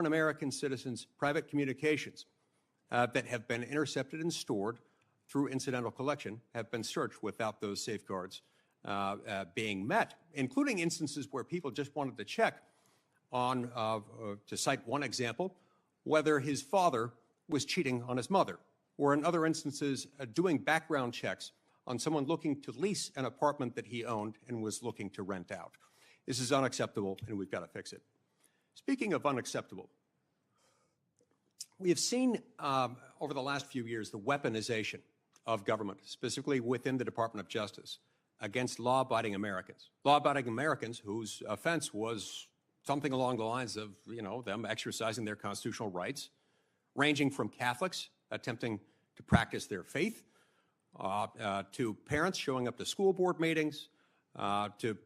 American citizens' private communications that have been intercepted and stored through incidental collection have been searched without those safeguards being met, including instances where people just wanted to check on, to cite one example, whether his father was cheating on his mother, or in other instances, doing background checks on someone looking to lease an apartment that he owned and was looking to rent out. This is unacceptable, and we've got to fix it. Speaking of unacceptable, we have seen over the last few years the weaponization of government, specifically within the Department of Justice, against law-abiding Americans. Law-abiding Americans whose offense was something along the lines of, them exercising their constitutional rights, ranging from Catholics attempting to practice their faith, to parents showing up to school board meetings, to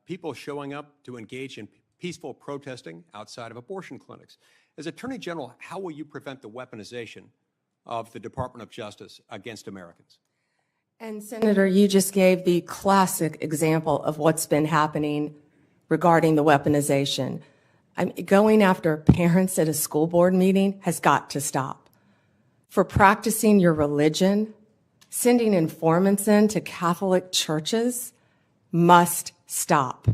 people showing up to engage in peaceful protesting outside of abortion clinics. As Attorney General, how will you prevent the weaponization of the Department of Justice against Americans? And Senator, you just gave the classic example of what's been happening regarding the weaponization. Going after parents at a school board meeting has got to stop. For practicing your religion, sending informants into Catholic churches must stop.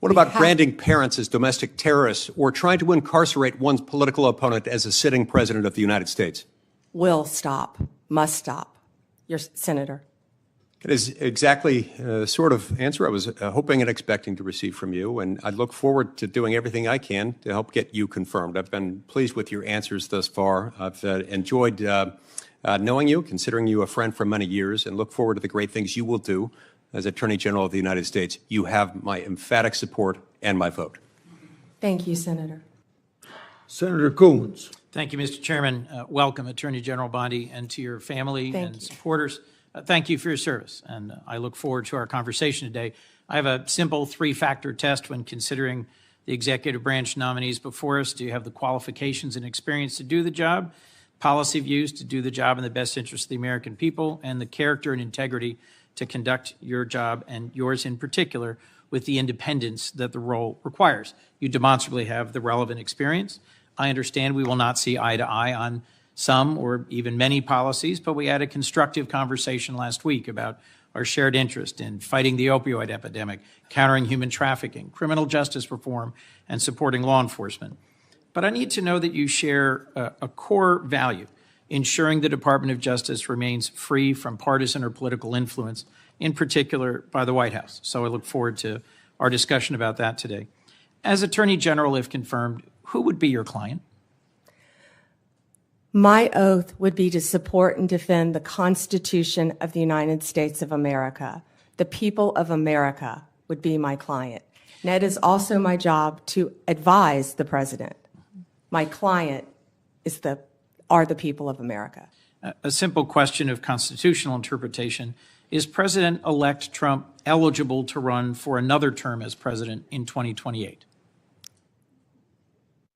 What about branding parents as domestic terrorists or trying to incarcerate one's political opponent as a sitting president of the United States? Will stop, must stop. Your Senator. It is exactly the sort of answer I was hoping and expecting to receive from you, and I look forward to doing everything I can to help get you confirmed. I've been pleased with your answers thus far. I've enjoyed knowing you, considering you a friend for many years, and look forward to the great things you will do as Attorney General of the United States. You have my emphatic support and my vote. Thank you, Senator. Senator Coons. Thank you, Mr. Chairman. Welcome, Attorney General Bondi, and to your family and supporters. Thank you for your service, and I look forward to our conversation today. I have a simple three-factor test when considering the executive branch nominees before us. Do you have the qualifications and experience to do the job, policy views to do the job in the best interest of the American people, and the character and integrity to conduct your job, and yours in particular, with the independence that the role requires? You demonstrably have the relevant experience. I understand we will not see eye to eye on some or even many policies, but we had a constructive conversation last week about our shared interest in fighting the opioid epidemic, countering human trafficking, criminal justice reform, and supporting law enforcement. But I need to know that you share a core value, ensuring the Department of Justice remains free from partisan or political influence, in particular by the White House. So I look forward to our discussion about that today. As Attorney General, if confirmed, who would be your client? My oath would be to support and defend the Constitution of the United States of America. The people of America would be my client. And it is also my job to advise the president. My client are the people of America. A simple question of constitutional interpretation. Is President-elect Trump eligible to run for another term as president in 2028?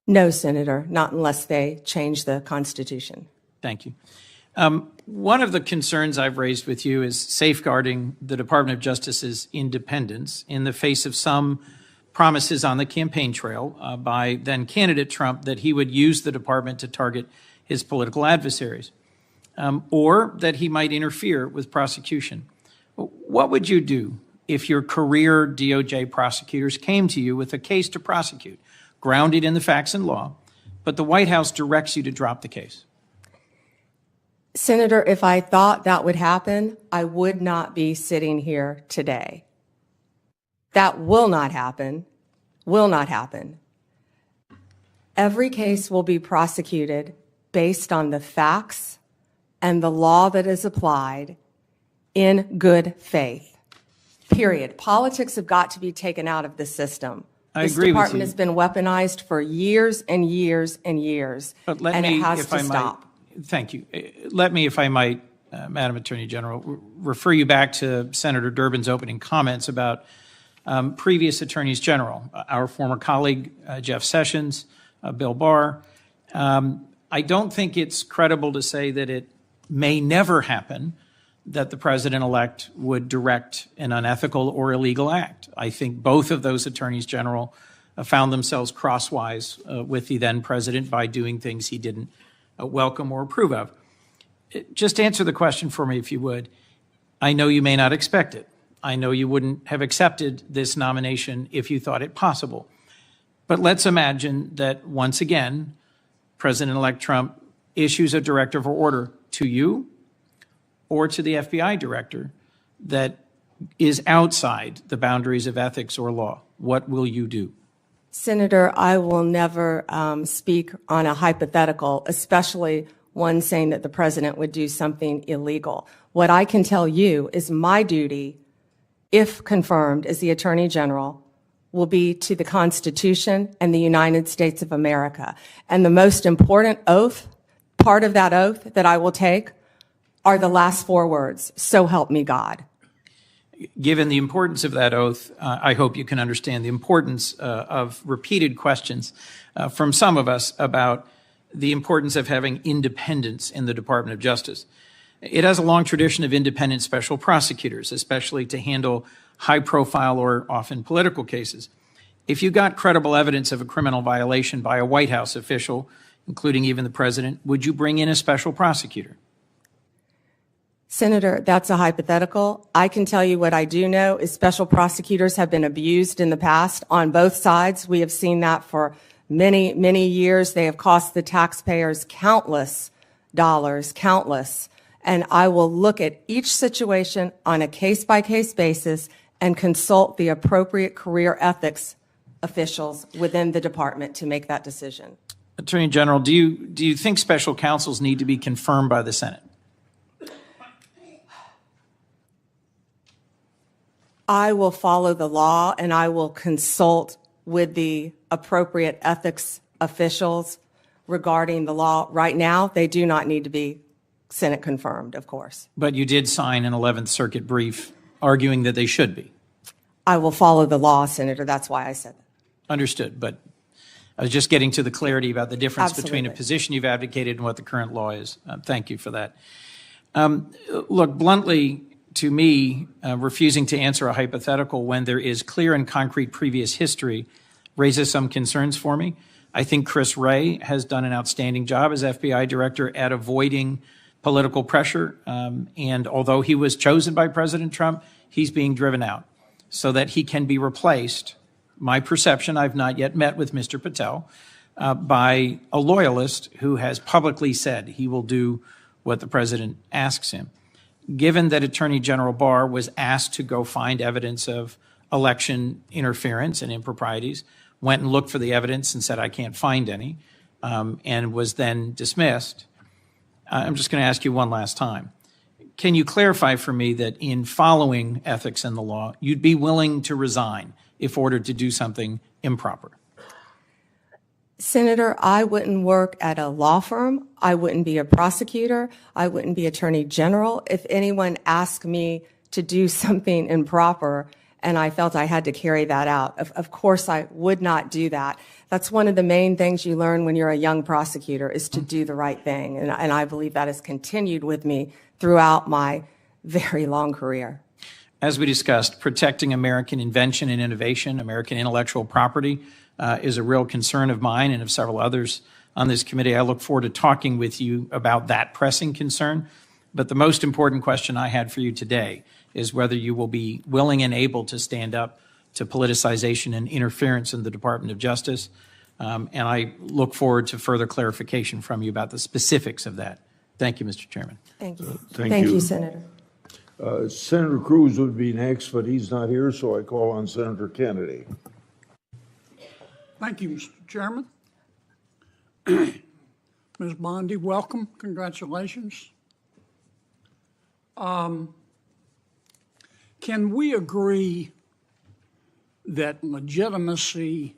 No, Senator, not unless they change the Constitution. Thank you. One of the concerns I've raised with you is safeguarding the Department of Justice's independence in the face of some promises on the campaign trail by then-candidate Trump that he would use the department to target his political adversaries, or that he might interfere with prosecution. What would you do if your career DOJ prosecutors came to you with a case to prosecute, grounded in the facts and law, but the White House directs you to drop the case? Senator, if I thought that would happen, I would not be sitting here today. That will not happen, will not happen. Every case will be prosecuted based on the facts and the law that is applied in good faith, period. Politics have got to be taken out of the system. This department has been weaponized for years and years and years, and it has to stop. Thank you. Let me, if I might, Madam Attorney General, refer you back to Senator Durbin's opening comments about previous attorneys general, our former colleague, Jeff Sessions, Bill Barr. I don't think it's credible to say that it may never happen that the president-elect would direct an unethical or illegal act. I think both of those attorneys general found themselves crosswise with the then president by doing things he didn't welcome or approve of. Just answer the question for me, if you would. I know you may not expect it. I know you wouldn't have accepted this nomination if you thought it possible. But let's imagine that once again, President-elect Trump issues a directive or order to you or to the FBI director that is outside the boundaries of ethics or law. What will you do? Senator, I will never speak on a hypothetical, especially one saying that the president would do something illegal. What I can tell you is my duty, if confirmed as the Attorney General, will be to the Constitution and the United States of America. And the most important oath, part of that oath that I will take, are the last 4 words, "So help me God." Given the importance of that oath, I hope you can understand the importance of repeated questions from some of us about the importance of having independence in the Department of Justice. It has a long tradition of independent special prosecutors, especially to handle high-profile or often political cases. If you got credible evidence of a criminal violation by a White House official, including even the president, would you bring in a special prosecutor? Senator, that's a hypothetical. I can tell you what I do know is special prosecutors have been abused in the past on both sides. We have seen that for many, many years. They have cost the taxpayers countless dollars, countless. And I will look at each situation on a case-by-case basis and consult the appropriate career ethics officials within the department to make that decision. Attorney General, do you think special counsels need to be confirmed by the Senate? I will follow the law and I will consult with the appropriate ethics officials regarding the law. Right now, they do not need to be Senate confirmed, of course. But you did sign an 11th Circuit brief arguing that they should be. I will follow the law, Senator. That's why I said that. Understood. But I was just getting to the clarity about the difference between a Absolutely. position you've advocated and what the current law is. Thank you for that. Look, bluntly, to me, refusing to answer a hypothetical when there is clear and concrete previous history raises some concerns for me. I think Chris Wray has done an outstanding job as FBI director at avoiding political pressure. And although he was chosen by President Trump, he's being driven out so that he can be replaced. My perception, I've not yet met with Mr. Patel, by a loyalist who has publicly said he will do what the president asks him. Given that Attorney General Barr was asked to go find evidence of election interference and improprieties, went and looked for the evidence and said, I can't find any, and was then dismissed, I'm just going to ask you one last time. Can you clarify for me that in following ethics and the law, you'd be willing to resign if ordered to do something improper? Senator, I wouldn't work at a law firm. I wouldn't be a prosecutor. I wouldn't be attorney general. If anyone asked me to do something improper and I felt I had to carry that out, of course I would not do that. That's one of the main things you learn when you're a young prosecutor is to do the right thing. And I believe that has continued with me throughout my very long career. As we discussed, protecting American invention and innovation, American intellectual property, is a real concern of mine and of several others on this committee. I look forward to talking with you about that pressing concern. But the most important question I had for you today is whether you will be willing and able to stand up to politicization and interference in the Department of Justice. And I look forward to further clarification from you about the specifics of that. Thank you, Mr. Chairman. Thank you. Thank you. Senator. Senator Cruz would be next, but he's not here, so I call on Senator Kennedy. Thank you, Mr. Chairman. Ms. Bondi, welcome. Congratulations. Can we agree that legitimacy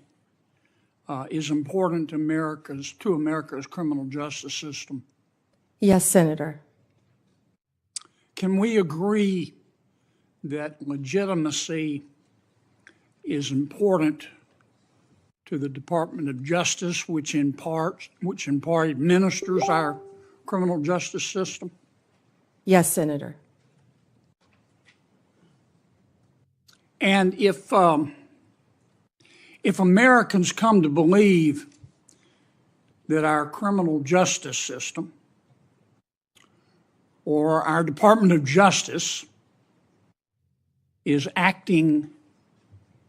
is important to America's criminal justice system? Yes, Senator. Can we agree that legitimacy is important to the Department of Justice, which in part administers our criminal justice system? Yes, Senator. And if if Americans come to believe that our criminal justice system or our Department of Justice is acting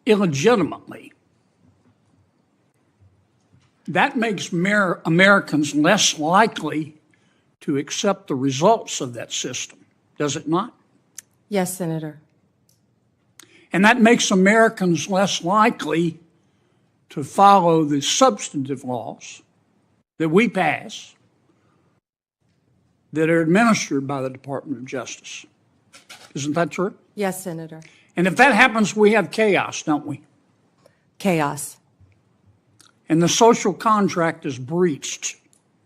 illegitimately, that makes Americans less likely to accept the results of that system, does it not? Yes, Senator. And that makes Americans less likely to follow the substantive laws that we pass that are administered by the Department of Justice. Isn't that true? Yes, Senator. And if that happens, we have chaos, don't we? Chaos. And the social contract is breached,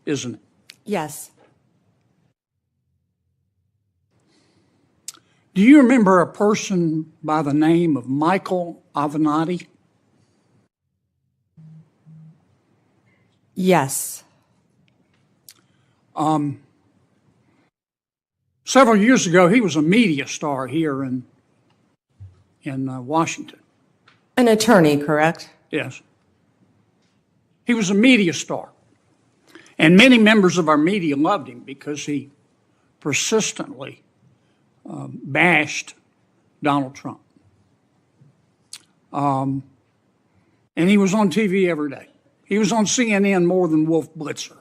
isn't it? Yes. Do you remember a person by the name of Michael Avenatti? Yes. Several years ago, he was a media star here in Washington. An attorney, correct? Yes. He was a media star. And many members of our media loved him because he persistently bashed Donald Trump. And he was on TV every day. He was on CNN more than Wolf Blitzer.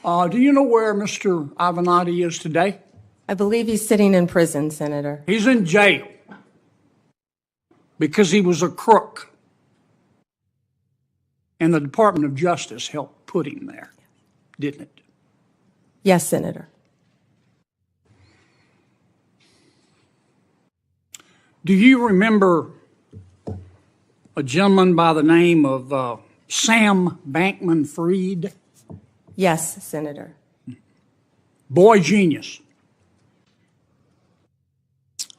Do you know where Mr. Avenatti is today? I believe he's sitting in prison, Senator. He's in jail because he was a crook. And the Department of Justice helped put him there, didn't it? Yes, Senator. Do you remember a gentleman by the name of Sam Bankman-Fried? Yes, Senator. Boy genius.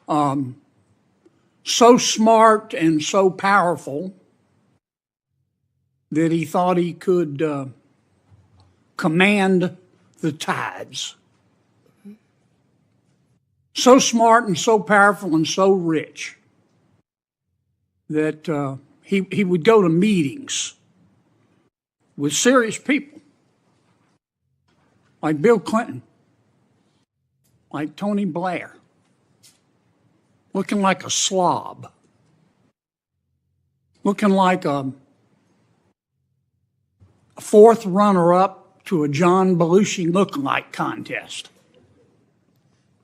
So smart and so powerful that he thought he could command the tides. So smart and so powerful and so rich that he would go to meetings with serious people like Bill Clinton, like Tony Blair, looking like a slob, looking like a fourth runner-up to a John Belushi lookalike contest.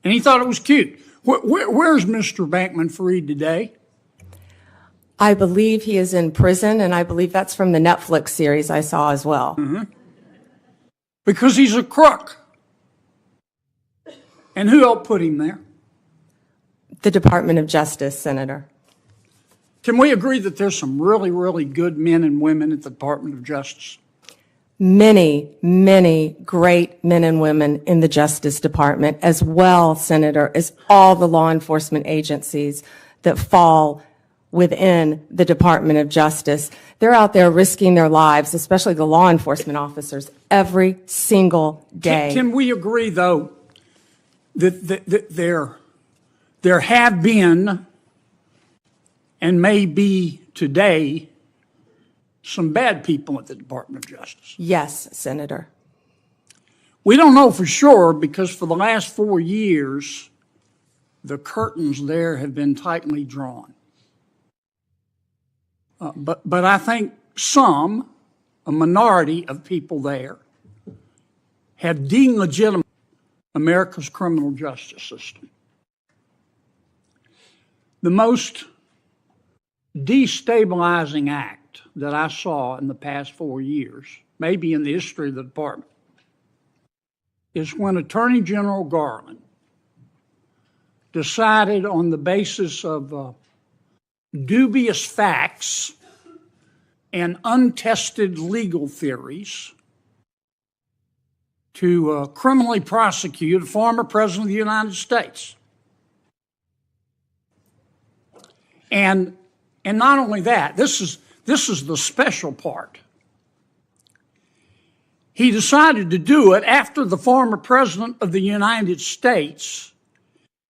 And he thought it was cute. Where's Mr. Bankman-Fried today? I believe he is in prison, and I believe that's from the Netflix series I saw as well. Mm-hmm. Because he's a crook. And who helped put him there? The Department of Justice, Senator. Can we agree that there's some really, really good men and women at the Department of Justice? Many, many great men and women in the Justice Department, as well, Senator, as all the law enforcement agencies that fall within the Department of Justice. They're out there risking their lives, especially the law enforcement officers, every single day. Can we agree, though, that there have been and may be today some bad people at the Department of Justice? Yes, Senator. We don't know for sure because for the last 4 years, the curtains there have been tightly drawn. But I think a minority of people there, have delegitimized America's criminal justice system. The most destabilizing act that I saw in the past 4 years, maybe in the history of the department, is when Attorney General Garland decided on the basis of dubious facts and untested legal theories to criminally prosecute a former president of the United States. And not only that, this is the special part. He decided to do it after the former president of the United States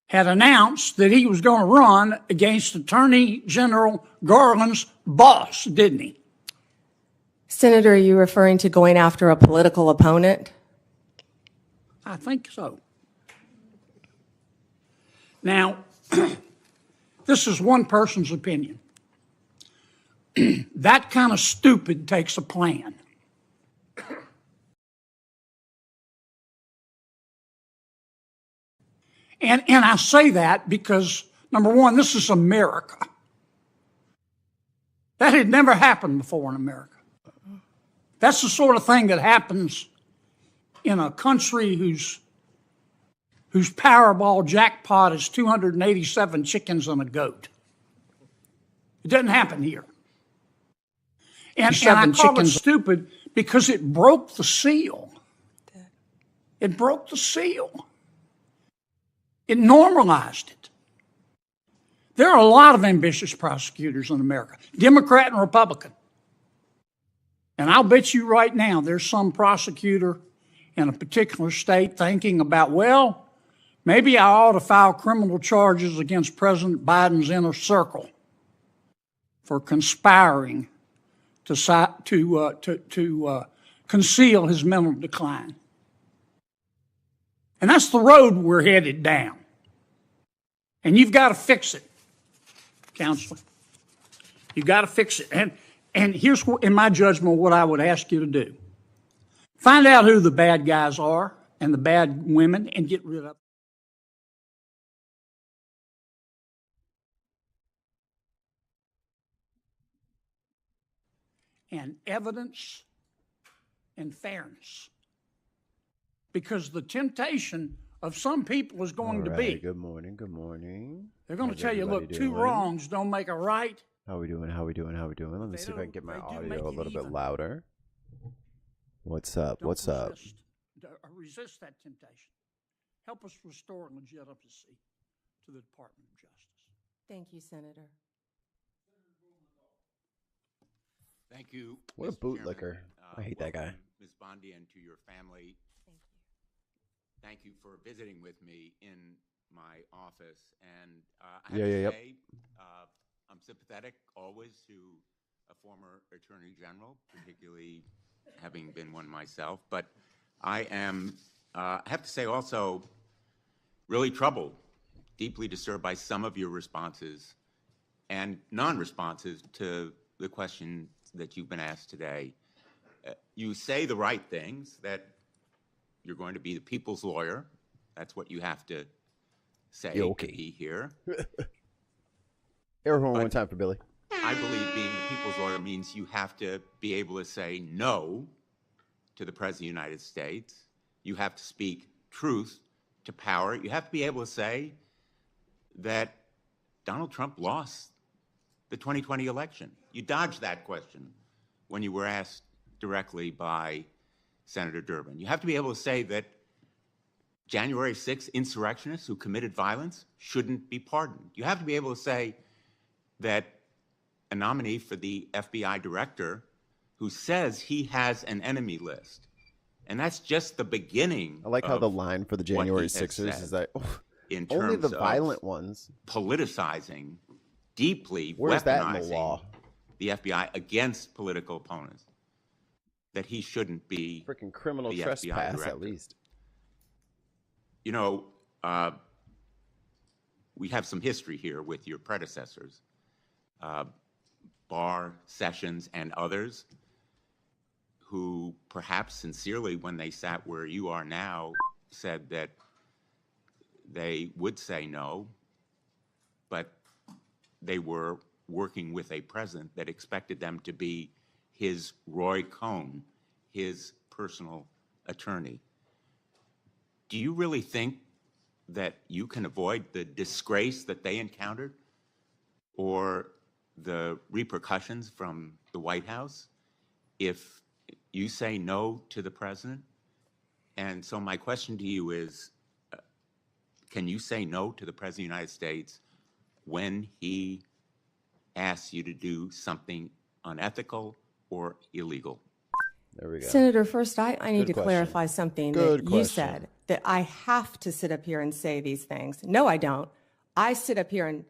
had announced that he was going to run against Attorney General Garland's boss, didn't he? Senator, are you referring to going after a political opponent? I think so. Now, this is one person's opinion. That kind of stupid takes a plan. And I say that because, number one, this is America. That had never happened before in America. That's the sort of thing that happens in a country whose Powerball jackpot is 287 chickens and a goat. It doesn't happen here. And I call it stupid because it broke the seal. It broke the seal. It normalized it. There are a lot of ambitious prosecutors in America, Democrat and Republican. And I'll bet you right now there's some prosecutor in a particular state thinking about, well, maybe I ought to file criminal charges against President Biden's inner circle for conspiring to conceal his mental decline. And that's the road we're headed down. And you've got to fix it, Counselor. You've got to fix it. And here's, in my judgment, what I would ask you to do. Find out who the bad guys are and the bad women and get rid of them. And evidence and fairness. Because the temptation of some people is going to be. Good morning. Good morning. They're going to tell you, look, two wrongs don't make a right. How we doing? How we doing? How we doing? Let me see if I can get my audio a little bit louder. What's up? What's up? Resist that temptation. Help us restore legitimacy to the Department of Justice. Thank you, Senator. Thank you. What a Mr. bootlicker. Chairman. I hate that guy. Ms. Bondi, and to your family. Thank you. Thank you for visiting with me in my office. And I Yeah, have yeah, to say, I'm sympathetic always to a former Attorney General, particularly having been one myself. But I am, I have to say also, really troubled, deeply disturbed by some of your responses and non-responses to the question that you've been asked today. You say the right things, that you're going to be the people's lawyer. That's what you have to say to be here. Air horn one time for Billy. I believe being the people's lawyer means you have to be able to say no to the President of the United States. You have to speak truth to power. You have to be able to say that Donald Trump lost the 2020 election. You dodged that question when you were asked directly by Senator Durbin. You have to be able to say that January 6th insurrectionists who committed violence shouldn't be pardoned. You have to be able to say that a nominee for the FBI director who says he has an enemy list. And that's just the beginning. I like how the line for the January 6ers is that only the violent ones politicizing, deeply Where's that in the weaponizing law? the FBI against political opponents. That he shouldn't be freaking criminal the trespass FBI director. at least. You know, we have some history here with your predecessors, Barr, Sessions, and others, who perhaps sincerely, when they sat where you are now, said that they would say no, but they were working with a president that expected them to be his Roy Cohn, his personal attorney. Do you really think that you can avoid the disgrace that they encountered or the repercussions from the White House if you say no to the president? And so my question to you is, can you say no to the President of the United States when he asks you to do something unethical or illegal? There we go. Senator, first, I need Good to question. clarify something Good that you question. said, that I have to sit up here and say these things. No, I don't. I sit up here and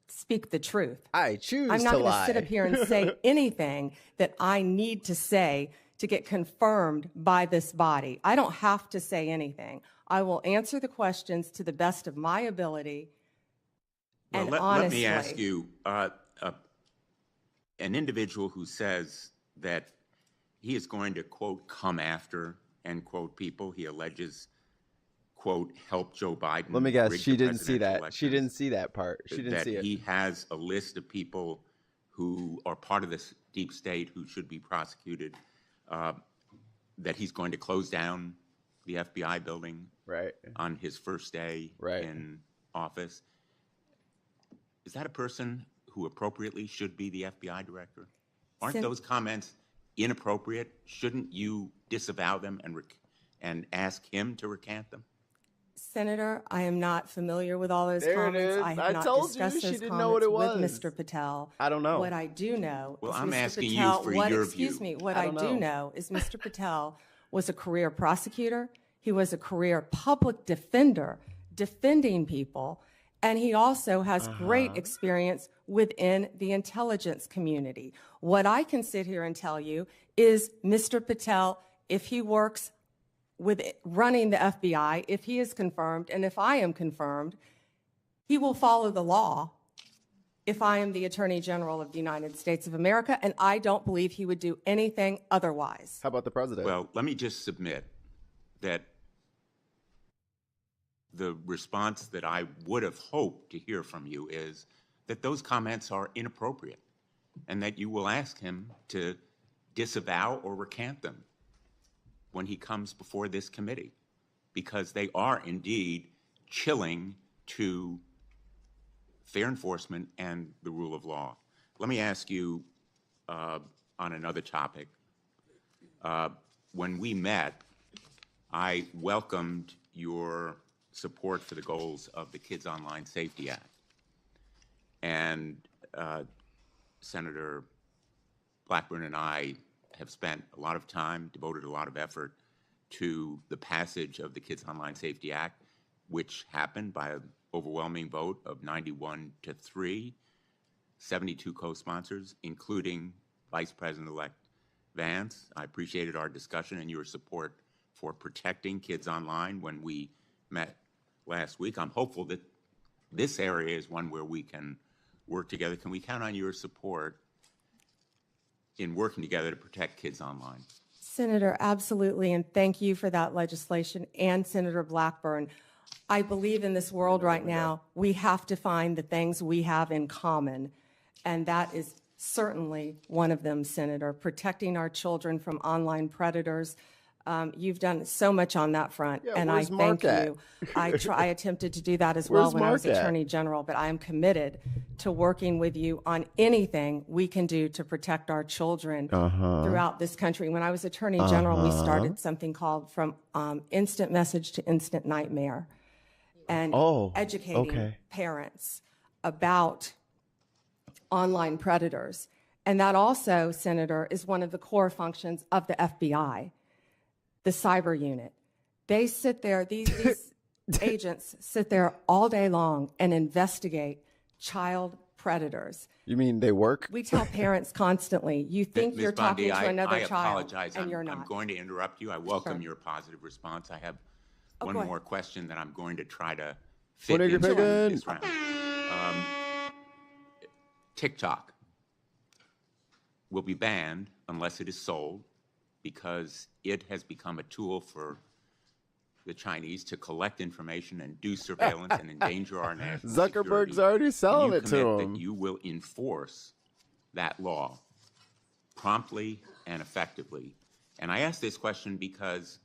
speak the truth. I choose I'm not to going to lie. sit up here and say anything that I need to say to get confirmed by this body. I don't have to say anything. I will answer the questions to the best of my ability and Let honestly. me ask you, an individual who says that he is going to, quote, come after, end quote, people he alleges, quote, help Joe Biden. Let me guess. rig She the didn't see presidential that. She elections, didn't see that part. She didn't that see it. he has a list of people who are part of this deep state who should be prosecuted, that he's going to close down the FBI building Right. on his first day Right. in office. Is that a person who appropriately should be the FBI director? Aren't those comments inappropriate? Shouldn't you disavow them and ask him to recant them? Senator, I am not familiar with all those There it comments. is. I have I not told you discussed she those didn't know what it comments was. with Mr. Patel. I don't know. What I do know Well, is I'm Mr. asking you Patel, for what, your excuse view. me, what I I don't do know. know is Mr. Patel was a career prosecutor. He was a career public defender defending people. And he also has great experience within the intelligence community. What I can sit here and tell you is Mr. Patel, if he works with running the FBI, if he is confirmed, and if I am confirmed, he will follow the law if I am the Attorney General of the United States of America, and I don't believe he would do anything otherwise. How about the president? Well, let me just submit that the response that I would have hoped to hear from you is that those comments are inappropriate and that you will ask him to disavow or recant them when he comes before this committee, because they are indeed chilling to fair enforcement and the rule of law. Let me ask you on another topic. When we met, I welcomed your support for the goals of the Kids Online Safety Act. And Senator Blackburn and I have spent a lot of time, devoted a lot of effort to the passage of the Kids Online Safety Act, which happened by an overwhelming vote of 91-3, 72 co-sponsors, including Vice President-elect Vance. I appreciated our discussion and your support for protecting kids online when we met last week. I'm hopeful that this area is one where we can work together. Can we count on your support in working together to protect kids online? Senator, absolutely, and thank you for that legislation, and Senator Blackburn. I believe in this world right now, we have to find the things we have in common, and that is certainly one of them, Senator, protecting our children from online predators. You've done so much on that front, and I where's Mark thank you. I attempted to do that as well Where's when I was Mark at? Attorney General, but I am committed to working with you on anything we can do to protect our children throughout this country. When I was Attorney General, we started something called From Instant Message to Instant Nightmare, and educating parents about online predators. And that also, Senator, is one of the core functions of the FBI. The cyber unit. They sit there, these agents sit there all day long and investigate child predators. You mean they work? We tell parents constantly, you think Ms. you're Bondi, talking to another I child, apologize. and you're I'm not. going to interrupt you. I welcome your positive response. I have one go ahead. more question that I'm going to try to What fit are you into picking? this round. TikTok will be banned unless it is sold, because it has become a tool for the Chinese to collect information and do surveillance and endanger our national Zuckerberg's security. already selling You it to commit him. that you will enforce that law promptly and effectively. And I ask this question because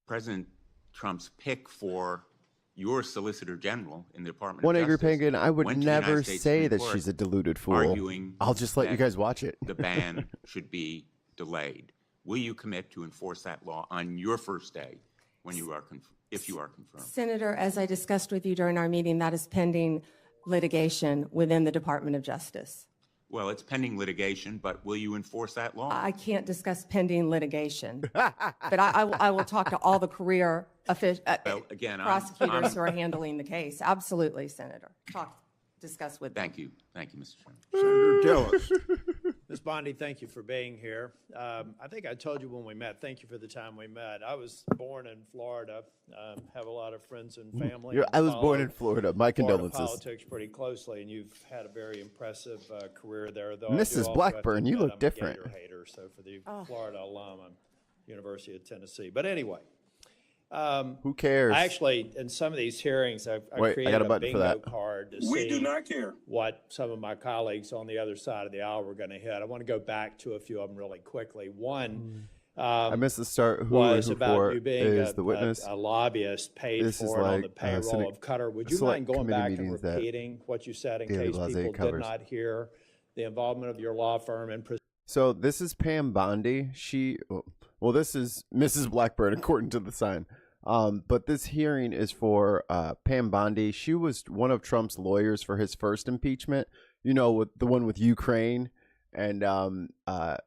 President Trump's pick for your Solicitor General in the Department One of Acre Justice Penguin, I would went to the United never States say Supreme that Court she's a deluded fool. arguing I'll just let you that guys watch it. the ban should be delayed. Will you commit to enforce that law on your first day when you are if you are confirmed? Senator, as I discussed with you during our meeting, that is pending litigation within the Department of Justice. Well, it's pending litigation, but will you enforce that law? I can't discuss pending litigation, but I will talk to all the career Well, again, prosecutors who are handling the case. Absolutely, Senator. Discuss with them. Thank you, Mr. Chairman. Senator, tell us. Ms. Bondi, thank you for being here. I think I told you when we met, thank you for the time we met. I was born in Florida, have a lot of friends and family. I was born in Florida. My condolences. Politics pretty closely, and you've had a very impressive career there. Though Mrs. Blackburn, you look different. I'm a Gator hater, so for the Florida alum, I'm University of Tennessee. But anyway. Who cares? I actually, in some of these hearings, I created got a a button for bingo that. card to We see do not care. what some of my colleagues on the other side of the aisle were going to hit. I want to go back to a few of them really quickly. One I missed the start. Who was who about for you being is the witness? a lobbyist paid This is for it on like, the payroll Senate- of Qatar. Would you select mind going committee back and meetings that repeating what you said in Daily case Blase people covers. did not hear the involvement of your law firm in So this is Pam Bondi. Well, this is Mrs. Blackburn, according to the sign. But this hearing is for Pam Bondi. She was one of Trump's lawyers for his first impeachment. You know, with the one with Ukraine and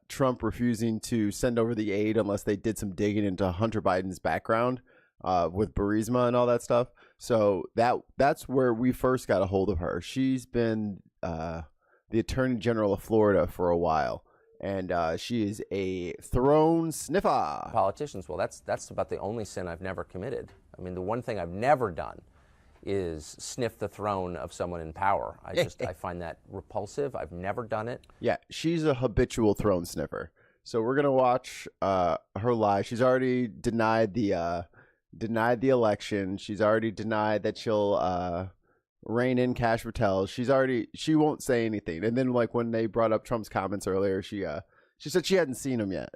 Trump refusing to send over the aid unless they did some digging into Hunter Biden's background with Burisma and all that stuff. So that's where we first got a hold of her. She's been the Attorney General of Florida for a while. And she is a throne sniffer. Politicians, well, that's about the only sin I've never committed. I mean, the one thing I've never done is sniff the throne of someone in power. I find that repulsive. I've never done it. Yeah, she's a habitual throne sniffer. So we're gonna watch her lie. She's already denied the election. She's already denied that she'll rein in Cash Patel. She won't say anything. And then like when they brought up Trump's comments earlier, she said she hadn't seen them yet.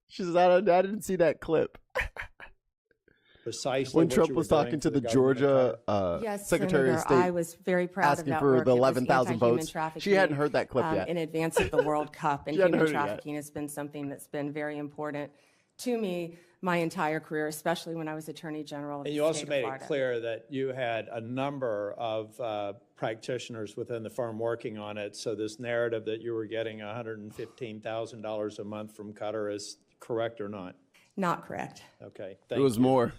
She says, I didn't see that clip. precisely When what Trump you was were doing talking for to the government of Georgia Qatar. Yes, Secretary of Senator, State, I was very proud asking of that for work. the It was 11,000 anti-human votes. trafficking, She hadn't heard that clip yet. In advance of the World Cup, and She hadn't human heard it yet. trafficking has been something that's been very important to me my entire career, especially when I was Attorney General of And the you also state of made Florida. it clear that you had a number of practitioners within the firm working on it. So this narrative that you were getting $115,000 a month from Qatar is correct or not? Not correct. Okay, It thank was you. more.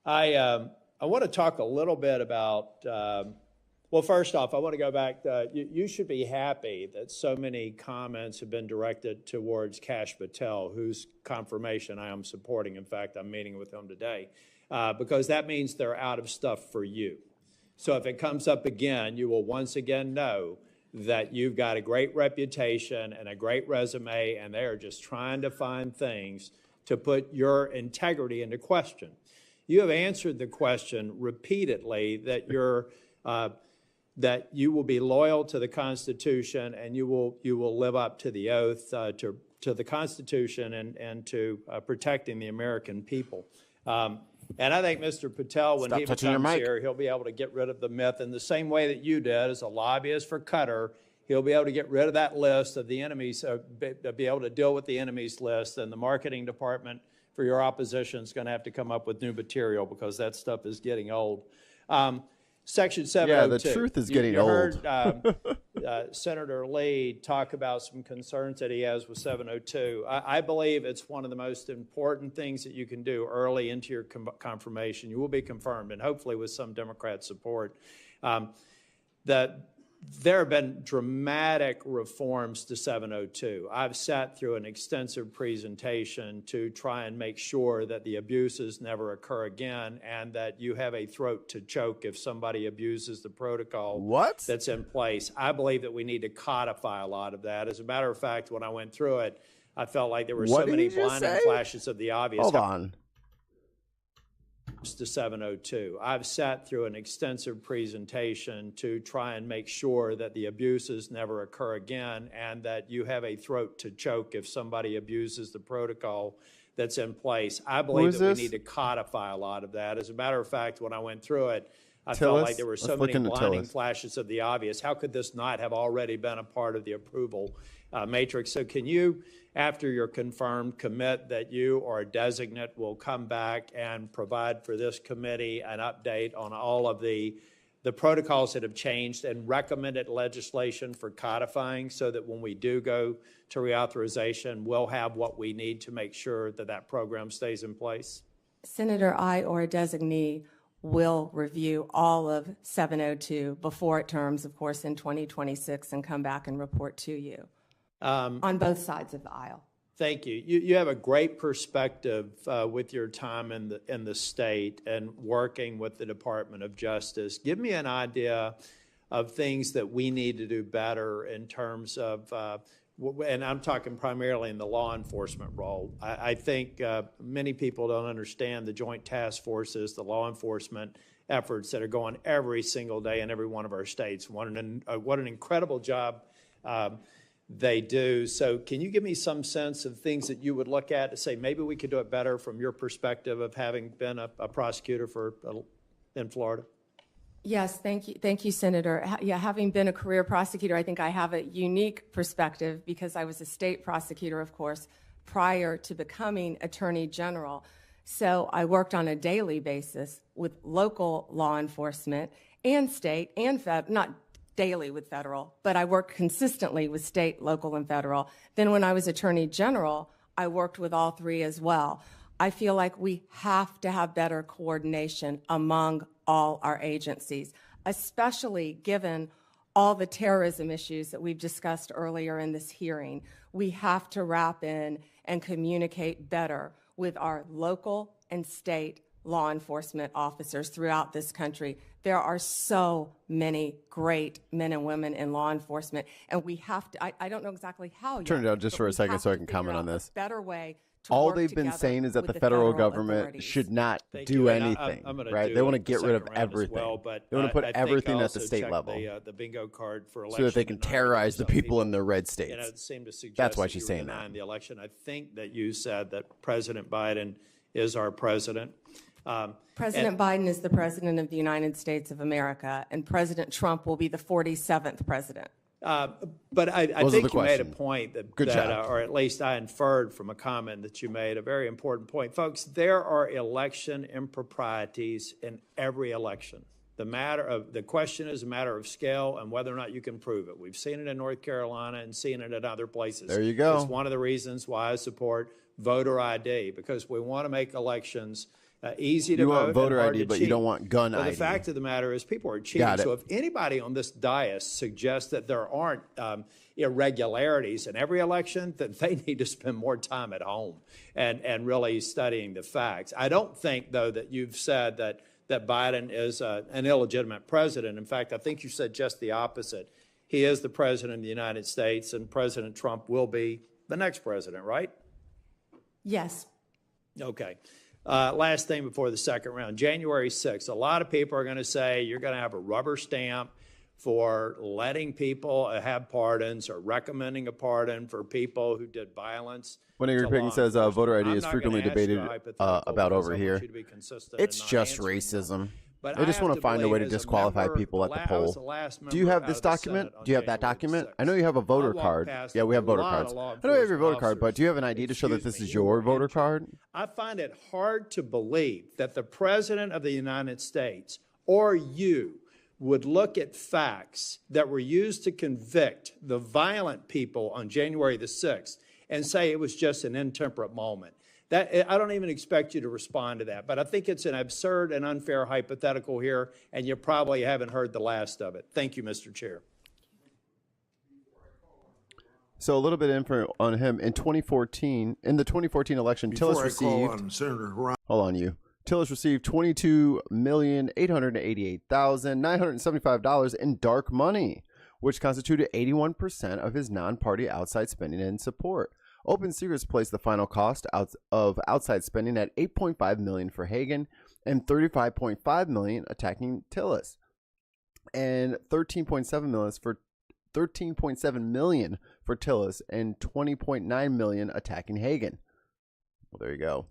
I want to talk a little bit about, well, first off, I want to go back. You should be happy that so many comments have been directed towards Cash Patel, whose confirmation I am supporting. In fact, I'm meeting with him today, because that means they're out of stuff for you. So if it comes up again, you will once again know that you've got a great reputation and a great resume, and they are just trying to find things to put your integrity into question. You have answered the question repeatedly that that you will be loyal to the Constitution and you will live up to the oath to the Constitution and to protecting the American people. And I think Mr. Patel, when he becomes here, he'll be able to get rid of the myth in the same way that you did as a lobbyist for Qatar. He'll be able to get rid of that list of the enemies, be able to deal with the enemies list, and the marketing department for your opposition is going to have to come up with new material because that stuff is getting old. Section 702. Yeah, the truth is getting you old. Heard Senator Lee talk about some concerns that he has with 702. I believe it's one of the most important things that you can do early into your confirmation. You will be confirmed, and hopefully with some Democrat support. That there have been dramatic reforms to 702. I've sat through an extensive presentation to try and make sure that the abuses never occur again and that you have a throat to choke if somebody abuses the protocol that's in place. I believe that we need to codify a lot of that. As a matter of fact, when I went through it, I felt like there were so many blinding flashes of the obvious. Hold on. To 702. I've sat through an extensive presentation to try and make sure that the abuses never occur again and that you have a throat to choke if somebody abuses the protocol that's in place. I believe that we need to codify a lot of that. As a matter of fact, when I went through it, I felt like there were so many blinding flashes of the obvious. How could this not have already been a part of the approval matrix? So can you, after you're confirmed, commit that you or a designate will come back and provide for this committee an update on all of the the protocols that have changed and recommended legislation for codifying so that when we do go to reauthorization, we'll have what we need to make sure that that program stays in place? Senator, I or a designee will review all of 702 before it terms, of course, in 2026 and come back and report to you on both sides of the aisle. Thank you. You have a great perspective with your time in the state and working with the Department of Justice. Give me an idea of things that we need to do better in terms of, and I'm talking primarily in the law enforcement role. I think many people don't understand the joint task forces, the law enforcement efforts that are going every single day in every one of our states. What an incredible job they do. So can you give me some sense of things that you would look at to say maybe we could do it better from your perspective of having been a prosecutor in Florida? Yes, thank you, Senator. Yeah, having been a career prosecutor, I think I have a unique perspective because I was a state prosecutor, of course, prior to becoming Attorney General. So I worked on a daily basis with local law enforcement and state and federal, not daily with federal, but I worked consistently with state, local, and federal. Then when I was Attorney General, I worked with all three as well. I feel like we have to have better coordination among all our agencies, especially given all the terrorism issues that we've discussed earlier in this hearing. We have to wrap in and communicate better with our local and state law enforcement officers throughout this country. There are so many great men and women in law enforcement, and we have to, I don't know exactly how yet. Turn it down just for a second so I can comment on this. Better way to All work they've been together saying is that with the federal government authorities. should not Thank do you. And anything, I'm gonna right? do They want to a get rid of second round as everything. well, but They want to put I think everything I at the also state checked level the bingo card for so that they can election terrorize the and people in the red states. it seemed to suggest That's why that she's you were saying that. denying the election. I think that you said that President Biden is our president. President Biden is the president of the United States of America, and President Trump will be the 47th president. But I Those are think the you made a questions. point that, Good job. or at least I inferred from a comment that you made, a very important point. Folks, there are election improprieties in every election. The question is a matter of scale and whether or not you can prove it. We've seen it in North Carolina and seen it in other places. There you go. It's one of the reasons why I support voter ID, because we want to make elections easy to You vote want and voter hard ID, to but you cheat. don't want gun Well, ID. the fact of the matter is people are cheating. Got it. So if anybody on this dais suggests that there aren't irregularities in every election, then they need to spend more time at home and really studying the facts. I don't think, though, that you've said that Biden is an illegitimate president. In fact, I think you said just the opposite. He is the president of the United States, and President Trump will be the next president, right? Yes. Okay. Last thing before the second round, January 6th. A lot of people are going to say you're going to have a rubber stamp for letting people have pardons or recommending a pardon for people who did violence. When Igor Pickens says voter ID is frequently debated about over here, it's just racism. They just want to find a way to disqualify people at the poll. Do you have this document? Do you have that document? I know you have a voter card. Yeah, we have voter cards. I know you have your voter card, but do you have an ID to show that this is your voter card? I find it hard to believe that the President of the United States or you would look at facts that were used to convict the violent people on January the 6th and say it was just an intemperate moment. I don't even expect you to respond to that, but I think it's an absurd and unfair hypothetical here, and you probably haven't heard the last of it. Thank you, Mr. Chair. So a little bit of info on him. In the 2014 election, Tillis received... Hold on, you. Tillis received $22,888,975 in dark money, which constituted 81% of his non-party outside spending and support. Open Secrets placed the final cost of outside spending at $8.5 million for Hagan and $35.5 million attacking Tillis, and $13.7 million for Tillis and $20.9 million attacking Hagan. Well, there you go.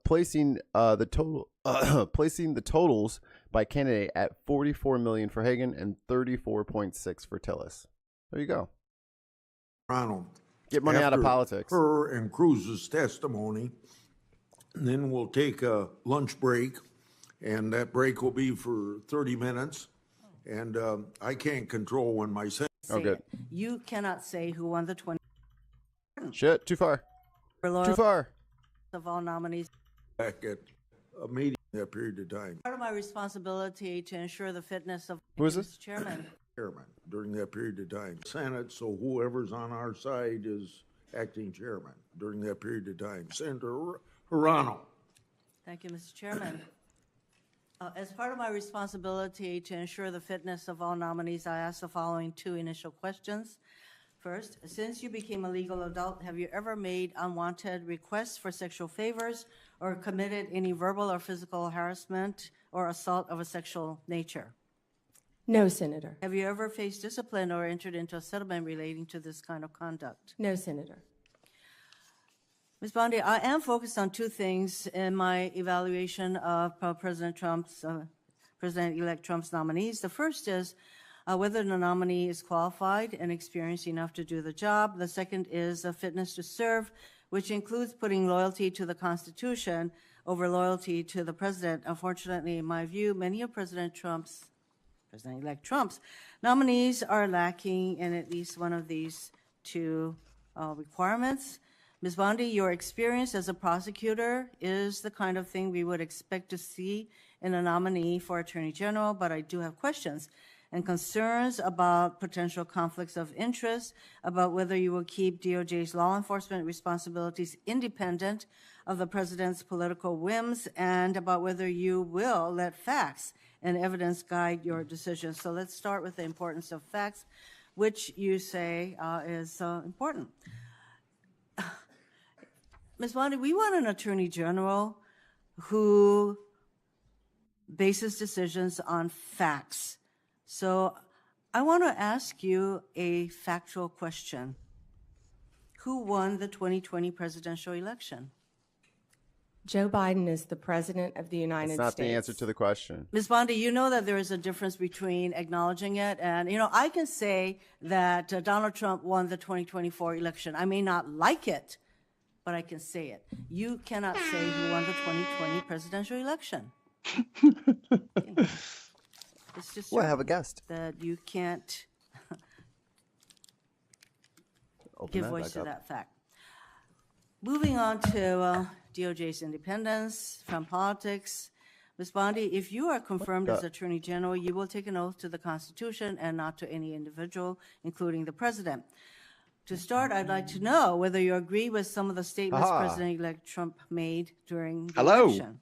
Placing the totals by candidate at $44 million for Hagan and $34.6 for Tillis. There you go. Ronald. Get money out of politics. Her and Cruz's testimony, and then we'll take a lunch break, and that break will be for 30 minutes. And I can't control when my sen- Oh, good. You cannot say who won the 20 Shit, too far. Too far. of all nominees. back at a meeting that period of time, Part of my responsibility to ensure the fitness of Who is this? Mr. Chairman. chairman, during that period of time. Senate, so whoever's on our side is acting chairman during that period of time. Senator Hirano. Thank you, Mr. Chairman. As part of my responsibility to ensure the fitness of all nominees, I ask the following two initial questions. First, since you became a legal adult, have you ever made unwanted requests for sexual favors or committed any verbal or physical harassment or assault of a sexual nature? No, Senator. Have you ever faced discipline or entered into a settlement relating to this kind of conduct? No, Senator. Ms. Bondi, I am focused on two things in my evaluation of President-elect Trump's nominees. The first is whether the nominee is qualified and experienced enough to do the job. The second is a fitness to serve, which includes putting loyalty to the Constitution over loyalty to the president. Unfortunately, in my view, many of President-elect Trump's nominees are lacking in at least one of these two requirements. Ms. Bondi, your experience as a prosecutor is the kind of thing we would expect to see in a nominee for Attorney General, but I do have questions and concerns about potential conflicts of interest, about whether you will keep DOJ's law enforcement responsibilities independent of the president's political whims, and about whether you will let facts and evidence guide your decisions. So let's start with the importance of facts, which you say is important. Ms. Bondi, we want an Attorney General who bases decisions on facts. So I want to ask you a factual question. Who won the 2020 presidential election? Joe Biden is the President of the United States. That's not the answer to the question. Ms. Bondi, you know that there is a difference between acknowledging it and, I can say that Donald Trump won the 2024 election. I may not like it, but I can say it. You cannot say who won the 2020 presidential election. Okay. It's just Well, I have a guest. that you can't Open give that voice back to up. that fact. Moving on to DOJ's independence from politics. Ms. Bondi, if you are confirmed as Attorney General, you will take an oath to the Constitution and not to any individual, including the President. To start, I'd like to know whether you agree with some of the statements Aha. President-elect Trump made during the Hello. election.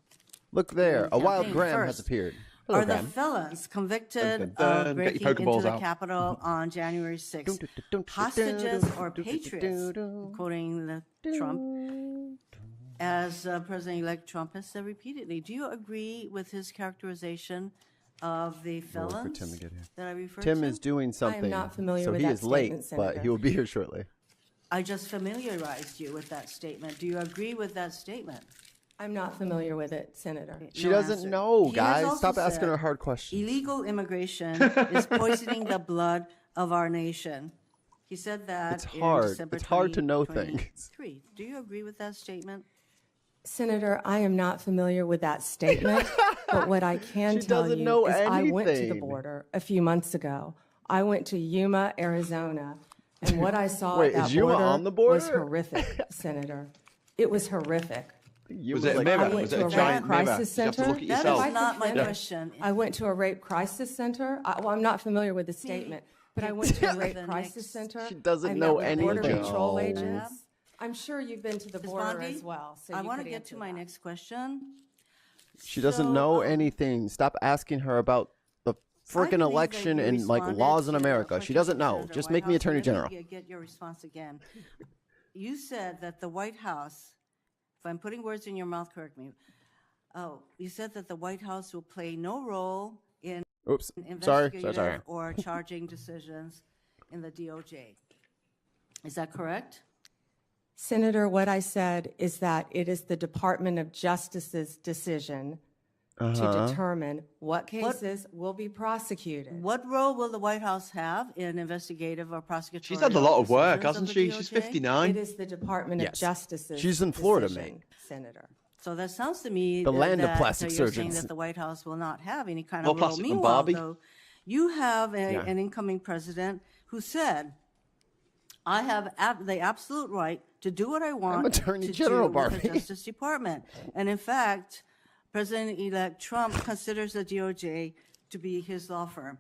Look there, a wild Campaign Graham has first. appeared. Are Hello, the Graham. felons convicted Dun, dun, of dun. breaking Get your into Pokeballs the out. Capitol on January 6th hostages or patriots, quoting the Trump, as President-elect Trump has said repeatedly? Do you agree with his characterization of the for felons Tim to get here. that I referred Tim to? is doing something. not familiar so with he that is late, statement, but Senator. he will be here shortly. I just familiarized you with that statement. Do you agree with that statement? I'm not familiar with it, Senator. She No doesn't answer. know, He has guys. also Stop asking said her hard questions. Illegal immigration is poisoning the blood of our nation. He said that It's in hard. December It's hard to know 2023. Do you agree with that statement? Senator, I am not familiar with that statement, but what I can She tell doesn't you know is I went to the anything. border a few months ago. I went to Yuma, Arizona, and what I saw Wait, at that is Yuma border, on the was border? horrific, Senator. It was horrific. Was it a mirror? I went Was it to a a giant rape mirror? crisis You have to center. look at That yourself. is If I not could my finish. question. I went to a rape crisis center. Well, I'm not familiar with the statement, but I went to a rape The crisis next- center. She doesn't I met know with Border anything. Control No. agents. I'm sure you've been to the Ms. border Bondi, as well. So I you want to could get answer to my that. next question. She doesn't So, know anything. Stop asking her about the I freaking believe that election you and like responded laws in to America. a She doesn't question know. from Just Senator make me Whitehouse, Attorney so let General. me get your response again. You said that the White House, if I'm putting words in your mouth, correct me. Oh, you said that the White House will play no role in Oops. Sorry. investigative or charging decisions in the DOJ. Is that correct? Senator, what I said is that it is the Department of Justice's decision to determine what cases will be prosecuted. What role will the White House have in investigative or prosecutorial She's had a lot of work, decisions hasn't of she? the She's DOJ? 59. It is the Department of Yes. Justice's She's in Florida, decision, mate. Senator. So that sounds to me The land of that plastic you're saying surgeons. that the White House will not have any kind More of role. plastic than Meanwhile, Barbie. though, You have an incoming president who said, I have the absolute right to do what I want Attorney to General, do with Barbie. the Justice Department. And in fact, President-elect Trump considers the DOJ to be his law firm.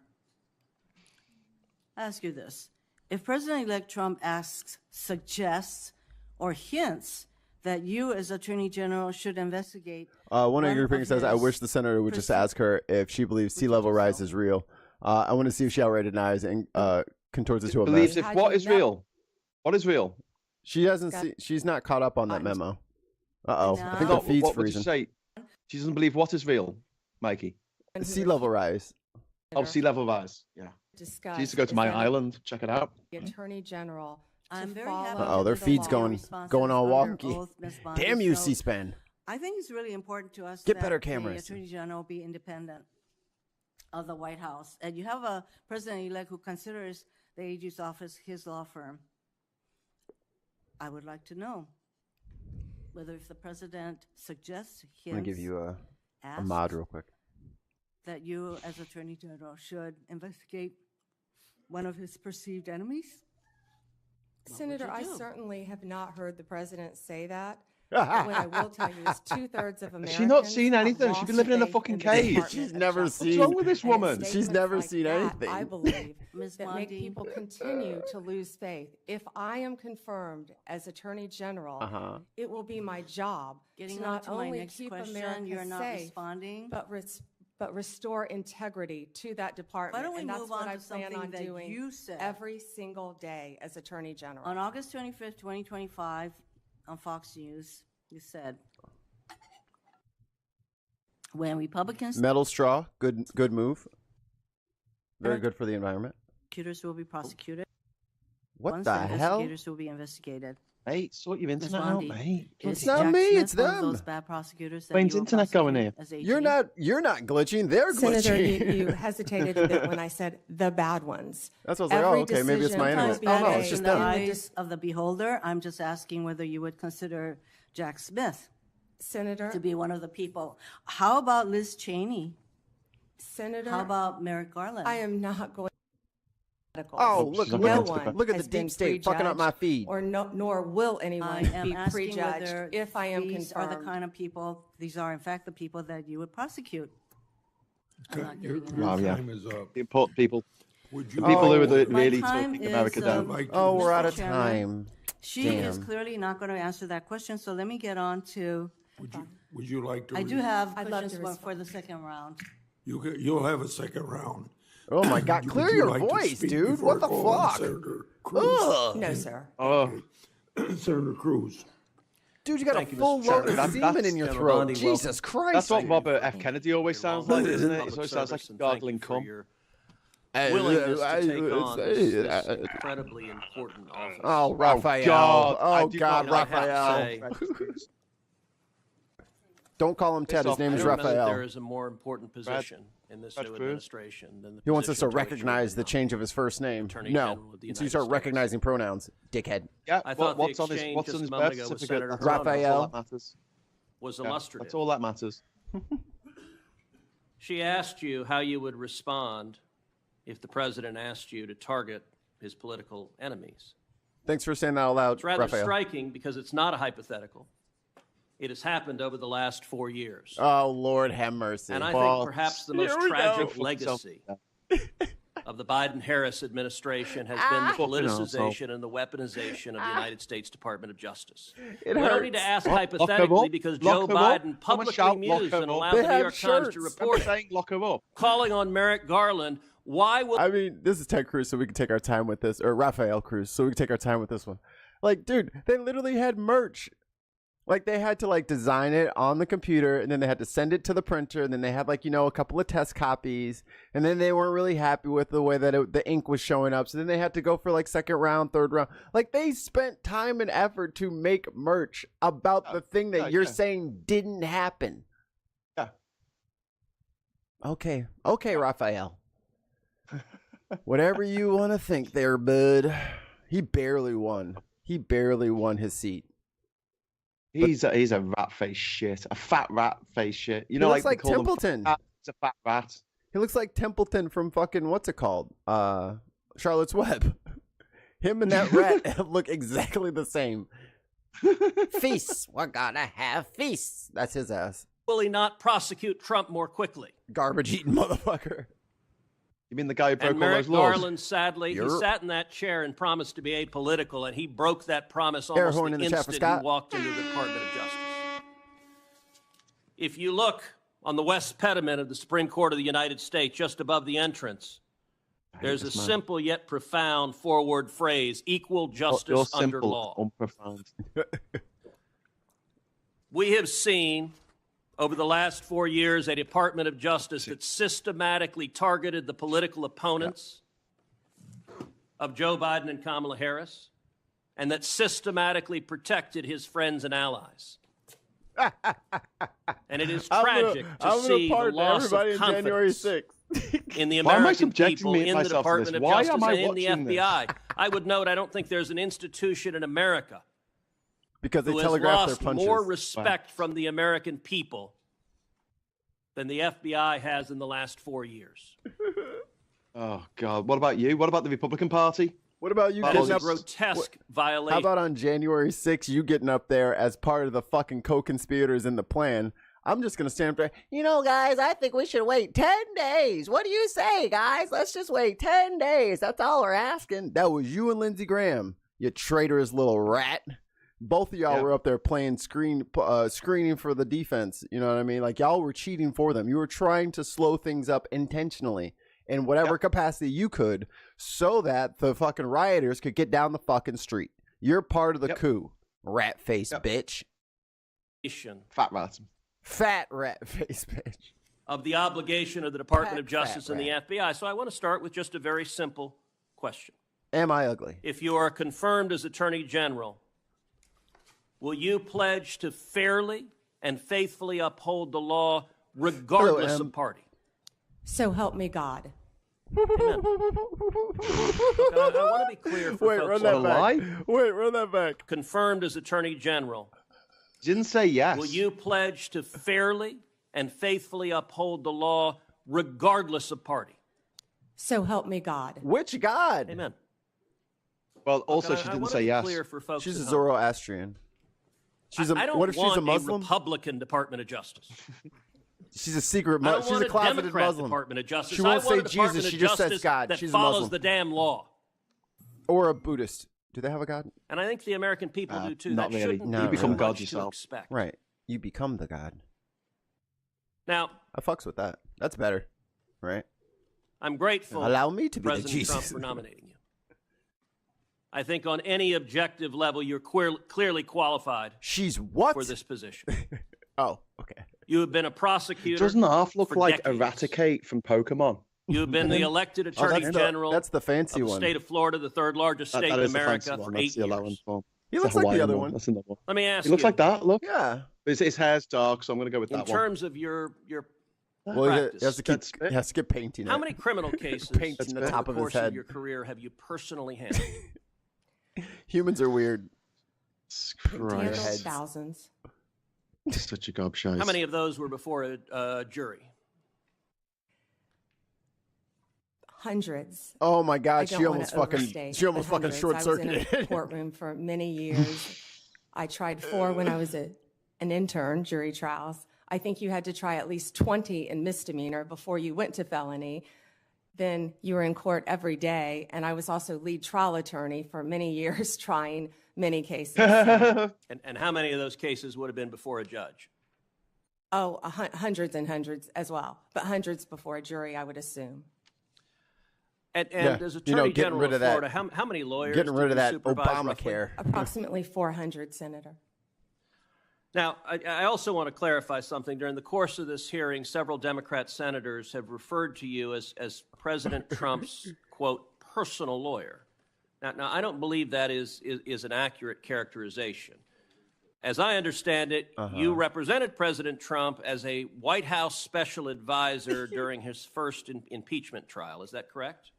I ask you this. If President-elect Trump asks, suggests, or hints that you as Attorney General should investigate. One of your things says, I wish the senator would just ask her if she believes sea level rise is real. I want to see if she outright denies and contorts it to a Believes mess. if what is real? What is real? She hasn't. She's not caught up on that memo. I think the feed's What would you freezing. say? She doesn't believe what is real, Mikey. Sea level rise. Oh, sea level rise. Yeah. She needs to go to my island, check it out. The Attorney General. I'm very happy. Oh, their feed's going all wonky. Damn you, C-SPAN. I think it's really important to us Get that better the cameras. Attorney General be independent of the White House. And you have a president-elect who considers the AG's office his law firm. I would like to know whether if the president suggests, I'm going to give you a asks, mod real quick. that you as Attorney General should investigate one of his perceived enemies? Senator, I do? certainly have not heard the president say that. But what I will tell you is 2/3 of Americans. Has she not seen have anything? She's lost been living in a faith fucking the cave. Department She's of never Justice. seen- What's wrong with this And woman? statements She's never like seen that, anything. I believe Ms. that make Bondi? people continue to lose faith. If I am confirmed as Attorney General, it will be my job Getting to on not to my only next keep question, America you're not safe, responding. but restore integrity to that department. Why don't we And that's move what on I to plan something on that doing you said? every single day as Attorney General. On August 25th, 2025, on Fox News, you said, when Republicans Metal straw. Good move. Very good for the environment. prosecutors will be prosecuted. What Once the hell? investigators will be investigated. Mate, sort your Ms. internet out, Bondi, mate. is not Jack me, Smith it's one of them. those bad prosecutors that Wayne's you will internet going prosecute here. as AG? You're not glitching. They're Senator, glitching. you hesitated a bit when I said the bad ones. That's what I was like, oh, okay, maybe it's my decision internet. must Oh, be no, it's made just in the them. eyes of the beholder. I'm just asking whether you would consider Jack Smith Senator, to be one of the people. How about Liz Cheney? Senator, How about Merrick Garland? I am not going. Oh, look she's at not no going to one look at the has been deep state fucking up my prejudged, feed. or nor will I anyone am be asking whether prejudged if I am these are the confirmed. kind of people, these are in fact the people that you would prosecute. I'm not Your getting an Wow, answer. yeah. time is up. The important people. Would The you? people who are the, My really time taking is, America down. Like to- Oh, we're Mr. out of Chairman, time. She is Damn. clearly not going to answer that question, so let me get on to, Would you like to? I do have I'd love questions to for the second round. You'll have a second round. Oh my God! Would Clear you your like to voice, speak dude. before What the I call on fuck? Senator Cruz? Ugh. No, sir. Oh, Senator Cruz. Dude, you got Thank a you, full Mr. load Chairman. of semen in your General throat. Bondi, welcome. Jesus Christ! that's what Robert F. Kennedy always sounds like, isn't it? It Public always sounds like service, and gargling thank you for cum. your willingness to take on this incredibly important office. Oh, Raphael. God, I Oh, do God, not And I have to Raphael. say, Don't call him Ted. His off, name I is don't know that there Raphael. is a more important position in this Brad new Cruz? administration than the He wants us to position which recognize you're the in. change of his first name. Attorney No. General of the So you United start States. recognizing pronouns, dickhead. Yeah, I thought the what's on his exchange what's just on his a moment birth ago with certificate? Senator That's all Raphael. that matters. was Yeah, illustrative. that's all that matters. She asked you how you would respond if the president asked you to target his political enemies. Thanks for saying that out loud, It's rather Raphael. striking because it's not a hypothetical. It has happened over the last 4 years. Oh, Lord have mercy. And I Well, think perhaps the most here we go. tragic Fuck yourself. legacy of the Biden-Harris administration has been the Fucking asshole. politicization and the weaponization of the United States Department of Justice. It We don't need to hurts. ask Lock her hypothetically up. because Lock Joe her up. Biden Someone publicly shout, lock mused her and up. allowed They the New have York Times to shirts. report I'm saying lock her up. calling on Merrick Garland. Why will I mean, this is Ted Cruz, so we can take our time with this, or Raphael Cruz, so we can take our time with this one. Like, dude, they literally had merch. Like, they had to, like, design it on the computer, and then they had to send it to the printer, and then they had, like, a couple of test copies, and then they weren't really happy with the way that the ink was showing up, so then they had to go for, like, second round, third round. Like, they spent time and effort to make merch about the thing that you're saying didn't happen. Yeah. Okay, Raphael. Whatever you want to think there, bud. He barely won. He barely won his seat. He's a rat face shit, a fat rat face shit. You know, looks like like they call them Templeton. fat rats. He's a fat rat. He looks like Templeton from fucking, what's it called? Charlotte's Web. Him and that rat look exactly the same. Feasts. We're gonna have feasts. That's his ass. Will he not prosecute Trump more quickly? Garbage eating motherfucker. You mean the guy who broke And all Merrick those laws? Garland, sadly, he sat in that chair and promised to be apolitical, and he broke that promise almost horn the in the chat for instant he Scott. walked into the Department of Justice. If you look on the west pediment of the Supreme Court of the United States, just above the entrance, there's a simple yet profound four-word phrase, equal justice You're under simple, law. unprofound. We have seen over the last 4 years a Department of Justice that systematically targeted the political opponents of Joe Biden and Kamala Harris, and that systematically protected his friends and allies. And it is tragic to see the loss of confidence in the Why am I American subjecting people, me in the myself to Department this? of Why Justice, am I and in the watching this? FBI. I would note, I don't think there's an institution in America Because they who has telegraph their lost punches. more respect from the American people than the FBI has in the last 4 years. Oh, God. What about you? What about the Republican Party? What about you That getting is a up? grotesque How violation. about on January 6th, you getting up there as part of the fucking co-conspirators in the plan? I'm just going to stand up there. You know, guys, I think we should wait 10 days. What do you say, guys? Let's just wait 10 days. That's all we're asking. That was you and Lindsey Graham, you traitorous little rat. Both of y'all were up there playing screening for the defense. You know what I mean? Like, y'all were cheating for them. You were trying to slow things up intentionally in whatever capacity you could so that the fucking rioters could get down the fucking street. You're part of the coup, rat-faced bitch. Fat rat. Fat rat-faced bitch. Of the obligation of the Department of Fat Justice and the rat. FBI. So I want to start with just a very simple question. Am I ugly? If you are confirmed as Attorney General, will you pledge to fairly and faithfully uphold the law regardless of party? So help me God. Amen. Look, I want to be clear for Wait, folks. run that back. Wait, run that back. Confirmed as Attorney General, Didn't say yes. will you pledge to fairly and faithfully uphold the law regardless of party? So help me God. Which God? Amen. Well, also, Look, she I didn't wanna say be yes. clear for folks She's a at home. Zoroastrian. She's a, I don't what if she's want a Muslim? Republican Department of Justice. She's a secret I don't Muslim. She's want a closeted Democrat Muslim. Department of Justice. She won't I want say a Department Jesus. of She just says Justice God. that She's a follows Muslim. the damn law. Or a Buddhist. Do they have a God? And I think the American people do too. not That really. shouldn't No, be become too God much to yourself. expect. Right. You become the God. Now, I fucks with that. That's better. Right? I'm grateful Allow me to be the President Trump Jesus. for nominating you. I think on any objective level, you're clearly qualified She's what? for this position. Oh, okay. You have been a prosecutor. Doesn't half look for like decades. Eradicate from Pokemon? You have been the elected Attorney General That's the fancy of the one. state of Florida, the third largest state in is the America, fancy one. for That's 8 the allowance years. one. He It's looks the like the Hawaiian other one. That's another one. Let me ask He looks you, like that. Look. Yeah. His hair's dark, so I'm going to go with in that one. terms of your Well, he practice, has to keep, he has to keep painting how it. many criminal cases Painting the over top the of his course head. of your career have you personally handled? Humans are weird. Handled Christ. thousands. Such a gobshite. How many of those were before a jury? Hundreds. Oh my I God, don't she wanna almost fucking overstate she almost the fucking hundreds. short I was in circuited. a courtroom for many years. I tried 4 when I was an intern, jury trials. I think you had to try at least 20 in misdemeanor before you went to felony. Then you were in court every day, and I was also lead trial attorney for many years, trying many cases. So, And how many of those cases would have been before a judge? hundreds and hundreds as well, but hundreds before a jury, I would assume. And Yeah, as you Attorney know, getting General rid of of that- Florida, how many lawyers Getting did rid of you that supervise roughly? Obamacare. Approximately 400, Senator. Now, I also want to clarify something. During the course of this hearing, several Democrat senators have referred to you as President Trump's, quote, personal lawyer. Now, I don't believe that is an accurate characterization. As I understand it, you represented President Trump as a White House special advisor during his first impeachment trial. Is that correct?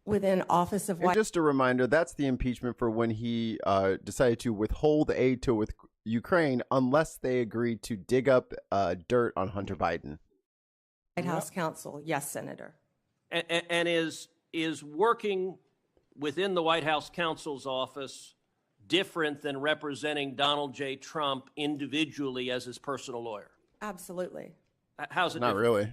Within Office of And White just a reminder, that's the impeachment for when he decided to withhold aid to Ukraine unless they agreed to dig up dirt on Hunter Biden. White House counsel, yes, Senator. And is working within the White House counsel's office different than representing Donald J. Trump individually as his personal lawyer? Absolutely. How's it Not different? really.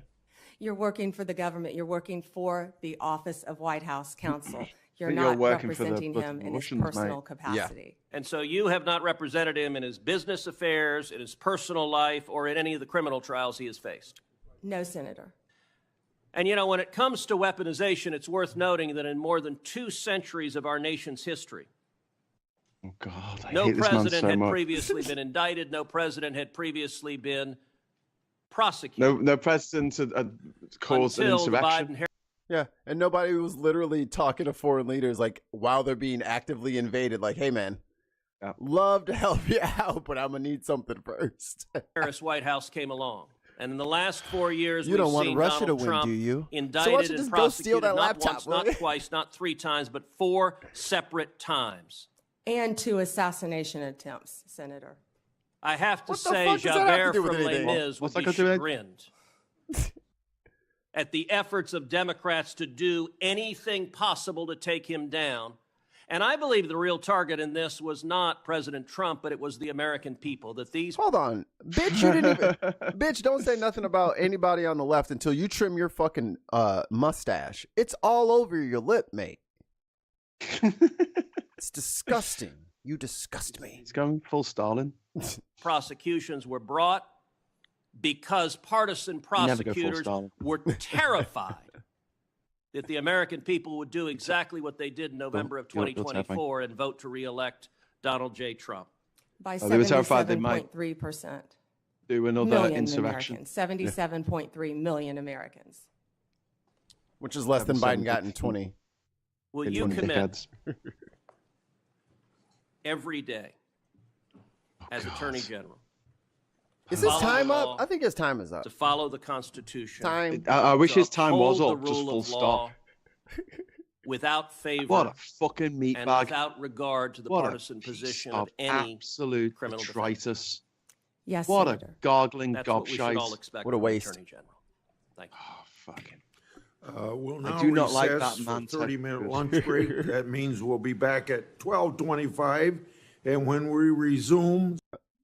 You're working for the government. You're working for the office of White House counsel. You're But not you're working for the representing him in his Russians, personal mate. capacity. And so you have not represented him in his business affairs, in his personal life, or in any of the criminal trials he has faced? No, Senator. And you know, when it comes to weaponization, it's worth noting that in more than 2 centuries of our nation's history, Oh God, I no hate this man president so had much. previously been indicted, no president had previously been prosecuted. No president had caused an until the insurrection. Biden Yeah, and nobody was literally talking to foreign leaders like while they're being actively invaded. Like, hey man, love to help you out, but I'm gonna need something first. Harris White House came along. And in the last 4 years, You we've don't want seen Russia to Donald win, Trump do you? So why don't indicted you and just go steal prosecuted that not laptop, once, will not you? twice, not 3 times, but 4 separate times. And 2 assassination attempts, Senator. I have to What the say, fuck does that have to Javert do with from Les anything? Mis would What's that be got to do with- chagrined at the efforts of Democrats to do anything possible to take him down. And I believe the real target in this was not President Trump, but it was the American people. That these Hold on, bitch, you didn't even, bitch, don't say nothing about anybody on the left until you trim your fucking mustache. It's all over your lip, mate. It's disgusting. You disgust me. He's going full Stalin. prosecutions were brought because partisan Never go full prosecutors Stalin. were terrified that the American people would do exactly what they did in November of You're terrifying. 2024 and vote to reelect Donald J. Trump. By Oh, they were terrified they might 77.3%. do another Million insurrection. Americans. 77.3 million Americans. Which is less than Biden got in 20. Will In you 20 commit decades. every day as Attorney General Is his Follow the time law. up? I think his time is up. to follow the Constitution, Time. I wish to his time was uphold up, the just rule full of law stop. without favor What a fucking and meatbag. without regard to the What partisan a piece position of of any absolute criminal defense. detritus. Yes, What a Senator. gargling That's what we should all gobshite. expect What a from waste. the Attorney General. Thank you. Oh, fucking. We'll now do not like recess that for man, 30-minute Ted. lunch break. That means we'll be back at 12:25, and when we resume,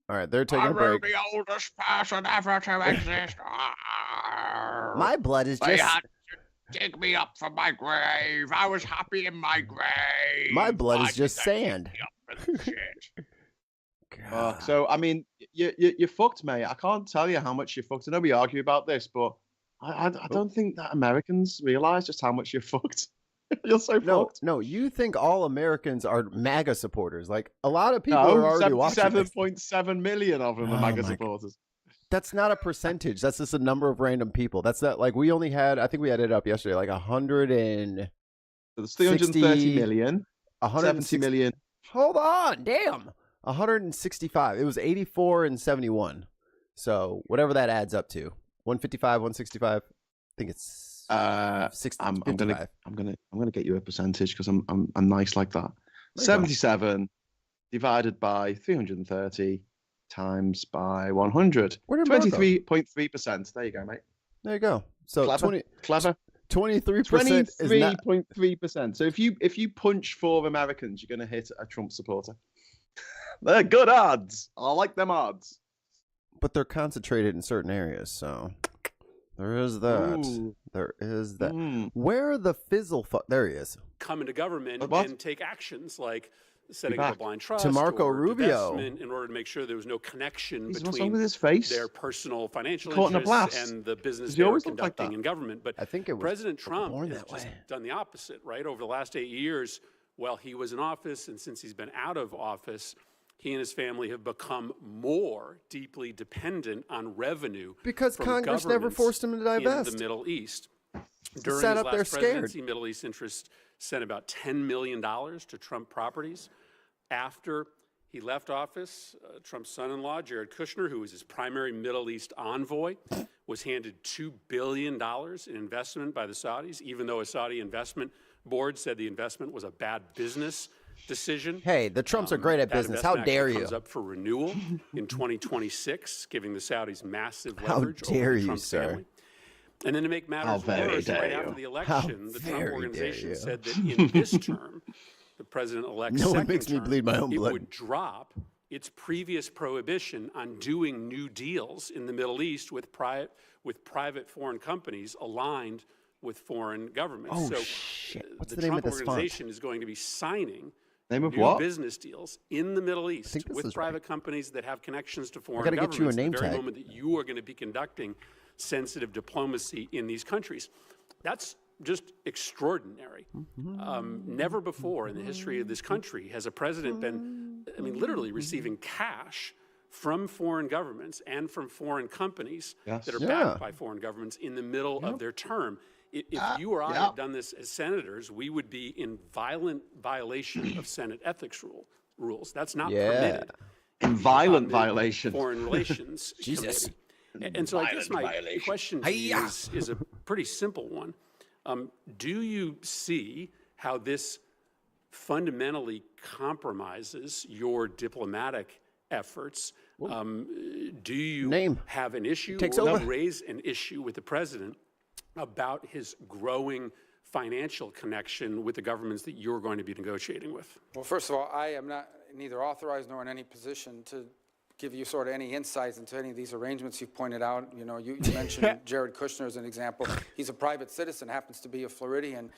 All right, they're taking a break. the oldest person ever to exist. My blood is They just. had to dig me up from my grave. I was happy in my grave. My blood Why is just did they dig sand. me up for this shit? So, I mean, you're fucked, mate. I can't tell you how much you're fucked. I know we argue about this, but I don't think that Americans realize just how much you're fucked. You're so No, fucked. no, you think all Americans are MAGA supporters. Like, a lot of people are No, already watching this. 77.7 million of them are Oh MAGA my supporters. That's not a percentage. That's just a number of random people. That's not like we only had, I think we added up yesterday, like 100 and So there's 330 million, 160 70 million. Hold on, damn. 165. It was 84 and 71. So whatever that adds up to. 155, 165. I think it's 60, I'm 55. gonna get you a percentage because I'm nice like that. 77 divided by 330 times by 100. Where did Marco? 23.3%. There you go, mate. There you go. So Clever. 23% is not 23.3%. So if you punch 4 Americans, you're gonna hit a Trump supporter. They're good odds. I like them odds. but they're concentrated in certain areas, so there is that. Ooh. There is that. Mm. Where are the fizzle there he is. come into government What? and take actions like setting back. up a blind trust To Marco or Rubio. divestment in order to make sure there was no connection What's wrong between with his face? their personal financial Caught in a interests blast. and the business Does he they were always look like conducting that? in government. But I think it was President Trump born has that just way. done the opposite, right? Over the last 8 years, while he was in office and since he's been out of office, he and his family have become more deeply dependent on revenue Because from Congress never governments forced him to divest. in the Middle East. During sat his up there last scared. presidency, Middle East interests sent about $10 million to Trump properties. After he left office, Trump's son-in-law, Jared Kushner, who was his primary Middle East envoy, was handed $2 billion in investment by the Saudis, even though a Saudi investment board said the investment was a bad business decision. Hey, the Trumps are great at That business. How investment dare actually you? comes up for renewal in 2026, giving the Saudis massive How leverage dare over the you, Trump sir. family. And then to make matters worse, right after the election, the Trump organization said that in this term, the president-elect's second term, it would drop its previous prohibition on doing new deals in the Middle East with private foreign companies aligned with foreign governments. Oh, so shit. What's the the name Trump of this organization font? is going to be signing Name of new what? business deals in the Middle East with private companies that have connections to foreign gotta get you a governments name at the very tag. moment that you are going to be conducting sensitive diplomacy in these countries. That's just extraordinary. Never before in the history of this country has a president been, I mean, literally receiving cash from foreign governments and from foreign companies that are backed by foreign governments in the middle of their term. If you or I had done this as senators, we would be in violent violation of Senate ethics rules. That's not permitted. In violent violation. Foreign Relations Jesus. Committee. And so I guess my question to you is a pretty simple one. Do you see how this fundamentally compromises your diplomatic efforts? Do you have an issue or raise an issue with the president about his growing financial connection with the governments that you're going to be negotiating with? Well, first of all, I am not neither authorized nor in any position to give you sort of any insights into any of these arrangements you've pointed out. You know, you mentioned Jared Kushner as an example. He's a private citizen, happens to be a Floridian.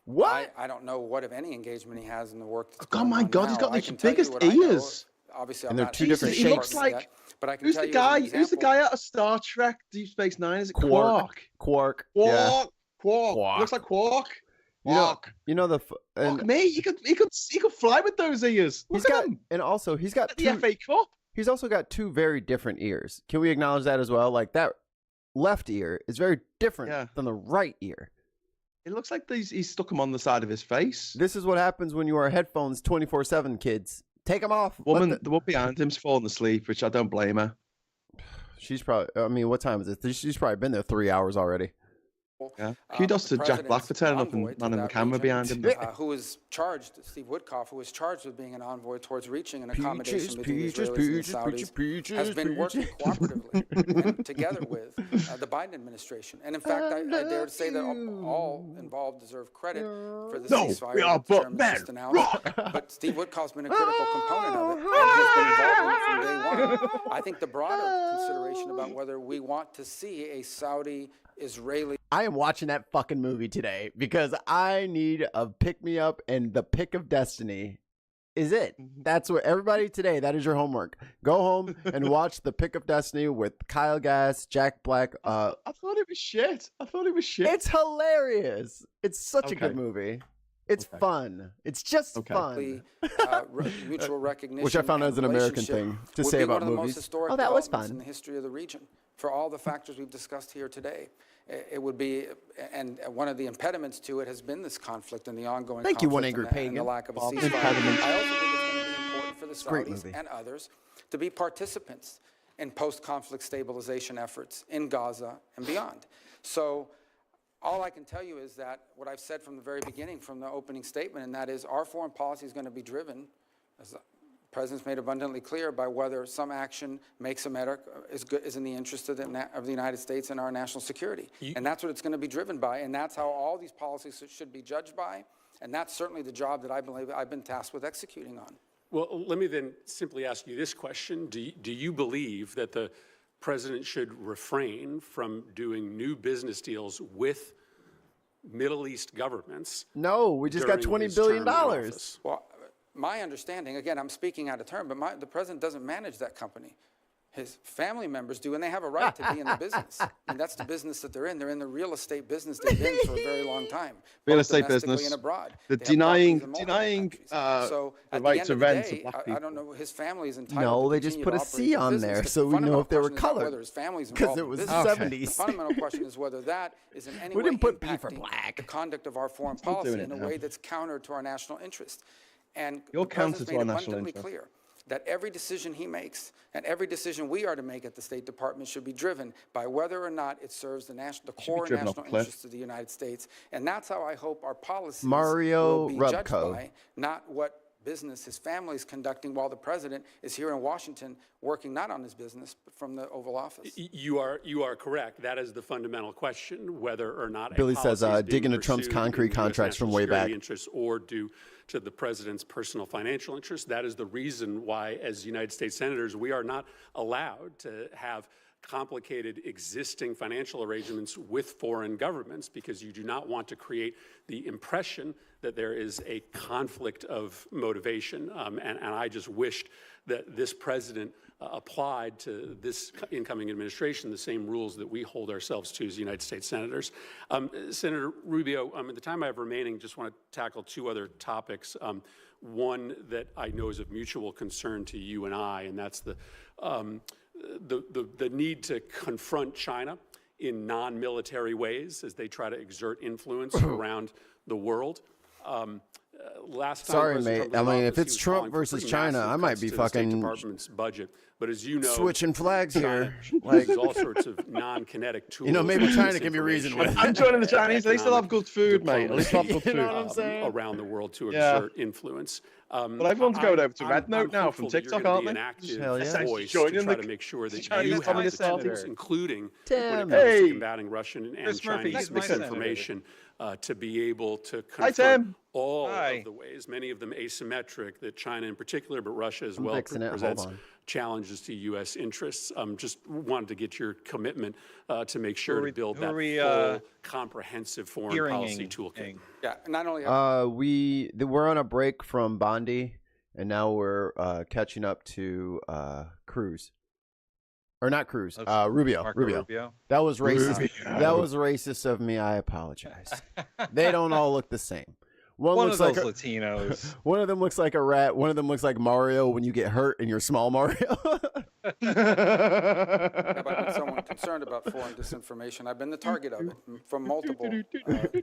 What? I don't know what, if any, engagement he has in the work that's Oh going my on God, now. he's got I the can tell you biggest what I know. ears. Obviously, And I'm they're not two different He looks shapes. like but I can who's tell the you as an guy? Who's the example- guy out of Star Trek Deep Space Nine? Is it Quark. Quark? Yeah. Quark. Looks like Quark. You know the Fuck me, he could fly with those ears. Look at him. And also he's got The FA Cup. He's also got two very different ears. Can we acknowledge that as well? Like that left ear is very different than the right ear. It looks like he's stuck them on the side of his face. This is what happens when you wear headphones 24/7, kids. Take them off. The woman behind him's falling asleep, which I don't blame her. She's probably, I mean, what time is it? She's probably been there 3 hours already. Yeah. Kudos to Jack Black for turning up and manning the camera behind him. Who was charged, Steve Woodcock, who was charged with being an envoy towards reaching an accommodation between the Israelis and the Saudis, has been working cooperatively and together with the Biden administration. And in fact, I dare to say that all involved deserve credit for the ceasefire that the Germans just announced. But Steve Woodcock's been a critical component of it, and has been involved in it from day one. I think the broader consideration about whether we want to see a Saudi-Israeli. I am watching that fucking movie today because I need a pick-me-up, and the pick of destiny is it. That's what everybody today, that is your homework. Go home and watch the pick of destiny with Kyle Gass, Jack Black. I thought it was shit. It's hilarious. It's such a good movie. It's fun. It's just fun. Mutual recognition, which I found as an American thing to say about movies. Oh, that was fun. In the history of the region, for all the factors we've discussed here today, it would be, and one of the impediments to it has been this conflict and the ongoing. Thank you, One Angry Pagan. And the lack of a ceasefire. I also think it's going to be important for the Saudis and others to be participants in post-conflict stabilization efforts in Gaza and beyond. So. All I can tell you is that what I've said from the very beginning, from the opening statement, and that is our foreign policy is going to be driven, as the President's made abundantly clear, by whether some action makes America is in the interest of the United States and our national security. And that's what it's going to be driven by, and that's how all these policies should be judged by, and that's certainly the job that I believe I've been tasked with executing on. Well, let me then simply ask you this question. Do you believe that the President should refrain from doing new business deals with Middle East governments? No, we just got $20 billion. Well, my understanding, again, I'm speaking out of turn, but the President doesn't manage that company. His family members do, and they have a right to be in the business. And that's the business that they're in. They're in the real estate business. They've been for a very long time. Real estate domestically business. and abroad. The They have denying so the at right the end to of the rent day, to black people. I don't know. His family is entitled. No, to they just continue put to a operate C the on business. there The so we know if they were fundamental question is not colored. whether his family's Because involved it in was the the business. 70s. The fundamental question is whether that is in any We way didn't put P for impacting black. the conduct of our foreign Still doing policy it in a now. way that's counter to our national interest. And You're the President's counter to made our national abundantly interest. clear that every decision he makes and every decision we are to make at the State Department should be driven by whether or not it serves the core driven off national a cliff. interests of the United States. And that's how I hope our policies Mario will be judged Rubco. by, not what business his family's conducting while the president is here in Washington working not on his business, but from the Oval Office. You are correct. That is the fundamental question, whether or not Billy a policy says, is being dig into Trump's pursued concrete in U.S. contracts from national way security back. interests or due to the president's personal financial interests. That is the reason why, as United States senators, we are not allowed to have complicated existing financial arrangements with foreign governments, because you do not want to create the impression that there is a conflict of motivation. And I just wished that this president applied to this incoming administration the same rules that we hold ourselves to as United States senators. Senator Rubio, in the time I have remaining, just want to tackle two other topics. One that I know is of mutual concern to you and I, and that's the need to confront China in non-military ways as they try to exert influence around the world. Last time Sorry, President mate. Trump was I mean, in if office, it's he was Trump calling for versus pretty China, massive I might cuts be to the State fucking Department's budget. But as you know, switching flags here. China uses all sorts of non-kinetic tools. You know, maybe China give me a reason. I'm joining the Chinese. They still have good food, mate. At least have good food. You know what I'm saying? Around the world to Yeah. exert influence. But everyone's going over to Red Note now from hopeful that TikTok, you're aren't gonna they? be an active Hell yeah. voice Joining to try the to make sure that Chinese you have the Communist Party. tools, including Tim. when it comes Hey. to combating Russian and Chris Murphy, Chinese he's my senator. misinformation, to be able to Hi, confront Tim. all Hi. of the ways, many of them asymmetric, that China in particular, but Russia as well, fixing it. Hold presents on. challenges to U.S. interests. Just wanted to get your commitment to make sure Who are to build we- who that are we, full, comprehensive foreign hearing policy toolkit. Yeah, not only have We're on a break from Bondi, and now we're catching up to Cruz. Or not Cruz, Rubio. Marco Rubio. That was racist. That was racist of me. I apologize. They don't all look the same. One One looks of those like Latinos. one of them looks like a rat. One of them looks like Mario when you get hurt and you're small Mario. I've been someone concerned about foreign disinformation. I've been the target of it from multiple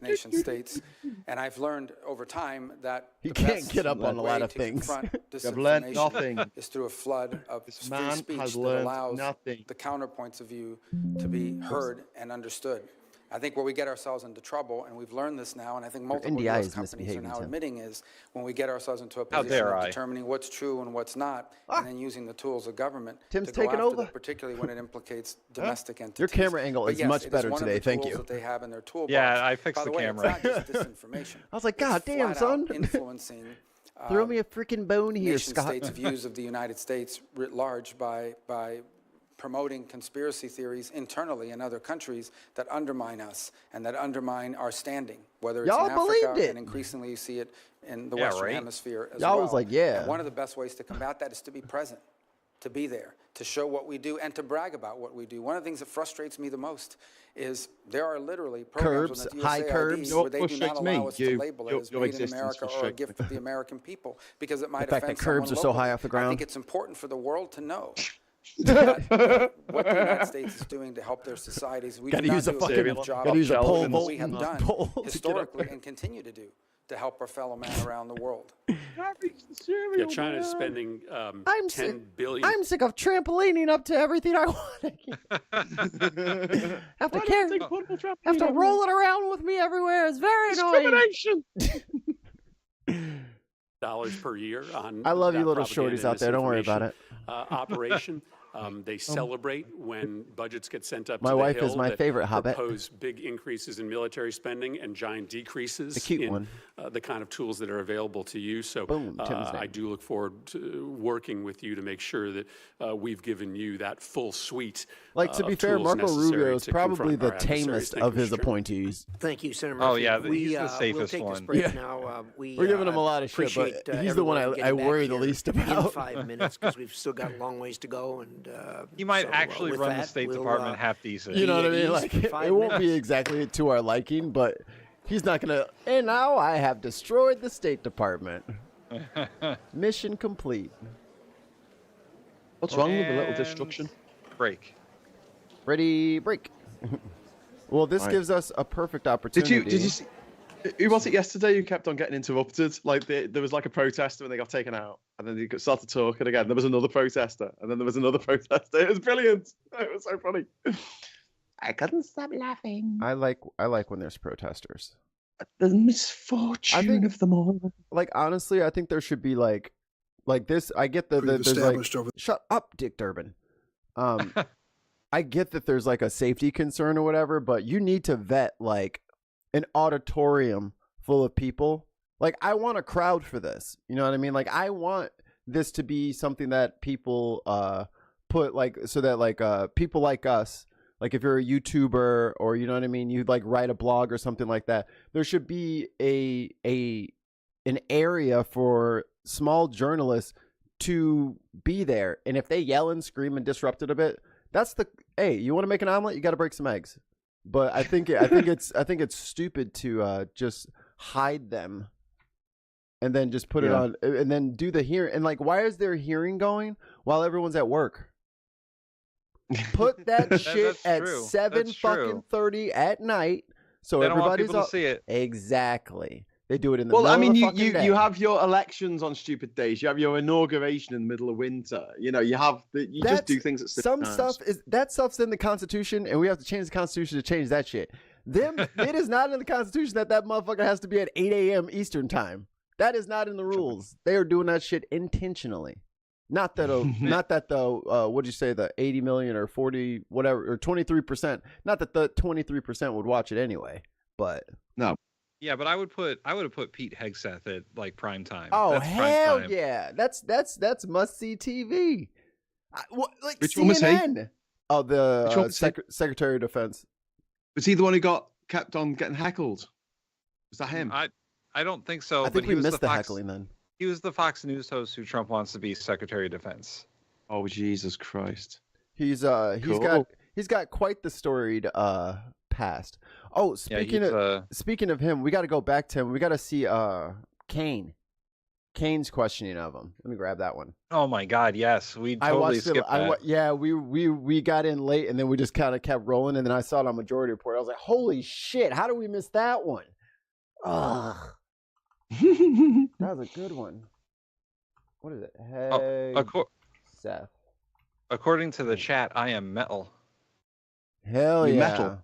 nation states, and I've learned over time that He the can't best get up on a way lot of to things. confront I've learned disinformation nothing. is through a flood of This free man speech has that learned allows nothing. the counterpoints of view to be heard and understood. I think where we get ourselves into trouble, and we've learned this now, and I think multiple NDI U.S. is companies are misbehaving, now Tim. admitting is when we get ourselves into a How position dare of I. determining what's true and what's not, and then using the tools of government Tim's to go taking after over. that, particularly when it implicates domestic entities. Your camera angle But is yes, much it is better one of today. the Thank tools you. that they have in their toolbox. Yeah, I fixed By the way, camera. It's not just disinformation. I was like, It's God damn, flat son. out influencing Throw me a freaking bone here, nation Scott. states' views of the United States writ large by promoting conspiracy theories internally in other countries that undermine us and that undermine our standing, whether it's Y'all in Africa, believed it. and increasingly you see it in the Yeah, Western right. Hemisphere as Y'all well. was like, yeah. And one of the best ways to combat that is to be present, to be there, to show what we do, and to brag about what we do. One of the things that frustrates me the most is there are literally programs Curbs, on the high USAID curbs. where they do Frustrates not allow me. us to label it as Your made in existence America or a frustrates gift of the American people because it might fact offend that curbs someone are so high locally. off the I ground. think it's important for the world to know that what the United States is doing to help their societies. We Gotta do not use a do fucking- good enough job gotta use a of pole what vault we have and done pole to get up historically there. and continue to do to help our fellow man around the world. Yeah, China is spending I'm 10 sick. billion. I'm sick of trampolining up to everything I want. have to carry, have to roll it around with me everywhere. It's very annoying. dollars per year on I love you that little propaganda shorties and out there. Don't worry about misinformation, operation. They celebrate when budgets get sent up My to the wife is Hill my that favorite Hobbit. propose big increases in military spending and giant decreases The cute in one. The kind of tools that are available to you. So Boom, Tim's I name. do look forward to working with you to make sure that we've given you that full suite. Like, to be of fair, tools Marco necessary Rubio is to probably confront the our adversaries. tamest Thank of you, his Mr. Chairman. appointees. Thank you, Senator Oh, Murphy. yeah, we, he's the we'll safest take this one. break Yeah. now. We're giving him a lot of shit, but appreciate, he's the one everyone I getting back worry the here least in about. 5 minutes because we've still got a long ways to go. And He might so, actually with run the that, State we'll, Department half decent. You know what I at mean? ease Like, for it 5 won't be minutes. exactly to our liking, but he's not gonna. And now I have destroyed the State Department. Mission complete. What's wrong with a little And destruction? Break. Ready, break. Well, this Right. gives us a perfect Did opportunity. you see? Who was it yesterday who kept on getting interrupted? Like there was like a protester and they got taken out, and then they started talking again. There was another protester, and then there was another protester. It was brilliant. It was so funny. I couldn't stop laughing. I like when there's protesters. the misfortune of them all. Like, honestly, I think there should be like this. I get there's like, established over. shut up, Dick Durbin. I get that there's like a safety concern or whatever, but you need to vet like an auditorium full of people. Like, I want a crowd for this. You know what I mean? Like, I want this to be something that people put like, so that like people like us, like if you're a YouTuber or, you know what I mean, you like write a blog or something like that, there should be an area for small journalists to be there. And if they yell and scream and disrupt it a bit, that's hey, you want to make an omelet, you got to break some eggs. But I think it's stupid to just hide them and then just put it on and then do the hearing. And like, why is there a hearing going while everyone's at work? Put that shit at 7:30 at night so everybody's to see it. Exactly. They do it in the Well, middle I mean, of the day. you have your elections on stupid days. You have your inauguration in the middle of winter. You know, just do things at some times. Stuff's in the Constitution, and we have to change the Constitution to change that shit. It is not in the Constitution that motherfucker has to be at 8 a.m. Eastern time. That is not in the rules. They are doing that shit intentionally. Not that what'd you say, the 80 million or 40 whatever or 23%. Not that the 23% would watch it anyway, but no. Yeah, but I would have put Pete Hegseth at like prime time. Oh, that's hell prime time. Yeah. That's must see TV. Like Which CNN. one was he? Oh, the Secretary of Defense. Was he the one who kept on getting heckled? Was that him? I don't think so. I think we missed the heckling then. He was the Fox News host who Trump wants to be Secretary of Defense. Oh, Jesus Christ. He's Cool. got quite the storied past. Oh, speaking of him, we got to go back to him. We got to see Kane's questioning of him. Let me grab that one. Oh my God, yes, we totally skipped that. We got in late and then we just kind of kept rolling, and then I saw it on Majority Report. I was like, holy shit, how did we miss that one? Ugh. That was a good one. What is it? Hey, Seth. According to the chat, I am metal. Hell yeah. Metal.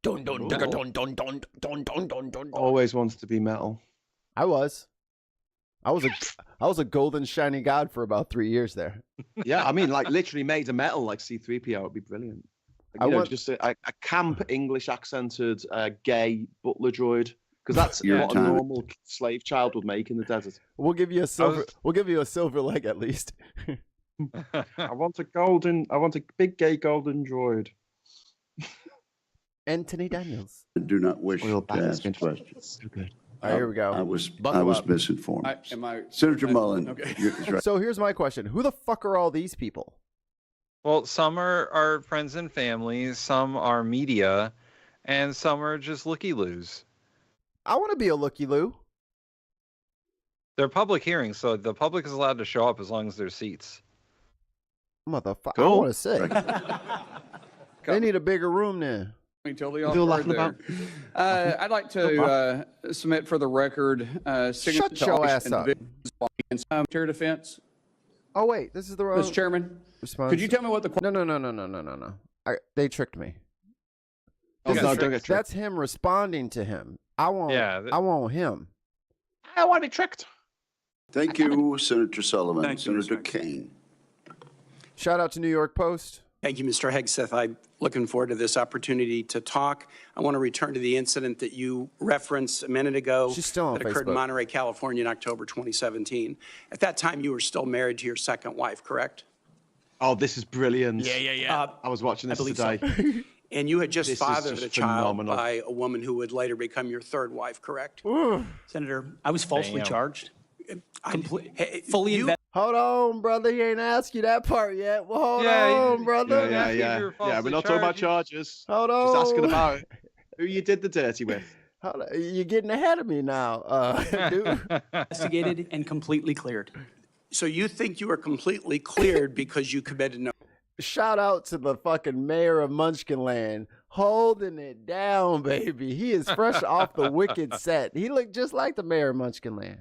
Dun, dun, dun, dun, dun, dun, dun, dun, dun, dun. Always wants to be metal. I was a golden shiny god for about 3 years there. Yeah, I mean, like literally made of metal, like C-3PO would be brilliant. Like, just a camp English accented gay butler droid, because that's what a normal slave child would make in the desert. We'll give you a silver leg at least. I want a big gay golden droid. Anthony Daniels. I do not wish to ask questions. Okay. All right, here we go. I was misinformed. Senator Mullen. Okay. So here's my question: who the fuck are all these people? Well, some are friends and family, some are media, and some are just looky-loos. I want to be a looky-loo. They're public hearings, so the public is allowed to show up as long as there's seats. Motherfucker, cool. I want to sit. They need a bigger room then. Totally off guard there. I'd like to submit for the record. Shut your ass up. Secretary of Defense. Oh wait, this is the wrong. Mr. Chairman, response. could you tell me what the No. They tricked me. That's him responding to him. I want him. I want to be tricked. Thank you, Senator Sullivan. Thank you, Senator Kane. Shout out to New York Post. Thank you, Mr. Hegseth. I'm looking forward to this opportunity to talk. I want to return to the incident that you referenced a minute ago. She's still on that occurred Facebook. in Monterey, California in October 2017. At that time, you were still married to your second wife, correct? Oh, this is brilliant. Yeah. I was watching this today. So. And you had just fathered a child phenomenal. by a woman who would later become your third wife, correct? Senator, I was falsely charged. Hold on, brother. He ain't asked you that part yet. Well, hold on, brother. Yeah. We're not talking about charges. Hold on. Just asking about who you did the dirty with. Hold on. You're getting ahead of me now, dude. Investigated and completely cleared. So you think you were completely cleared because you committed no... Shout out to the fucking mayor of Munchkinland, holding it down, baby. He is fresh off the Wicked set. He looked just like the mayor of Munchkinland.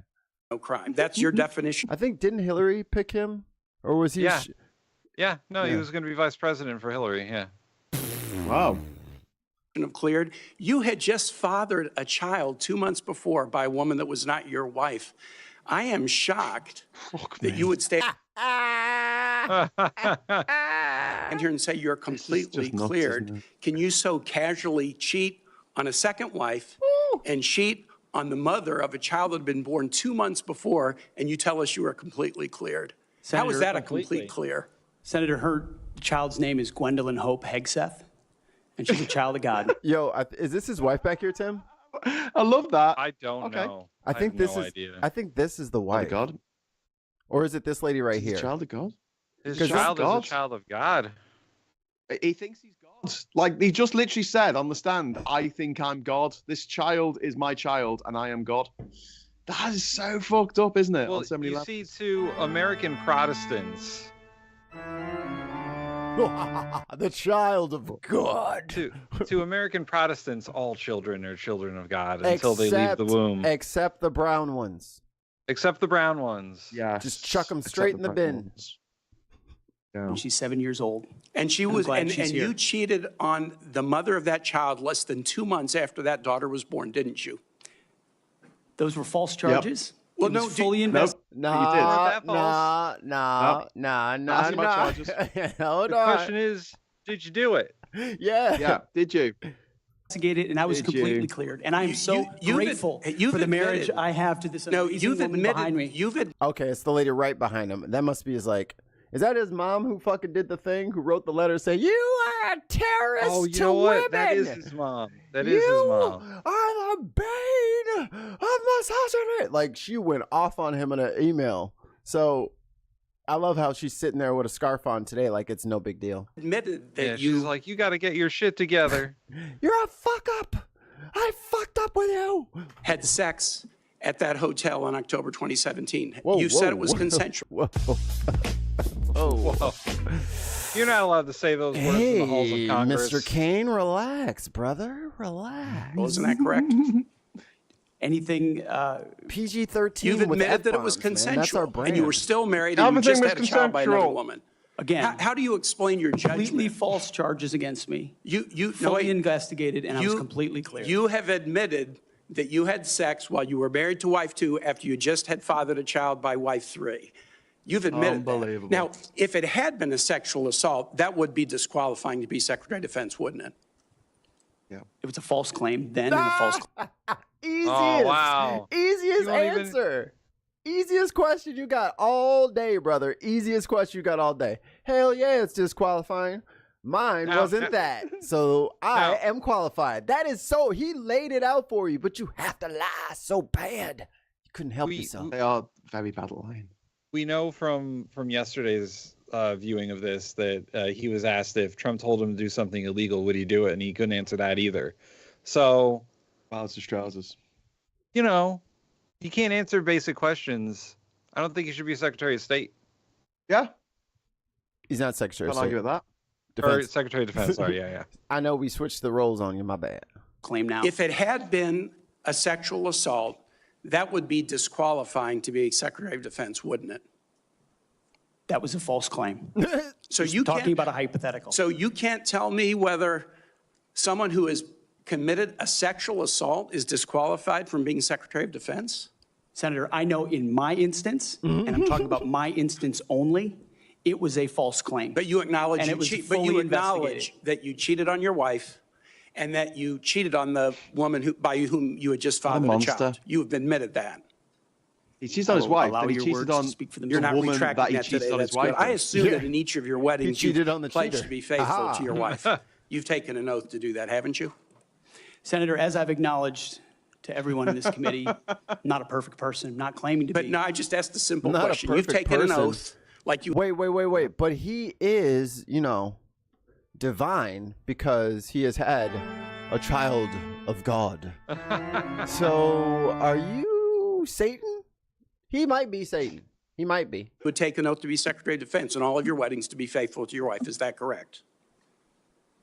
No crime. That's your definition. I think, didn't Hillary pick him? Or was he? Yeah. He was going to be vice president for Hillary, yeah. Wow. Of cleared. You had just fathered a child 2 months before by a woman that was not your wife. I am shocked that you would stay and here and say you're completely cleared. Can you so casually cheat on a second wife and cheat on the mother of a child that had been born 2 months before, and you tell us you are completely cleared? How is that a complete clear? Senator, her child's name is Gwendolyn Hope Hegseth, and she's a child of God. Yo, is this his wife back here, Tim? I love that. I don't know. I think have this no is. idea. I think this is the wife. God. Or is it this lady right here? Child of God. His 'Cause child is God. a child of God. He thinks he's God. Like he just literally said on the stand, "I think I'm God. This child is my child, and I am God." That is so fucked up, isn't it? Well, on so many you levels. see, to American Protestants, The child of God. to American Protestants, all children are children of God until they leave the womb, Except the brown ones. except the brown ones. Yeah. Just chuck them straight in the bin. Yeah. She's 7 years old. And she I'm was, glad and she's here. you cheated on the mother of that child less than 2 months after that daughter was born, didn't you? Those were false charges. Well, It no, was fully investigated. that Nah. That's my charges. Hold The on. question is, did you do it? Yeah. Yeah. Did you? Investigated, and I was Did completely you? cleared. And I'm so you've grateful you've for the marriage admitted- I have to this No, amazing you've woman admitted, behind me. Okay, it's the lady right behind him. That must be his like. Is that his mom who fucking did the thing? Who wrote the letter saying you are a terrorist Oh, you to know women? what? That is his mom. That is you his mom. are the bane of misogyny. Like she went off on him in an email. So I love how she's sitting there with a scarf on today, like it's no big deal. admitted that Yeah, she's like, you got to get your shit together. You're a fuck up. I fucked up with you. had sex at that hotel in October 2017. Whoa, You said whoa, it was whoa. consensual. Whoa. Whoa. You're not allowed to say those words in the halls of Hey, Congress. Mr. Kane, relax, brother. Relax. Well, isn't that correct? Anything PG-13 You've with admitted that it was F-bombs, man. That's our consensual, brand. and you were still married, and you Everything just was had a child by another consensual. woman. again? How do you explain your completely judgment? false charges against me. You no, Fully wait. investigated, and I was completely clear. You have admitted that you had sex while you were married to wife 2 after you just had fathered a child by wife 3. You've admitted that. Unbelievable. Now, if it had been a sexual assault, that would be disqualifying to be Secretary of Defense, wouldn't it? It was a false claim then, and a false. Easiest. Oh, wow. Easiest You won't even- answer. Easiest question you got all day, brother. Easiest question you got all day. Hell yeah, it's disqualifying. Mine Now- wasn't that. So I Now- am qualified. That is so, he laid it out for you, but you have to lie so bad. You couldn't help yourself. They are very bad at lying. We know from yesterday's viewing of this that he was asked if Trump told him to do something illegal, would he do it? And he couldn't answer that either. So, Wow, it's his trousers. you know, he can't answer basic questions. I don't think he should be Secretary of State. Yeah, He's not Secretary of can't argue State. with that. Or Defense. Secretary of Defense, sorry, yeah. I know we switched the roles on you, my bad. Claim now. If it had been a sexual assault, that would be disqualifying to be Secretary of Defense, wouldn't it? That was a false claim. So you Talking can't, about a hypothetical. so you can't tell me whether someone who has committed a sexual assault is disqualified from being Secretary of Defense? Senator, I know in my instance, and I'm talking about my instance only, it was a false claim. But you acknowledge And you it was cheat, but fully you acknowledge investigated. that you cheated on your wife and that you cheated on the woman by whom you had just fathered a monster. child. You have admitted that. He cheated on his I will wife, allow then he your cheated words on to speak for the You're not woman retracting that he that cheated today. on his That's wife good. I with. assume Yeah. that in each of your weddings, He cheated you on the pledged cheater. to be faithful Aha. to your wife. You've taken an oath to do that, haven't you? Senator, as I've acknowledged to everyone in this committee, not a perfect person, not claiming to But be. no, I just asked a simple Not a question. You've perfect taken an person. oath like you. Wait. But he is, divine because he has had a child of God. So are you Satan? He might be Satan. He might be. would take an oath to be Secretary of Defense in all of your weddings to be faithful to your wife. Is that correct?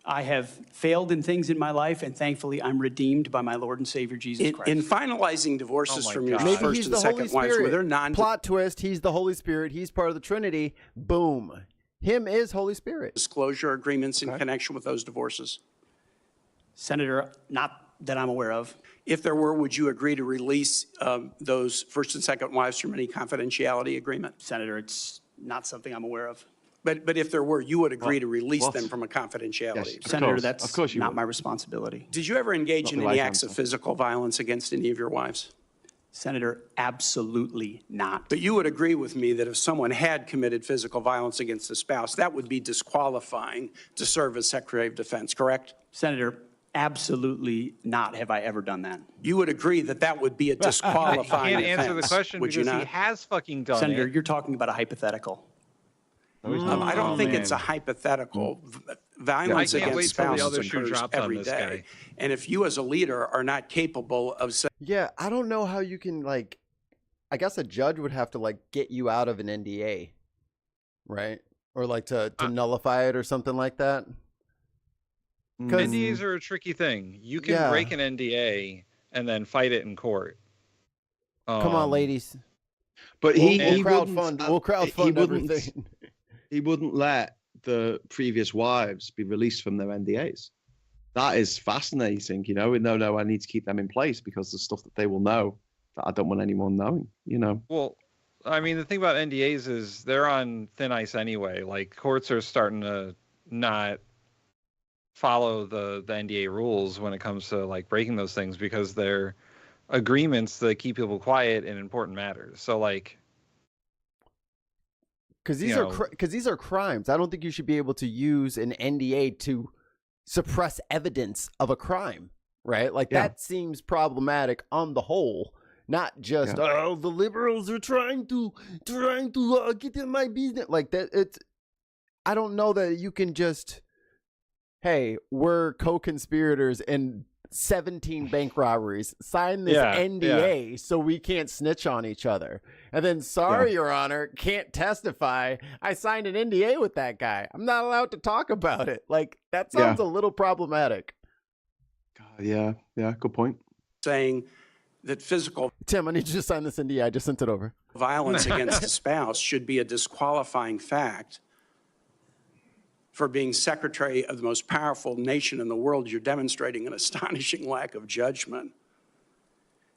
I have failed in things in my life, and thankfully I'm redeemed by my Lord and Savior Jesus Christ. In finalizing divorces Oh my from your God. Maybe first he's and the Holy second wives, were Spirit. there non? Plot twist, he's the Holy Spirit. He's part of the Trinity. Boom. Him is Holy Spirit. Disclosure agreements in connection with those divorces? Senator, not that I'm aware of. If there were, would you agree to release those first and second wives from any confidentiality agreement? Senator, it's not something I'm aware of. But if there were, you would agree to release them from a confidentiality? Yes, Senator, of that's course you not would. my responsibility. Did you ever engage Not in the any right acts of answer. physical violence against any of your wives? Senator, absolutely not. But you would agree with me that if someone had committed physical violence against a spouse, that would be disqualifying to serve as Secretary of Defense, correct? Senator, absolutely not have I ever done that. You would agree that that would be a disqualifying Can't answer the offense, question would you because he not? has fucking done Senator, it. you're talking about a hypothetical. I don't think it's a man. hypothetical. Violence I can't wait against till the spouses other shoe occurs drops on every this day. guy. And if you as a leader are not capable of Yeah, I don't know how you can, like, I guess a judge would have to, like, get you out of an NDA, right? Or, like, to nullify it or something like that. NDAs are a tricky thing. You can break an NDA and then fight it in court. Come on, ladies. But We'll he crowdfund. We'll crowdfund everything. He wouldn't let the previous wives be released from their NDAs. That is fascinating, you know. No, I need to keep them in place because the stuff that they will know that I don't want anyone knowing, you know. Well, I mean, the thing about NDAs is they're on thin ice anyway. Like, courts are starting to not follow the NDA rules when it comes to, like, breaking those things because they're agreements that keep people quiet in important matters. So, like, because these are crimes. I don't think you should be able to use an NDA to suppress evidence of a crime, right? Like that seems problematic on the whole, not just oh, the liberals are trying to get in my business like that. It's I don't know that you can just, hey, we're co-conspirators in 17 bank robberies. Sign this NDA so we can't snitch on each other. And then, sorry, Your Honor, can't testify. I signed an NDA with that guy. I'm not allowed to talk about it. Like, that sounds a little problematic. Yeah, good point. saying that physical Tim, I need you to sign this NDA. I just sent it over. violence against a spouse should be a disqualifying fact for being secretary of the most powerful nation in the world. You're demonstrating an astonishing lack of judgment.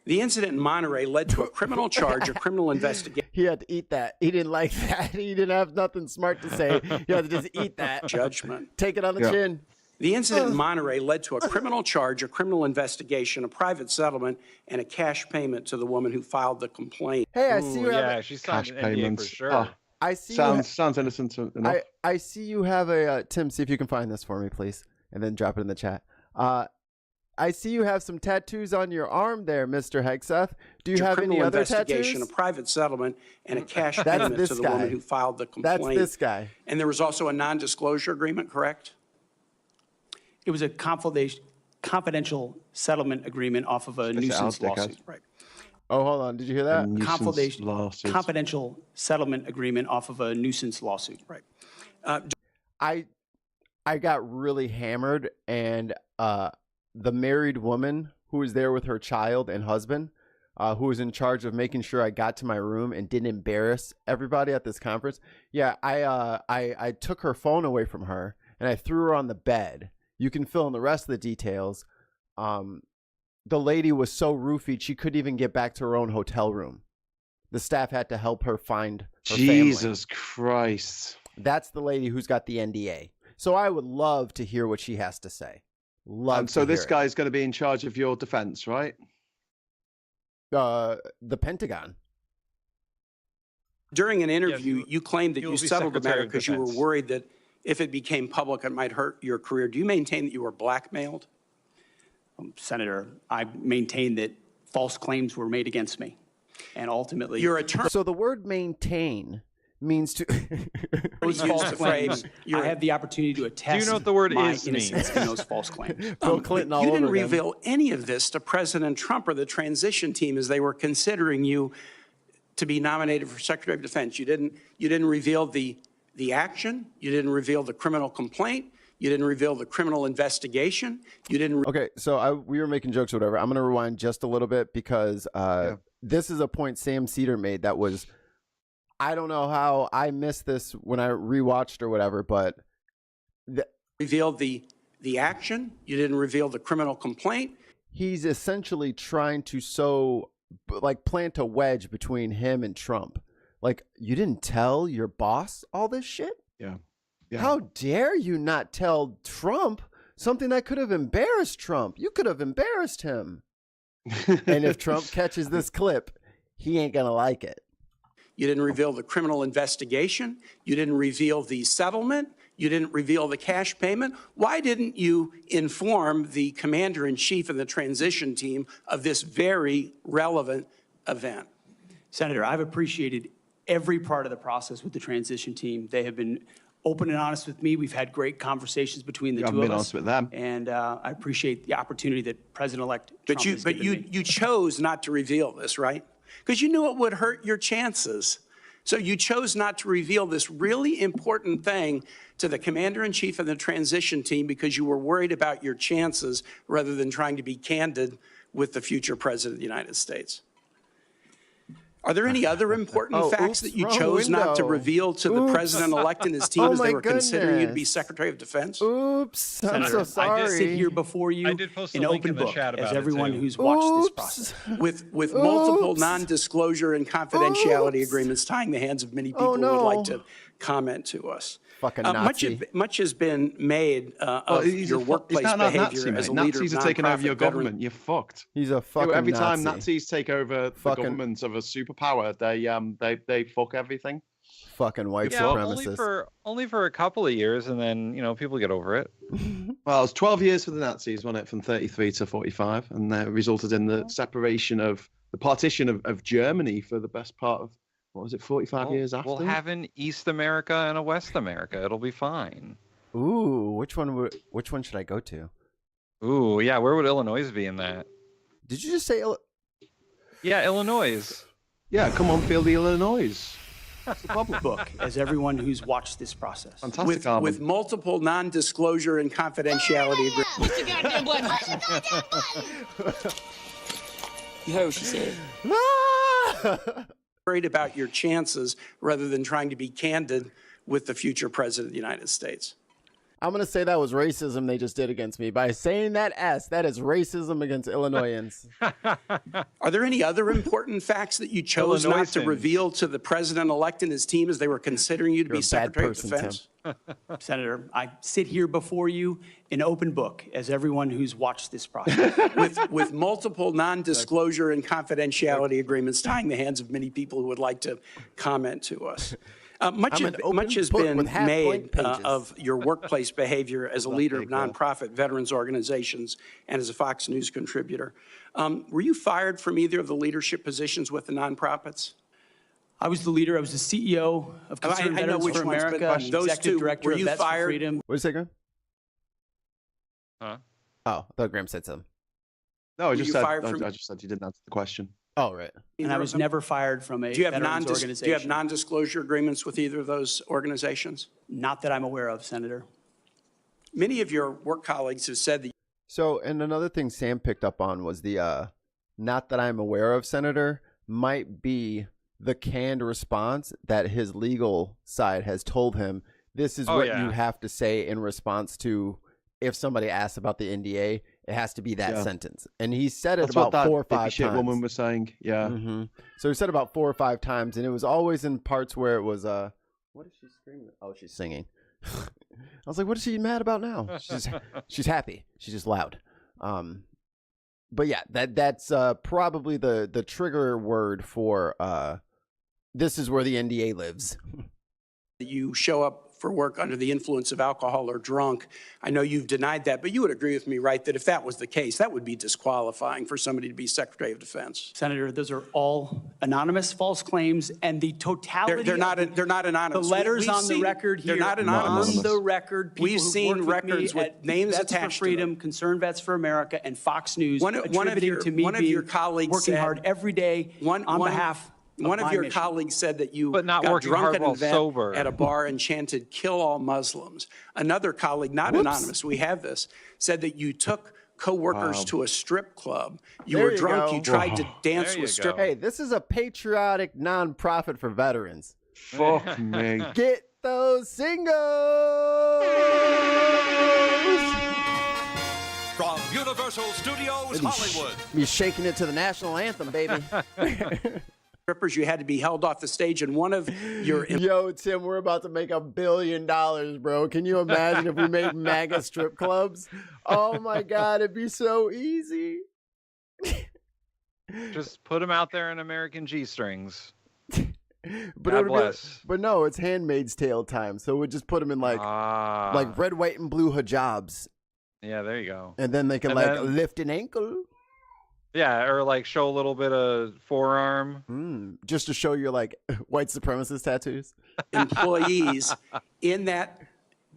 The incident in Monterey led to a criminal charge, a criminal investigation. He had to eat that. He didn't like that. He didn't have nothing smart to say. He had to just eat that. Judgment. Take it on the chin. The incident in Monterey led to a criminal charge, a criminal investigation, a private settlement, and a cash payment to the woman who filed the complaint. Hey, I see you have she signed cash an NDA for payments. sure. Oh, I see sounds innocent enough. I see you have a Tim, see if you can find this for me, please, and then drop it in the chat. I see you have some tattoos on your arm there, Mr. Hegseth. Do you have any other investigation, tattoos? a private settlement, and a cash That's payment this to the guy. woman who filed the complaint. That's this guy. And there was also a non-disclosure agreement, correct? It was a confidential settlement agreement off of a nuisance lawsuit. Right. Oh, hold on. Did you hear that? Confidential settlement agreement off of a nuisance lawsuit. Right. I got really hammered, and the married woman who was there with her child and husband, who was in charge of making sure I got to my room and didn't embarrass everybody at this conference. Yeah, I took her phone away from her and I threw her on the bed. You can fill in the rest of the details. The lady was so roofied she couldn't even get back to her own hotel room. The staff had to help her find her Jesus family. Christ. That's the lady who's got the NDA. So I would love to hear what she has to say. Love. And so this guy's going to be in charge of your defense, right? The Pentagon. During an interview, you claimed that He will you be settled the Secretary matter of because you were Defense. worried that if it became public, it might hurt your career. Do you maintain that you were blackmailed? Senator, I maintain that false claims were made against me. And ultimately, Your attorney So the word maintain means to those used false the claims, phrase, I have the opportunity to attest know what the word my is means? innocence in those false claims. Bill Clinton all you over didn't again. reveal any of this to President Trump or the transition team as they were considering you to be nominated for Secretary of Defense. You didn't reveal the action. You didn't reveal the criminal complaint. You didn't reveal the criminal investigation. You didn't. Okay, so we were making jokes or whatever. I'm going to rewind just a little bit because this is a point Sam Cedar made that was, I don't know how I missed this when I rewatched or whatever, but reveal the the action. You didn't reveal the criminal complaint. He's essentially trying to plant a wedge between him and Trump. Like, you didn't tell your boss all this shit? Yeah. How dare you not tell Trump something that could have embarrassed Trump? You could have embarrassed him. And if Trump catches this clip, he ain't gonna like it. You didn't reveal the criminal investigation. You didn't reveal the settlement. You didn't reveal the cash payment. Why didn't you inform the commander-in-chief and the transition team of this very relevant event? Senator, I've appreciated every part of the process with the transition team. They have been open and honest with me. We've had great conversations between the two of us. I've been honest with them. And I appreciate the opportunity that President-elect Trump has given me. You chose not to reveal this, right? Because you knew it would hurt your chances. So you chose not to reveal this really important thing to the commander-in-chief and the transition team because you were worried about your chances rather than trying to be candid with the future president of the United States. Are there any other important facts that you chose not to reveal to the president-elect and his team as they were considering you to be Secretary of Defense? Oops, I'm Senator, so sorry. I did sit here before you in open book, as everyone who's watched this process. With multiple non-disclosure and confidentiality agreements tying the hands of many people who would like to comment to us. Fucking Nazi. Much has been made of your workplace behavior as a leader Nazis of are taking over your nonprofit government. You're fucked. He's a fucking Every time Nazi. Nazis take over the government of a superpower, they fuck everything. Fucking white supremacists. Only for a couple of years, and then people get over it. Well, it was 12 years for the Nazis, wasn't it, from 33 to 45, and that resulted in the separation of the partition of Germany for the best part of, what was it, 45 years after? We'll have an East America and a West America. It'll be fine. Ooh, which one should I go to? Ooh, yeah, where would Illinois be in that? Did you just say Yeah, Illinois. Yeah, come on, feel the Illinois. That's the problem. Book, as everyone who's watched this process. Fantastic, with multiple non-disclosure and confidentiality agreements. Push the goddamn button. You heard what she said. Worried about your chances rather than trying to be candid with the future president of the United States. I'm going to say that was racism they just did against me. By saying that S, that is racism against Illinoisans. Are there any other important facts that you chose not to reveal to the president-elect and his team as they were considering you to be Secretary of Defense? Senator, I sit here before you in open book, as everyone who's watched this process. with multiple non-disclosure and confidentiality agreements tying the hands of many people who would like to comment to us. Much has been made of your workplace behavior as a leader of nonprofit veterans organizations and as a Fox News contributor. Were you fired from either of the leadership positions with the nonprofits? I was the leader. I was the CEO of Concerned Veterans for America and those executive two, director were of you Vets for fired? Freedom. Wait a second. Huh? Oh, I thought Graham said something. No, I just said you didn't answer the question. Oh, right. And I was never fired from a Do you have veterans organization. Do you have non-disclosure agreements with either of those organizations? Not that I'm aware of, Senator. Many of your work colleagues have said that. So, and another thing Sam picked up on was the not that I'm aware of, Senator, might be the canned response that his legal side has told him. This is what you have to say in response to if somebody asks about the NDA. It has to be that sentence. And he said it That's about what 4 or 5 shit times. woman was saying. Yeah. Mm-hmm. So he said about 4 or 5 times, and it was always in parts where it was, what is she screaming? Oh, she's singing. I was like, what is she mad about now? She's happy. She's just loud. But yeah, that's probably the trigger word for this is where the NDA lives. You show up for work under the influence of alcohol or drunk. I know you've denied that, but you would agree with me, right, that if that was the case, that would be disqualifying for somebody to be Secretary of Defense. Senator, those are all anonymous false claims, and the totality they're not anonymous. The letters on the record here. They're not anonymous. On the record, people we've who've seen worked records with names Vets attached for Freedom, to them. Concerned Vets for America, and Fox News One of your colleagues working said, hard every day on behalf. One of your colleagues said that you not got working drunk hard at an while event sober. at a bar and chanted "Kill all Muslims." Another colleague, not anonymous, we have this, said that you took co-workers to a strip club. You were drunk. You tried to dance with strip. Hey, this is a patriotic nonprofit for veterans. Fuck me. Get those singles. Universal Studios Hollywood. Be shaking it to the national anthem, baby. Strippers, you had to be held off the stage, and one of your Yo, Tim, we're about to make $1 billion, bro. Can you imagine if we made MAGA strip clubs? Oh my God, it'd be so easy. Just put them out there in American G-strings. But God bless. But no, it's Handmaid's Tale time, so we'd just put them in like red, white, and blue hijabs. Yeah, there you go. And then they can lift an ankle. Yeah, or like show a little bit of forearm. Just to show your like white supremacist tattoos. employees in that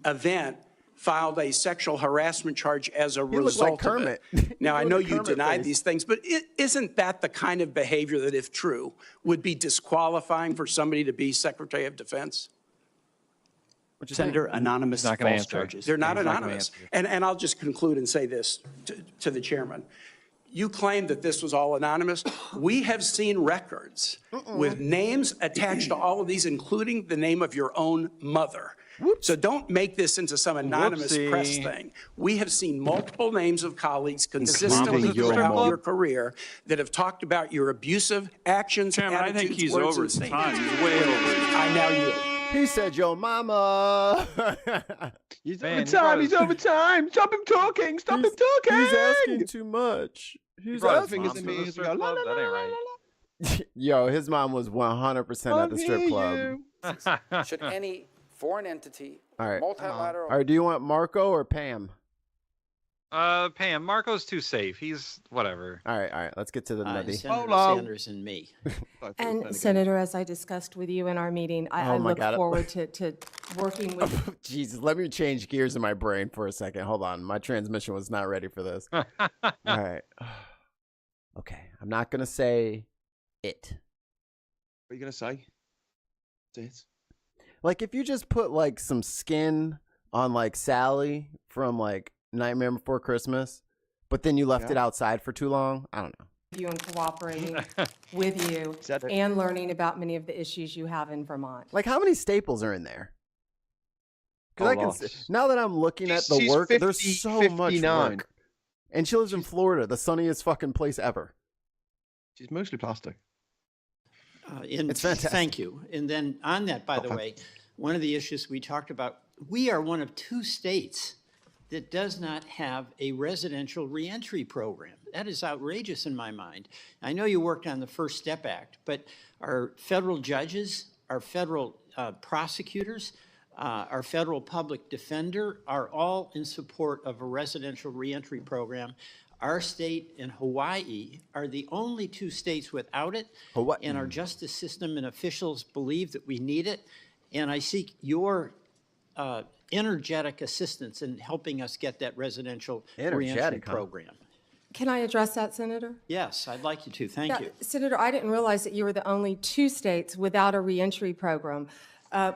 event filed a sexual harassment charge as a result like Kermit. of it. Now, I know you Kermit deny face. these things, but isn't that the kind of behavior that, if true, would be disqualifying for somebody to be Secretary of Defense? Senator, anonymous not gonna false answer. charges. They're not He's not gonna anonymous. answer. And I'll just conclude and say this to the chairman. You claim that this was all anonymous. We have seen records with names attached to all of these, including the name of your own mother. So don't make this into some anonymous press thing. We have seen multiple names of colleagues consistently throughout your career that have talked about your abusive actions, Chairman, attitudes, I think he's words, over and his time. statements. He's way over his time. I now yield. He said, "Yo, mama." He's over time. He's over time. Stop him talking. Stop him talking. He's asking too much. He's brought his asking fingers in me. He's go, la, la, That ain't la, right. Yo, his mom was 100% at the strip club. Should any foreign entity, All right. multilateral... All right, do you want Marco or Pam? Pam, Marco's too safe. He's whatever. All right. Let's get to the nutty. Senator Sanders and me. And Senator, as I discussed with you in our meeting, I look forward to working with. Jesus, let me change gears in my brain for a second. Hold on. My transmission was not ready for this. All right. Okay. I'm not going to say it. What are you going to say? It. Like, if you just put, like, some skin on, like, Sally from, like, Nightmare Before Christmas, but then you left it outside for too long, I don't know. You and cooperating with you and learning about many of the issues you have in Vermont. Like, how many staples are in there? Because now that I'm looking at the She's work, 50, there's so much 59. work. And she lives in Florida, the sunniest fucking place ever. She's mostly plastic. It's fantastic. Thank you. And then on that, by the way, one of the issues we talked about, we are one of 2 states that does not have a residential reentry program. That is outrageous in my mind. I know you worked on the First Step Act, but our federal judges, our federal prosecutors, our federal public defender are all in support of a residential reentry program. Our state and Hawaii are the only 2 states without it, and our justice system and officials believe that we need it. And I seek your energetic assistance in helping us get that residential reentry program. Can I address that, Senator? Yes, I'd like you to. Thank you. Senator, I didn't realize that you were the only 2 states without a reentry program.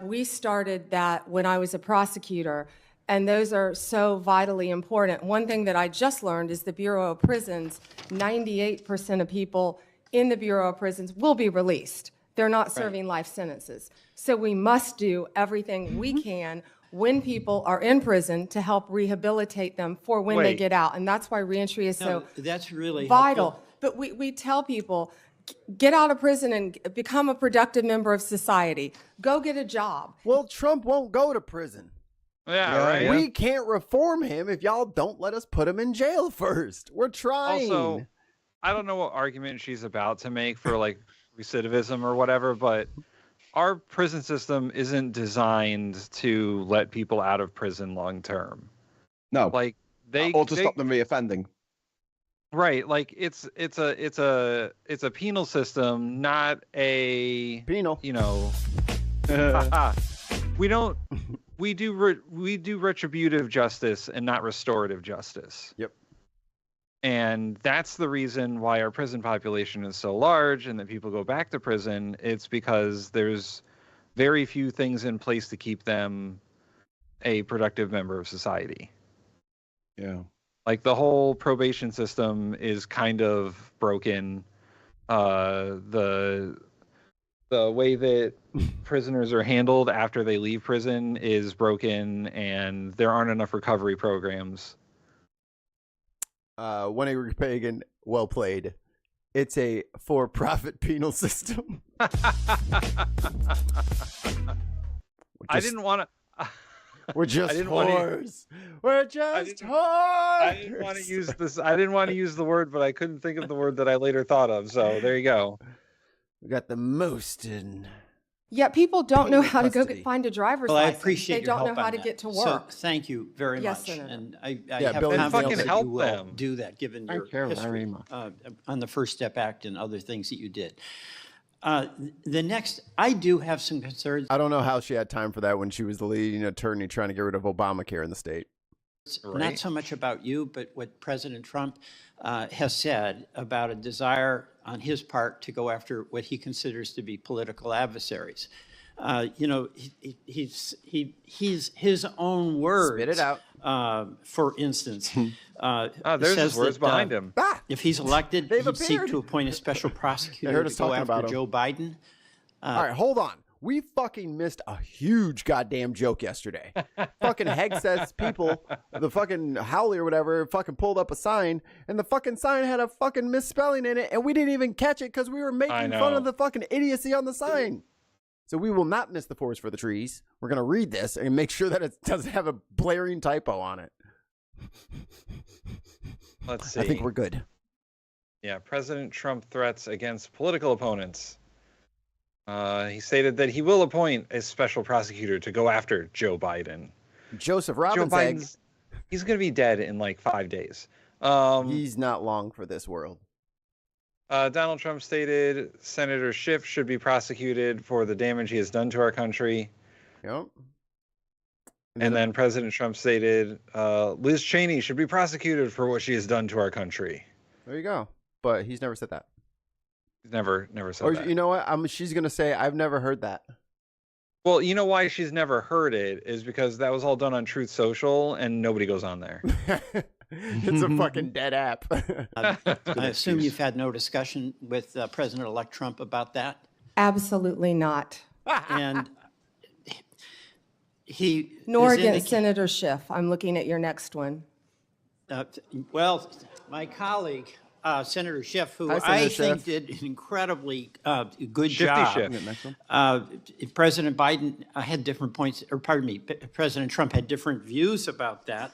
We started that when I was a prosecutor, and those are so vitally important. One thing that I just learned is the Bureau of Prisons, 98% of people in the Bureau of Prisons will be released. They're not serving life sentences. So we must do everything we can when people are in prison to help rehabilitate them for when they get out. And that's why reentry is so that's really vital. helpful. But we tell people, get out of prison and become a productive member of society. Go get a job. Well, Trump won't go to prison. Yeah, right. We can't reform him if y'all don't let us put him in jail first. We're trying. Also, I don't know what argument she's about to make for like recidivism or whatever, but our prison system isn't designed to let people out of prison long term. No, like or to stop them reoffending. Right, like it's a penal system, not a penal. You know, we do retributive justice and not restorative justice. Yep. And that's the reason why our prison population is so large and that people go back to prison. It's because there's very few things in place to keep them a productive member of society. Yeah. Like the whole probation system is kind of broken. The way that prisoners are handled after they leave prison is broken, and there aren't enough recovery programs. Winnie Pagan, well played. It's a for-profit penal system. I didn't want to. We're just whores. We're just whores. I didn't want to use this. I didn't want to use the word, but I couldn't think of the word that I later thought of. So there you go. We got the most in. Yet people don't know how to go custody. find a driver's Well, I license. appreciate They your don't help know how on to that. get to So work. thank you very Yes, much. Senator. And I Yeah, have Billy, confidence fucking that help you will them. do that, given Thank your you history very much. on the First Step Act and other things that you did. The next, I do have some concerns. I don't know how she had time for that when she was the leading attorney trying to get rid of Obamacare in the state. Not so much about you, but what President Trump has said about a desire on his part to go after what he considers to be political adversaries. You know, he's his own words. Spit it out. For instance, there's says his words that, behind him. if he's elected, They've he'd seek appeared. to appoint a special I prosecutor heard to us go talking after about him. Joe Biden. All right, hold on. We fucking missed a huge goddamn joke yesterday. Fucking Hegseth's people, the fucking Howley or whatever, fucking pulled up a sign, and the fucking sign had a fucking misspelling in it, and we didn't even catch it because we were making fun of the fucking idiocy on the sign. So we will not miss the forest for the trees. We're going to read this and make sure that it doesn't have a blaring typo on it. Let's see. I think we're good. Yeah, President Trump threats against political opponents. He stated that he will appoint a special prosecutor to go after Joe Biden. Joseph Joe Robinson. He's going to be dead in like 5 days. He's not long for this world. Donald Trump stated Senator Schiff should be prosecuted for the damage he has done to our country. Yep. And then President Trump stated Liz Cheney should be prosecuted for what she has done to our country. There you go. But he's never said that. He's never said Or that. you know what? She's going to say, I've never heard that. Well, you know why she's never heard it is because that was all done on Truth Social and nobody goes on there. It's a fucking dead app. I assume you've had no discussion with President-elect Trump about that? Absolutely not. And he Nor is against Senator Schiff. I'm looking at your next one. Well, my colleague, Senator Schiff, who Hi, Senator I Schiff. think did an incredibly good Shifty job. Schiff. President Biden had different points, or pardon me, President Trump had different views about that,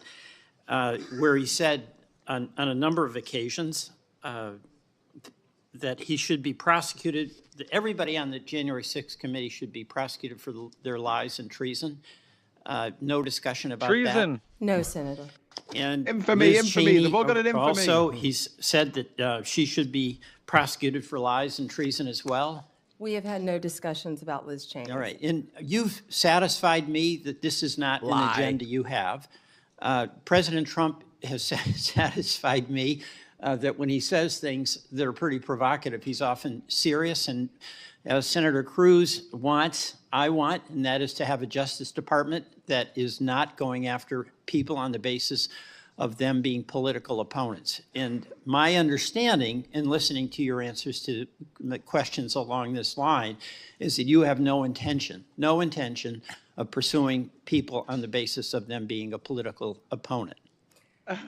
where he said on a number of occasions that he should be prosecuted, that everybody on the January 6th committee should be prosecuted for their lies and treason. No discussion about Treason. that. No, Senator. And Infamy, Liz infamy. Cheney They've all got an infamy. Also, he's said that she should be prosecuted for lies and treason as well. We have had no discussions about Liz Cheney. All right, and you've satisfied me that this is not an agenda you have. President Trump has satisfied me that when he says things that are pretty provocative, he's often serious. And as Senator Cruz wants, I want, and that is to have a Justice Department that is not going after people on the basis of them being political opponents. And my understanding, in listening to your answers to the questions along this line, is that you have no intention of pursuing people on the basis of them being a political opponent.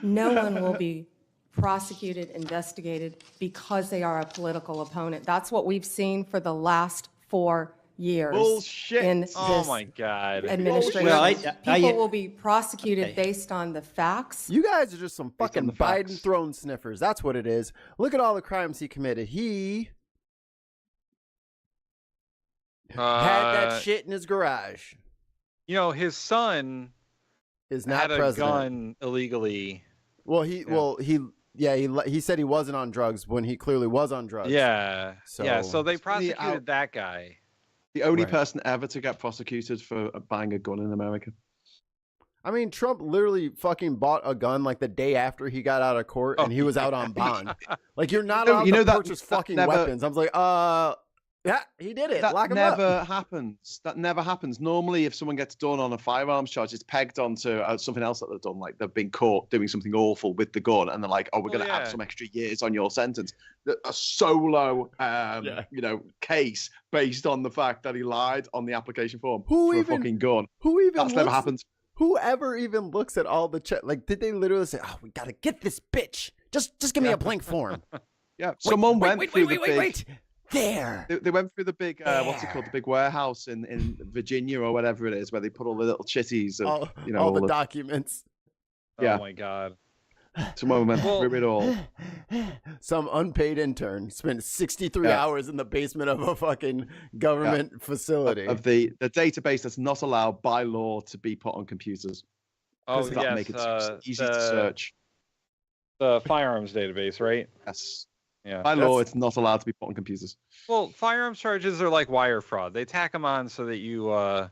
No one will be prosecuted, investigated because they are a political opponent. That's what we've seen for the last 4 years. Bullshit. In Oh this my God. administration. Well, People will be prosecuted based on the facts. You guys are just some fucking the Biden facts. throne sniffers. That's what it is. Look at all the crimes he committed. He had that shit in his garage. You know, his son Is not had a president. gun illegally. Well, he said he wasn't on drugs when he clearly was on drugs. So they prosecuted out- that guy. The only Right. person ever to get prosecuted for buying a gun in America. I mean, Trump literally fucking bought a gun like the day after he got out of court, and he was out on bond. Like, you're not allowed to purchase fucking weapons. I was like, yeah, he did it. That Lock him never up. happens. That never happens. Normally, if someone gets done on a firearms charge, it's pegged onto something else that they've done. Like they've been caught doing something awful with the gun, and they're like, "Oh, we're going to add some extra years on your sentence." A solo, case based on the fact that he lied on the application form for a fucking gun. That's never happened. Whoever even looks at all the like, did they literally say, "Oh, we got to get this bitch Just give me a blank form. Yeah, someone went through the big. Wait. There. They went through the big, what's it called, the big warehouse in Virginia or whatever it is, where they put all the little chitties of, all the documents. Yeah. Oh my God. Someone went through it all. Some unpaid intern spent 63 hours in the basement of a fucking government facility. Of the database that's not allowed by law to be put on computers. Oh, That yes. make it easy to search. The firearms database, right? Yes. Yeah. By law, it's not allowed to be put on computers. Well, firearms charges are like wire fraud. They tack them on so that you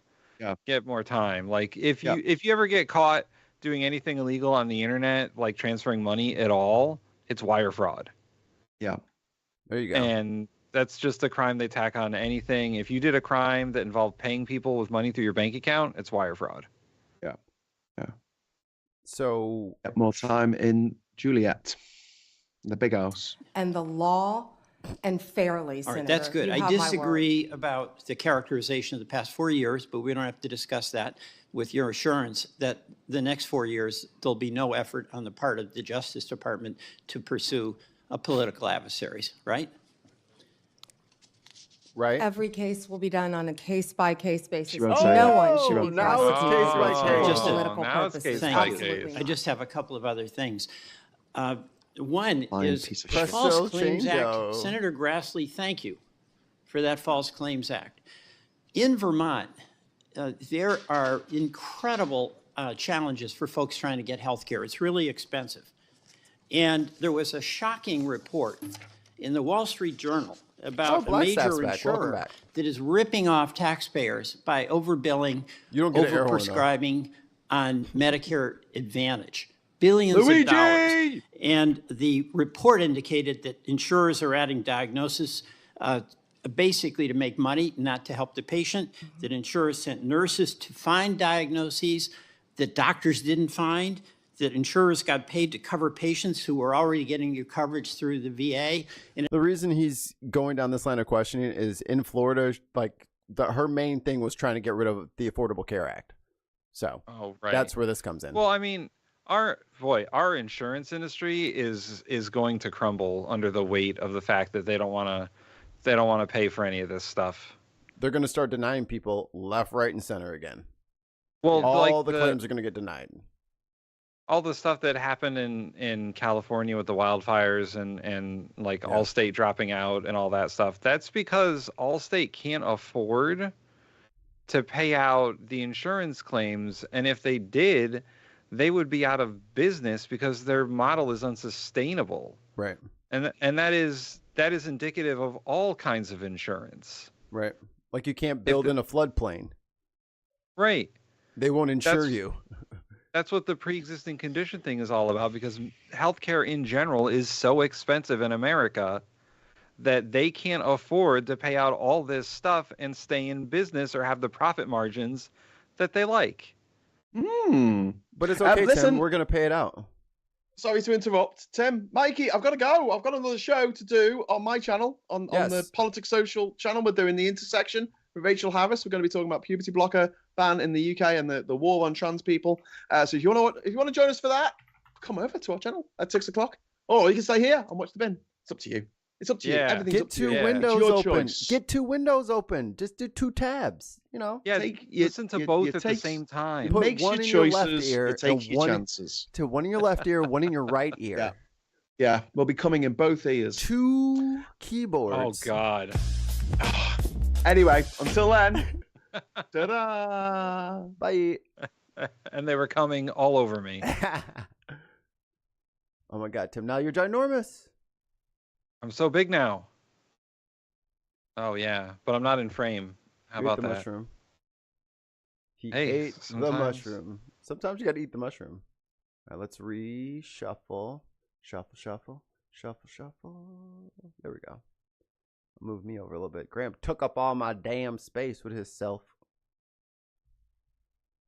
get more time. Like if you ever get caught doing anything illegal on the internet, like transferring money at all, it's wire fraud. Yeah. There you go. And that's just a crime they tack on to anything. If you did a crime that involved paying people with money through your bank account, it's wire fraud. Yeah. Yeah. So get more time in Juliet, the big house. And the law, and fairly, All Senator. right, that's good. You I have my word. disagree about the characterization of the past 4 years, but we don't have to discuss that with your assurance that the next 4 years, there'll be no effort on the part of the Justice Department to pursue political adversaries, right? Right. Every case will be done on a case-by-case basis. won't say No that. one She should be won't say prosecuted that. Now it's case by for case. Just political now it's purposes. case by Absolutely case. I just have a couple of other things. One Lying is piece of the shit. False Presto Claims Act. changeo. Senator Grassley, thank you for that False Claims Act. In Vermont, there are incredible challenges for folks trying to get health care. It's really expensive. And there was a shocking report in the Wall Street Journal about a Blackstaff's major back. Welcome insurer back. that is ripping off taxpayers by overbilling, You don't get an air horn, though. overprescribing on Medicare Advantage. Billions Luigi! of dollars. And the report indicated that insurers are adding diagnosis basically to make money, not to help the patient, that insurers sent nurses to find diagnoses that doctors didn't find, that insurers got paid to cover patients who were already getting your coverage through the VA. And The reason he's going down this line of questioning is in Florida, like her main thing was trying to get rid of the Affordable Care Act. So that's where this comes in. Well, I mean, our insurance industry is going to crumble under the weight of the fact that they don't want to pay for any of this stuff. They're going to start denying people left, right, and center again. Well, all like the claims are going to get denied. All the stuff that happened in California with the wildfires and like Allstate dropping out and all that stuff, that's because Allstate can't afford to pay out the insurance claims. And if they did, they would be out of business because their model is unsustainable. Right. And that is indicative of all kinds of insurance. Right. Like you can't build in a floodplain. Right. They won't insure you. That's what the pre-existing condition thing is all about, because healthcare in general is so expensive in America that they can't afford to pay out all this stuff and stay in business or have the profit margins that they like. But it's okay, listen, Tim. We're going to pay it out. Sorry to interrupt, Tim. Mikey, I've got to go. I've got another show to do on my channel, on the Politics Social channel. We're doing The Intersection with Rachel Harris. We're going to be talking about puberty blocker ban in the UK and the war on trans people. So if you want to join us for that, come over to our channel at 6 o'clock. Or you can stay here and watch the bin. It's up to you. It's up to you. Everything's Get up to you. two windows It's your open. choice. Get two windows open. Just do two tabs. Yeah, listen to both at the same time. Put makes one your in your left choices, ear you take and your chances. to one in your left ear, one in your right ear. Yeah, we'll be coming in both ears. Two keyboards. Oh, God. Anyway, until then, ta-da! Bye. And they were coming all over me. Oh, my God, Tim. Now you're ginormous. I'm so big now. Oh, yeah. But I'm not in frame. How You ate about the that? mushroom. He Hey, ate the sometimes- mushroom. Sometimes you got to eat the mushroom. All right, let's reshuffle. Shuffle. There we go. Move me over a little bit. Graham took up all my damn space with his self.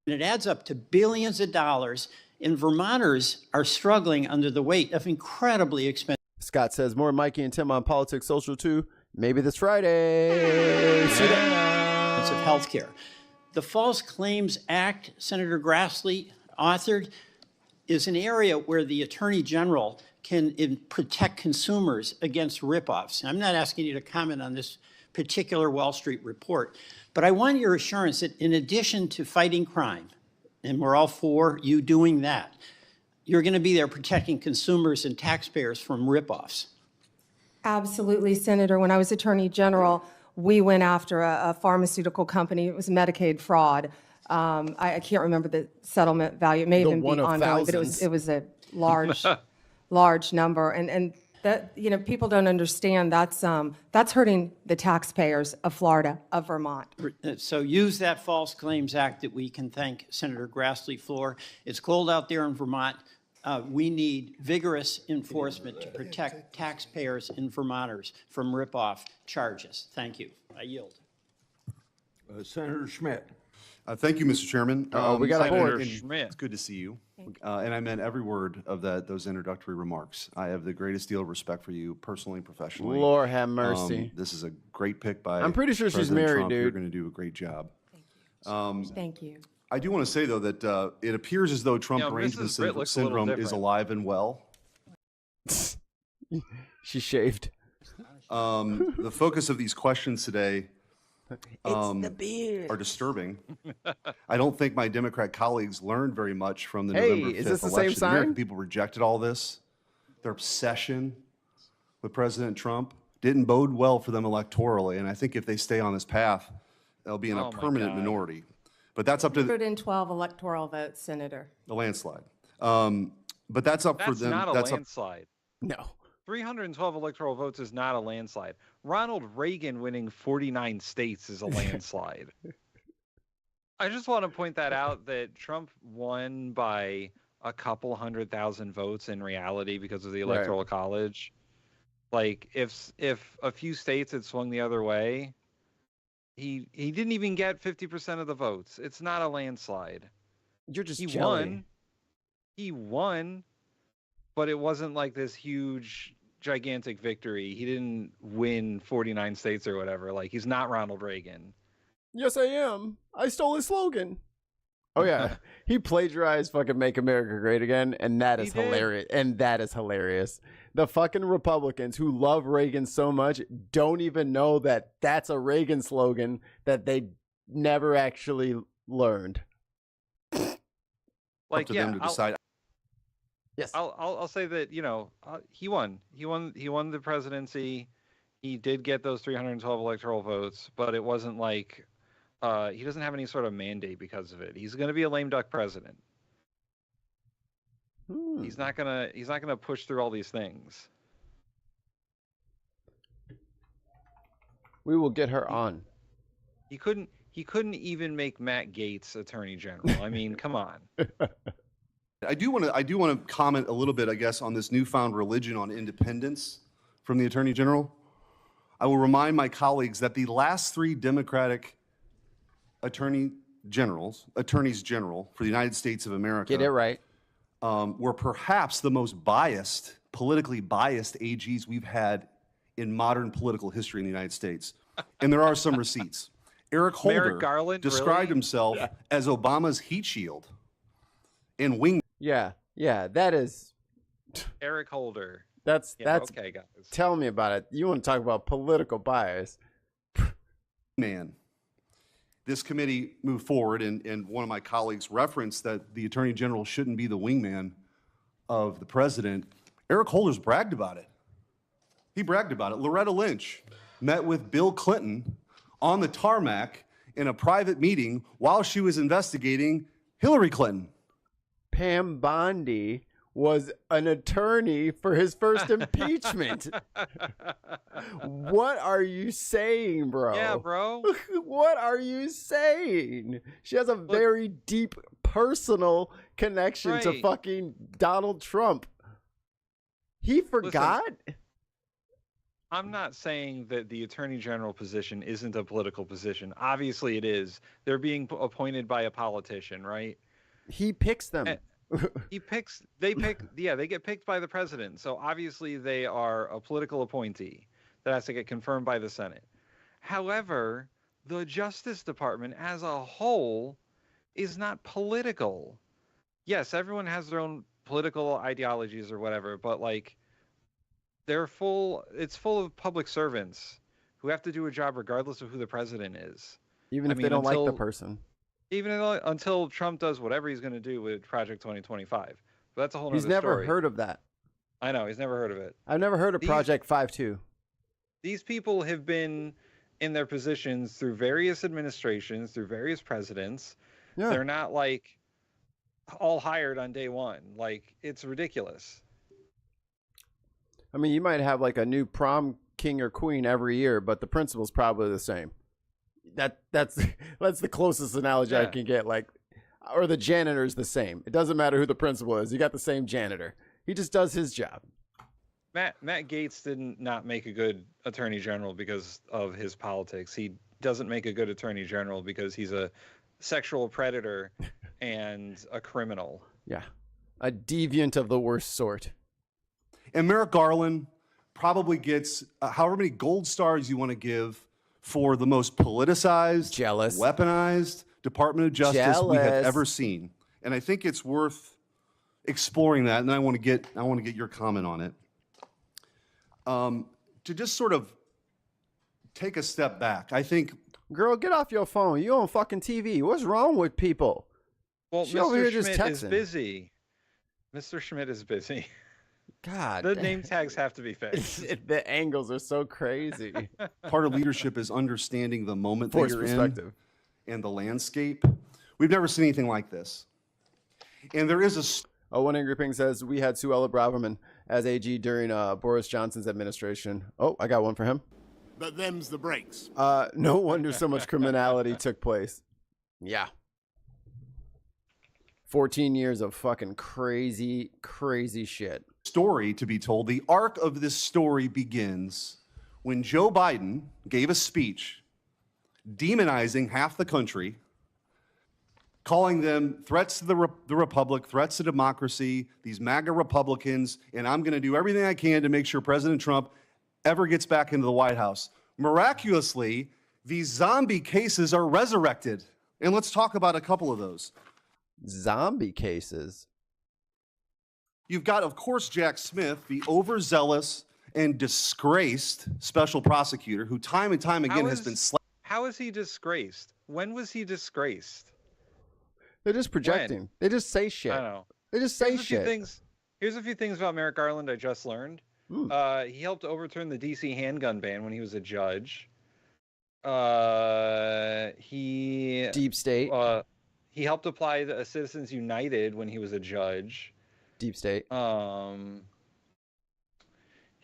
And it adds up to billions of dollars, and Vermonters are struggling under the weight of incredibly expensive. Scott says more Mikey and Tim on Politics Social 2. Maybe this Friday. See that? Of health care. The False Claims Act, Senator Grassley authored, is an area where the Attorney General can protect consumers against ripoffs. I'm not asking you to comment on this particular Wall Street report, but I want your assurance that in addition to fighting crime, and we're all for you doing that, you're going to be there protecting consumers and taxpayers from ripoffs. Absolutely, Senator. When I was Attorney General, we went after a pharmaceutical company. It was Medicaid fraud. I can't remember the settlement value. It may even be ongoing, but it was a large, large number. And that, you know, people don't understand that's hurting the taxpayers of Florida, of Vermont. So use that False Claims Act that we can thank Senator Grassley for. It's cold out there in Vermont. We need vigorous enforcement to protect taxpayers and Vermonters from ripoff charges. Thank you. I yield. Senator Schmidt. Thank you, Mr. Chairman. We got a board. It's good to see you. And I meant every word of those introductory remarks. I have the greatest deal of respect for you personally and professionally. Lord have mercy. This is a great pick by I'm pretty sure she's President married, Trump. dude. You're going to do a great job. Thank you. I do want to say, though, that it appears as though Trump derangement Mrs. Britt looks a little syndrome is different. alive and well. She shaved. The focus of these questions today It's the beard. are disturbing. I don't think my Democrat colleagues learned very much from the Hey, November 5th is this the same election. The American sign? people rejected all this. Their obsession with President Trump didn't bode well for them electorally, and I think if they stay on this path, they'll be in a permanent minority. But that's up to the 112 electoral votes, Senator. landslide. But that's up for That's them. not a That's up. landslide. No. 312 electoral votes is not a landslide. Ronald Reagan winning 49 states is a landslide. I just want to point that out, that Trump won by a couple 100,000 votes in reality because of the Electoral College. Like, if a few states had swung the other way, he didn't even get 50% of the votes. It's not a landslide. You're just He jelly. won. He won, but it wasn't like this huge, gigantic victory. He didn't win 49 states or whatever. Like, he's not Ronald Reagan. Yes, I am. I stole his slogan. Oh yeah, he plagiarized "fucking Make America Great Again," and that is hilarious. And that is hilarious. The fucking Republicans who love Reagan so much don't even know that that's a Reagan slogan that they never actually learned. Like, up to yeah, them to decide. Yes, I'll say that, you know, he won. He won the presidency. He did get those 312 electoral votes, but it wasn't like he doesn't have any sort of mandate because of it. He's going to be a lame duck president. He's not gonna push through all these things. We will get her on. He couldn't even make Matt Gaetz Attorney General. I mean, come on. I do want to comment a little bit, I guess, on this newfound religion on independence from the Attorney General. I will remind my colleagues that the last three Democratic attorneys general for the United States of America, Get it right, were perhaps the most politically biased AGs we've had in modern political history in the United States. And there are some receipts. Eric Holder described himself as Obama's heat shield and wing. Yeah, that is. Eric Holder. That's okay, guys. Tell me about it. You want to talk about political bias? Man, this committee moved forward, and one of my colleagues referenced that the Attorney General shouldn't be the wingman of the president. Eric Holder's bragged about it. He bragged about it. Loretta Lynch met with Bill Clinton on the tarmac in a private meeting while she was investigating Hillary Clinton. Pam Bondi was an attorney for his first impeachment. What are you saying, bro? Yeah, bro. What are you saying? She has a very deep personal connection to fucking Donald Trump. He forgot? Listen, I'm not saying that the Attorney General position isn't a political position. Obviously it is. They're being appointed by a politician, right? He picks them. They get picked by the president. So obviously they are a political appointee that has to get confirmed by the Senate. However, the Justice Department as a whole is not political. Yes, everyone has their own political ideologies or whatever, but like it's full of public servants who have to do a job regardless of who the president is. Even if they don't like the person. Even until Trump does whatever he's going to do with Project 2025. But that's a whole other He's never story. heard of that. I know, he's never heard of it. I've never heard of Project 5.2. These people have been in their positions through various administrations, through various presidents. Yeah. They're not like all hired on day one. Like, it's ridiculous. I mean, you might have like a new prom king or queen every year, but the principle's probably the same. That's the closest analogy I can get. Like, or the janitor's the same. It doesn't matter who the principal is. You got the same janitor. He just does his job. Matt Gaetz did not make a good attorney general because of his politics. He doesn't make a good attorney general because he's a sexual predator and a criminal. Yeah, a deviant of the worst sort. And Merrick Garland probably gets however many gold stars you want to give for the most politicized, jealous, weaponized Department of Justice we have ever seen. And I think it's worth exploring that. And I want to get your comment on it. To just sort of take a step back, I think. Girl, get off your phone. You on fucking TV. What's wrong with people? Well, She over here Mr. just Schmidt is texting. busy. Mr. Schmidt is busy. God, the name tags have to be fixed. The angles are so crazy. Part of leadership is understanding the moment that Forced you're perspective. in and the landscape. We've never seen anything like this. And there is a... One Angry Ping says, we had Suella Braverman as AG during Boris Johnson's administration. Oh, I got one for him. But them's the breaks. No wonder so much criminality took place. Yeah. 14 years of fucking crazy, crazy shit. Story to be told. The arc of this story begins when Joe Biden gave a speech demonizing half the country, calling them threats to the republic, threats to democracy, these MAGA Republicans, and I'm going to do everything I can to make sure President Trump ever gets back into the White House. Miraculously, these zombie cases are resurrected. And let's talk about a couple of those. Zombie cases? You've got, of course, Jack Smith, the overzealous and disgraced special prosecutor who time and time again has been slapped. How is he disgraced? When was he disgraced? They're just projecting. When? They just say shit. I know. They just say Here's a few shit. Here's a few things about Merrick Garland I just learned. He helped overturn the DC handgun ban when he was a judge. Deep state. He helped apply the Citizens United when he was a judge. Deep state. Wow.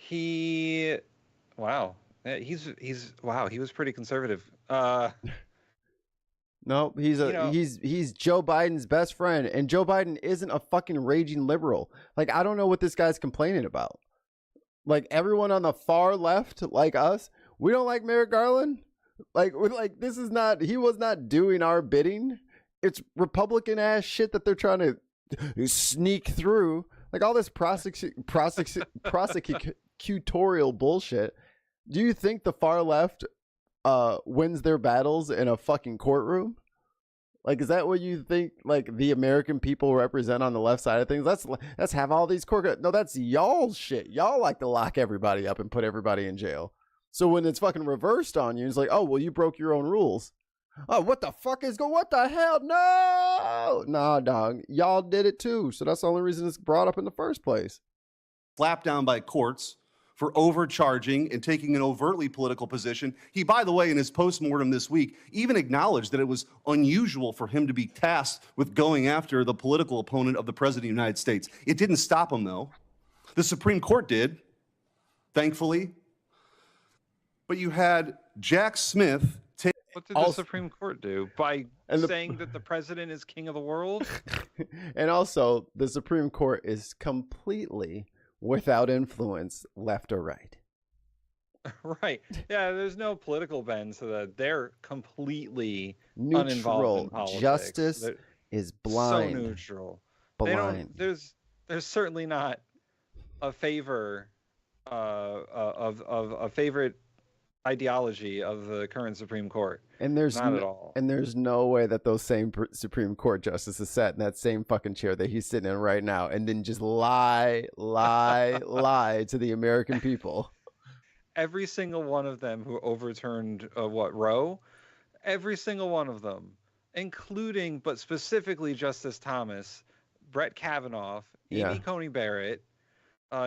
He was pretty conservative. No, he's Joe Biden's best friend, and Joe Biden isn't a fucking raging liberal. Like, I don't know what this guy's complaining about. Like, everyone on the far left, like us, we don't like Merrick Garland. Like this is not, he was not doing our bidding. It's Republican ass shit that they're trying to sneak through. Like all this prosecutorial bullshit. Do you think the far left wins their battles in a fucking courtroom? Like, is that what you think, like, the American people represent on the left side of things? Let's have all these court... No, that's y'all's shit. Y'all like to lock everybody up and put everybody in jail. So when it's fucking reversed on you, it's like, oh, well, you broke your own rules. Oh, what the fuck is going... What the hell? No! Nah, dog. Y'all did it too. So that's the only reason it's brought up in the first place. Slapped down by courts for overcharging and taking an overtly political position. He, by the way, in his postmortem this week, even acknowledged that it was unusual for him to be tasked with going after the political opponent of the President of the United States. It didn't stop him, though. The Supreme Court did, thankfully. But you had Jack Smith take... What did the Supreme Court do? By saying that the president is king of the world? And also, the Supreme Court is completely without influence, left or right. Right. Yeah, there's no political bend to that. They're completely Neutral. uninvolved in politics. Justice is blind. So neutral. Blind. There's certainly not a favor of a favorite ideology of the current Supreme Court. And there's not at all. And there's no way that those same Supreme Court justices sat in that same fucking chair that he's sitting in right now and then just lie to the American people. Every single one of them who overturned Roe, every single one of them, including but specifically Justice Thomas, Brett Kavanaugh, Amy Coney Barrett,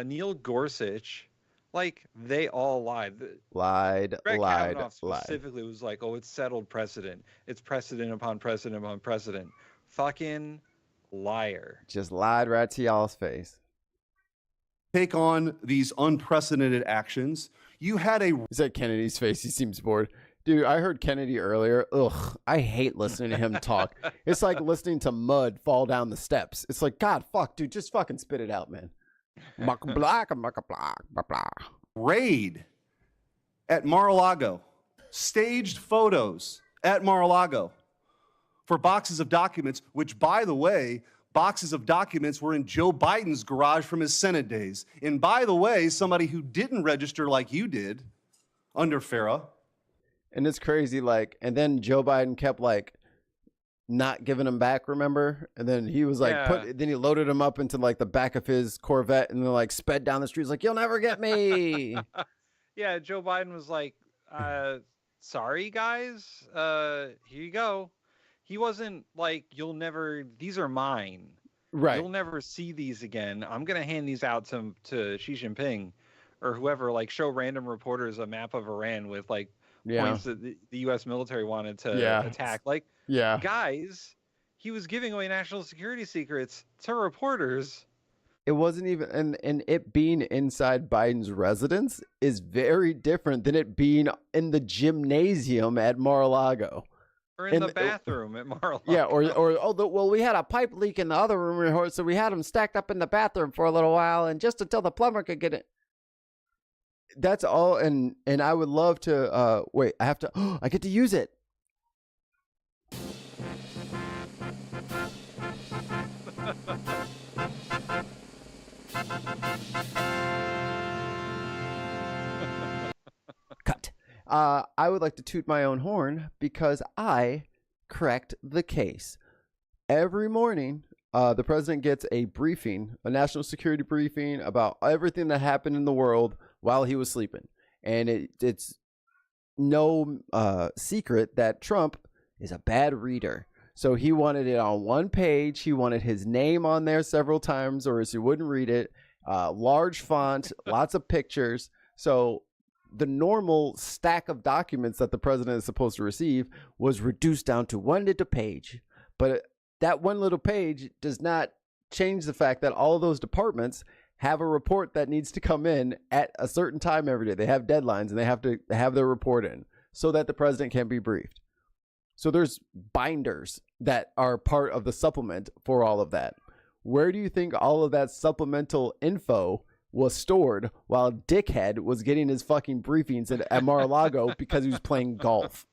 Neil Gorsuch, like they all lied. Brett Kavanaugh specifically was like, "Oh, it's settled precedent. It's precedent upon precedent upon precedent." Fucking liar. Just lied right to y'all's face. Take on these unprecedented actions. You had a... Is that Kennedy's face? He seems bored. Dude, I heard Kennedy earlier. Ugh, I hate listening to him talk. It's like listening to mud fall down the steps. It's like, God, fuck, dude, just fucking spit it out, man. Raid at Mar-a-Lago. Staged photos at Mar-a-Lago for boxes of documents, which, by the way, boxes of documents were in Joe Biden's garage from his Senate days. And by the way, somebody who didn't register like you did under FARA. And it's crazy, like, and then Joe Biden kept, like, not giving them back, remember? And then he was like, then he loaded them up into, like, the back of his Corvette and then, like, sped down the streets like, you'll never get me. Yeah, Joe Biden was like, sorry, guys, here you go. He wasn't like, these are mine. Right. You'll never see these again. I'm going to hand these out to Xi Jinping or whoever, like, show random reporters a map of Iran with, like, points that the U.S. military wanted to attack. Like, guys, he was giving away national security secrets to reporters. It wasn't even, and it being inside Biden's residence is very different than it being in the gymnasium at Mar-a-Lago. Or in the bathroom at Mar-a-Lago. Yeah, well, we had a pipe leak in the other room, so we had them stacked up in the bathroom for a little while, and just until the plumber could get it. That's all, and I would love to, wait, I have to, I get to use it. Cut. I would like to toot my own horn because I cracked the case. Every morning, the president gets a briefing, a national security briefing about everything that happened in the world while he was sleeping. And it's no secret that Trump is a bad reader. So he wanted it on one page. He wanted his name on there several times or else he wouldn't read it. Large font, lots of pictures. So the normal stack of documents that the president is supposed to receive was reduced down to one little page. But that one little page does not change the fact that all of those departments have a report that needs to come in at a certain time every day. They have deadlines and they have to have their report in so that the president can be briefed. So there's binders that are part of the supplement for all of that. Where do you think all of that supplemental info was stored while Dickhead was getting his fucking briefings at Mar-a-Lago because he was playing golf?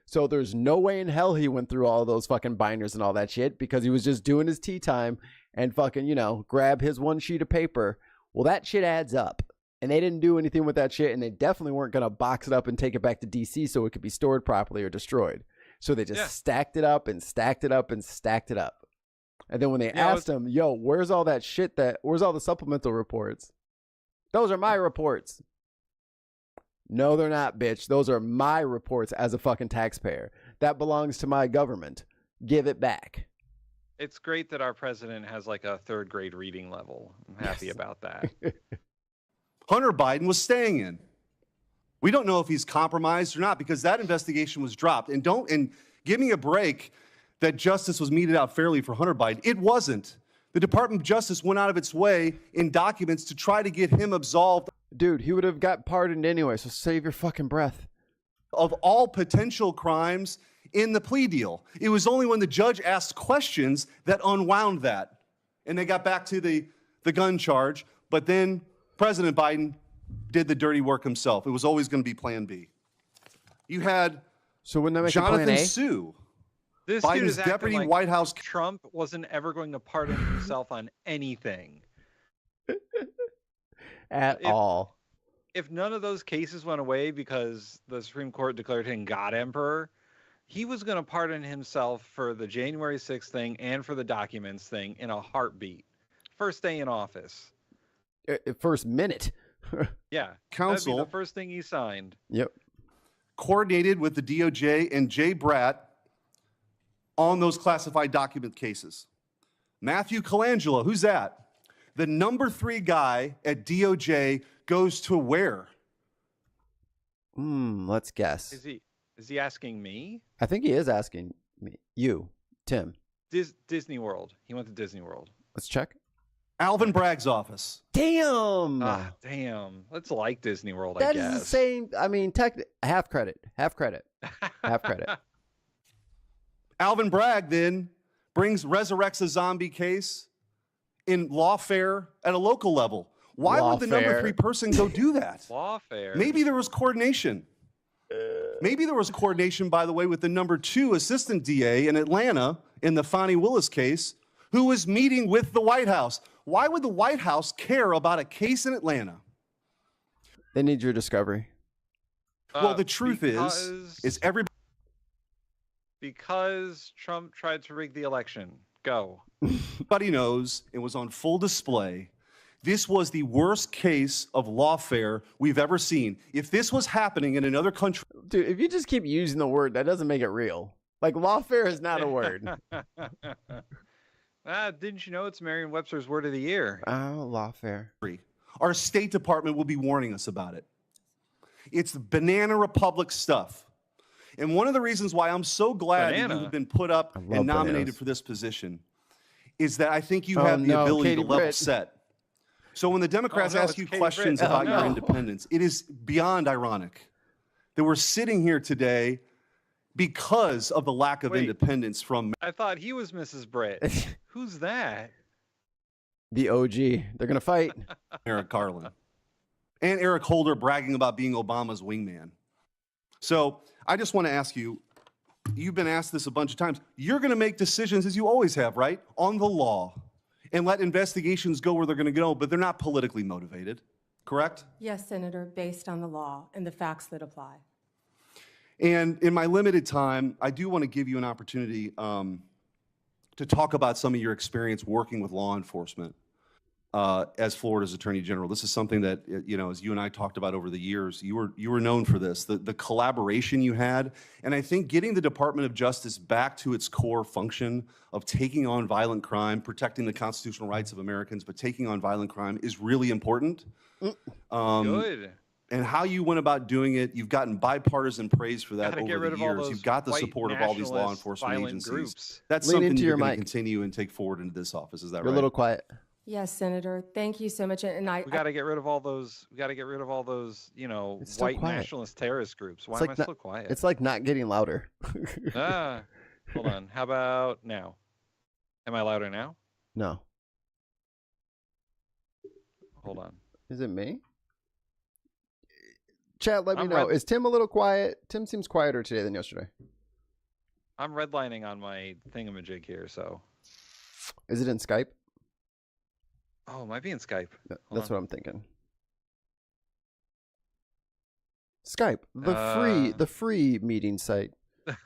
So there's no way in hell he went through all of those fucking binders and all that shit because he was just doing his tea time and fucking, grab his one sheet of paper. Well, that shit adds up. And they didn't do anything with that shit, and they definitely weren't going to box it up and take it back to D.C. so it could be stored properly or destroyed. So they just stacked it up and stacked it up and stacked it up. And then when they asked him, yo, where's all that shit where's all the supplemental reports? Those are my reports. No, they're not, bitch. Those are my reports as a fucking taxpayer. That belongs to my government. Give it back. It's great that our president has like a third grade reading level. I'm happy about that. Hunter Biden was staying in. We don't know if he's compromised or not because that investigation was dropped. And give me a break that justice was meted out fairly for Hunter Biden. It wasn't. The Department of Justice went out of its way in documents to try to get him absolved. Dude, he would have got pardoned anyway, so save your fucking breath. Of all potential crimes in the plea deal. It was only when the judge asked questions that unwound that. And they got back to the gun charge. But then President Biden did the dirty work himself. It was always going to be Plan B. You had Jonathan Sue, this Biden's dude is deputy like White House. Trump wasn't ever going to pardon himself on anything. At all. if none of those cases went away because the Supreme Court declared him God Emperor, he was going to pardon himself for the January 6th thing and for the documents thing in a heartbeat. First day in office. First minute. Yeah. Counsel. That'd be the first thing he signed. Yep. Coordinated with the DOJ and Jay Bratt on those classified document cases. Matthew Colangelo, who's that? The number 3 guy at DOJ goes to where? Let's guess. Is he asking me? I think he is asking me. You, Tim. Disney World. He went to Disney World. Let's check. Alvin Bragg's office. Damn. Damn. Let's like Disney World, That I guess. is the same. I mean, half credit. Half credit. Half credit. Alvin Bragg then resurrects a zombie case in lawfare at a local level. Why would the number 3 person go do that? Lawfare. Maybe there was coordination. Maybe there was coordination, by the way, with the number 2 assistant DA in Atlanta in the Fonnie Willis case, who was meeting with the White House. Why would the White House care about a case in Atlanta? They need your discovery. Well, the truth is everybody. Because Trump tried to rig the election. Go. Everybody knows it was on full display. This was the worst case of lawfare we've ever seen. If this was happening in another country. Dude, if you just keep using the word, that doesn't make it real. Like, lawfare is not a word. Didn't you know it's Merriam-Webster's word of the year? Oh, lawfare. Our State Department will be warning us about it. It's banana republic stuff. And one of the reasons why I'm so glad that you have been put up and nominated for this position is that I think you have the ability to level set. So when the Democrats ask you questions about your independence, it is beyond ironic that we're sitting here today because of the lack of independence from. I thought he was Mrs. Britt. Who's that? The OG. They're going to fight. Eric Carlin. And Eric Holder bragging about being Obama's wingman. So I just want to ask you, you've been asked this a bunch of times. You're going to make decisions, as you always have, right, on the law and let investigations go where they're going to go, but they're not politically motivated, correct? Yes, Senator, based on the law and the facts that apply. And in my limited time, I do want to give you an opportunity to talk about some of your experience working with law enforcement as Florida's Attorney General. This is something that, you know, as you and I talked about over the years, you were known for this, the collaboration you had. And I think getting the Department of Justice back to its core function of taking on violent crime, protecting the constitutional rights of Americans, but taking on violent crime is really important. Good. And how you went about doing it, you've gotten bipartisan praise for that over the years. You've got the support of all these law enforcement agencies. Groups. That's something you're going to continue and take forward into this office. Is that right? You're a little quiet. Yes, Senator. Thank you so much. And we got to get rid of all those. We got to get rid of all those, you know, white nationalist terrorist groups. Why am I so quiet? It's like not getting louder. Hold on. How about now? Am I louder now? No. Hold on. Is it me? Chat, let me know. Is Tim a little quiet? Tim seems quieter today than yesterday. I'm redlining on my thingamajig here, so. Is it in Skype? Oh, it might be in Skype. That's what I'm thinking. Skype, the free meeting site.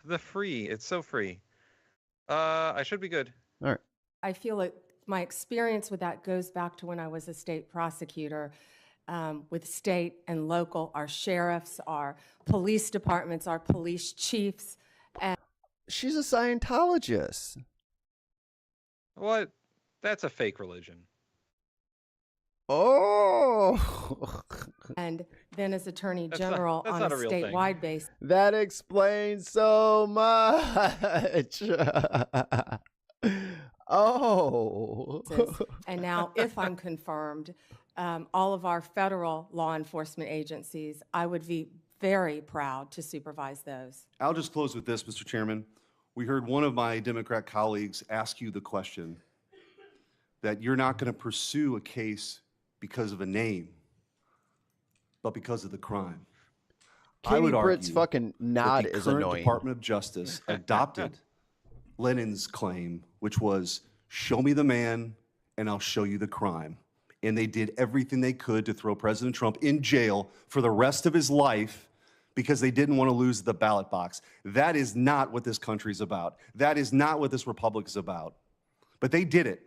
The free, it's so free. I should be good. All right. I feel like my experience with that goes back to when I was a state prosecutor. With state and local, our sheriffs, our police departments, our police chiefs. And she's a Scientologist. What? That's a fake religion. Oh. And then as Attorney General on a statewide basis. That explains so much. Oh. And now, if I'm confirmed, all of our federal law enforcement agencies, I would be very proud to supervise those. I'll just close with this, Mr. Chairman. We heard one of my Democrat colleagues ask you the question that you're not going to pursue a case because of a name, but because of the crime. Katie I would Britt's argue fucking nod that the is current annoying. Department of Justice adopted Lenin's claim, which was, show me the man and I'll show you the crime. and they did everything they could to throw President Trump in jail for the rest of his life because they didn't want to lose the ballot box. That is not what this country's about. That is not what this republic is about. But they did it.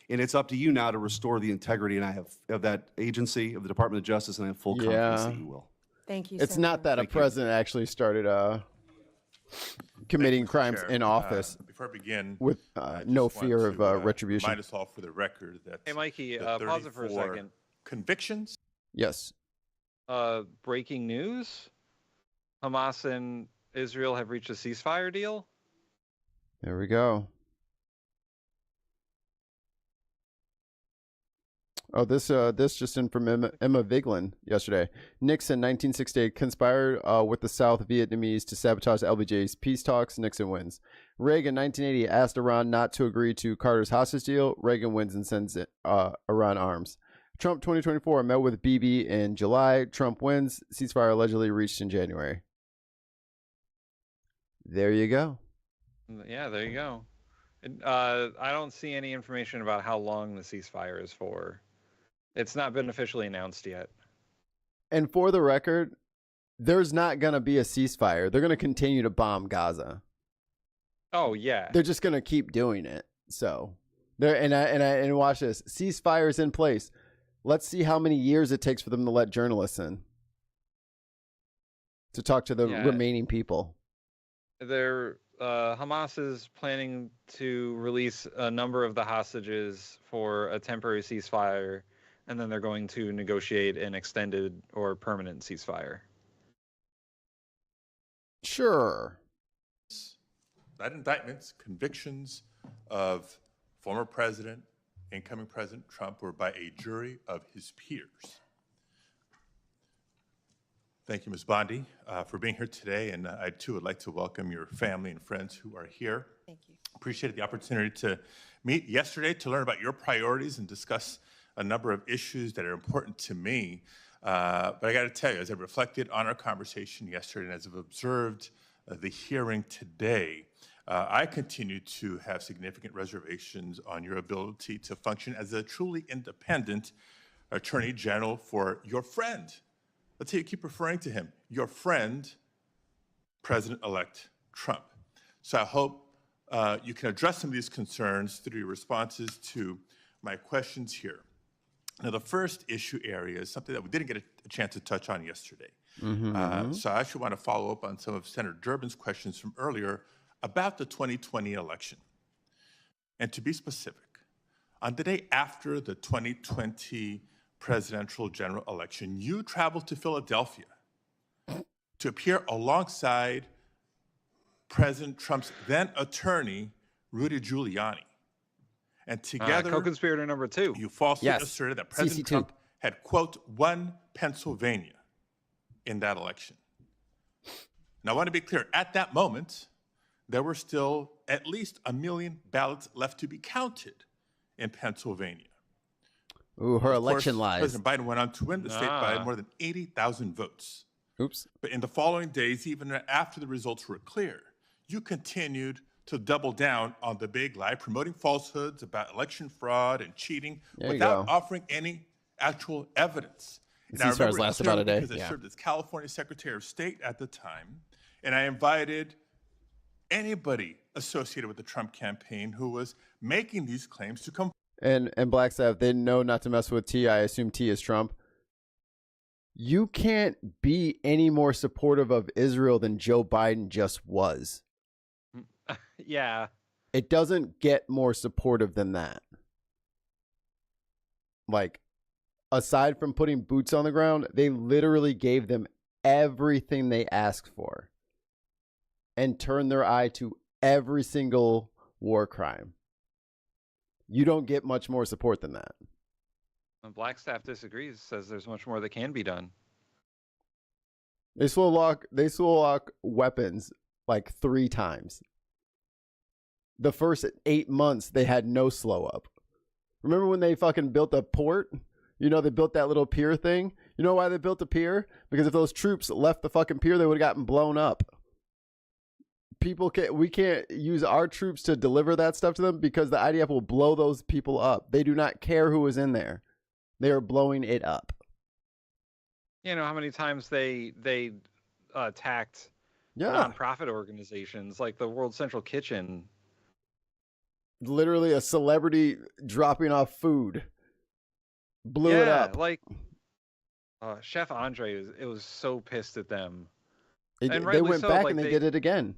And it's up to you now to restore the integrity, and I have of that agency, of the Department of Justice, and I have full confidence that you will. Thank you. It's not that a president actually started committing crimes Chair. in office Before I begin, with no just want fear of to, retribution. Remind us all for the record that Hey, Mikey, the pause it for a 34 second. Convictions. Yes. Breaking news: Hamas and Israel have reached a ceasefire deal. There we go. Oh, this just in from Emma Vigeland yesterday. Nixon, 1968, conspired with the South Vietnamese to sabotage LBJ's peace talks. Nixon wins. Reagan, 1980, asked Iran not to agree to Carter's hostage deal. Reagan wins and sends Iran arms. Trump, 2024, met with Bibi in July. Trump wins. Ceasefire allegedly reached in January. There you go. Yeah, there you go. I don't see any information about how long the ceasefire is for. It's not been officially announced yet. And for the record, there's not going to be a ceasefire. They're going to continue to bomb Gaza. Oh, yeah. They're just going to keep doing it. So, there and watch this. Ceasefire is in place. Let's see how many years it takes for them to let journalists in to talk to the remaining people. Hamas is planning to release a number of the hostages for a temporary ceasefire, and then they're going to negotiate an extended or permanent ceasefire. Sure. Not indictments, convictions of former president, incoming President Trump were by a jury of his peers. Thank you, Ms. Bondi, for being here today, and I too would like to welcome your family and friends who are here. Thank you. Appreciated the opportunity to meet yesterday to learn about your priorities and discuss a number of issues that are important to me. But I got to tell you, as I reflected on our conversation yesterday and as I've observed the hearing today, I continue to have significant reservations on your ability to function as a truly independent Attorney General for your friend. Let's say you keep referring to him, your friend, President-elect Trump. So I hope you can address some of these concerns through your responses to my questions here. Now, the first issue area is something that we didn't get a chance to touch on yesterday. So I actually want to follow up on some of Senator Durbin's questions from earlier about the 2020 election. And to be specific, on the day after the 2020 presidential general election, you traveled to Philadelphia to appear alongside President Trump's then attorney, Rudy Giuliani. And together, co-conspirator number 2. You falsely asserted that President Trump had, quote, won Pennsylvania in that election. Now, I want to be clear. At that moment, there were still at least 1 million ballots left to be counted in Pennsylvania. Ooh, her election lies. lies. President Biden went on to win the state by more than 80,000 votes. Oops. But in the following days, even after the results were clear, you continued to double down on the big lie, promoting falsehoods about election fraud and cheating without offering any actual evidence. And I remember last about a day. Because I served as California Secretary of State at the time, and I invited anybody associated with the Trump campaign who was making these claims to come. And Blackstaff, they know not to mess with T. I assume T is Trump. You can't be any more supportive of Israel than Joe Biden just was. Yeah. It doesn't get more supportive than that. Like, aside from putting boots on the ground, they literally gave them everything they asked for and turned their eye to every single war crime. You don't get much more support than that. Blackstaff disagrees, says there's much more that can be done. They slow lock weapons like 3 times. The first 8 months, they had no slow up. Remember when they fucking built a port? You know, they built that little pier thing. You know why they built a pier? Because if those troops left the fucking pier, they would have gotten blown up. We can't use our troops to deliver that stuff to them because the IDF will blow those people up. They do not care who is in there. They are blowing it up. You know how many times they attacked nonprofit organizations like the World Central Kitchen. Literally a celebrity dropping off food. Blew it up. Like Chef Andre was so pissed at them. They rightly went so, back like, and they did it again.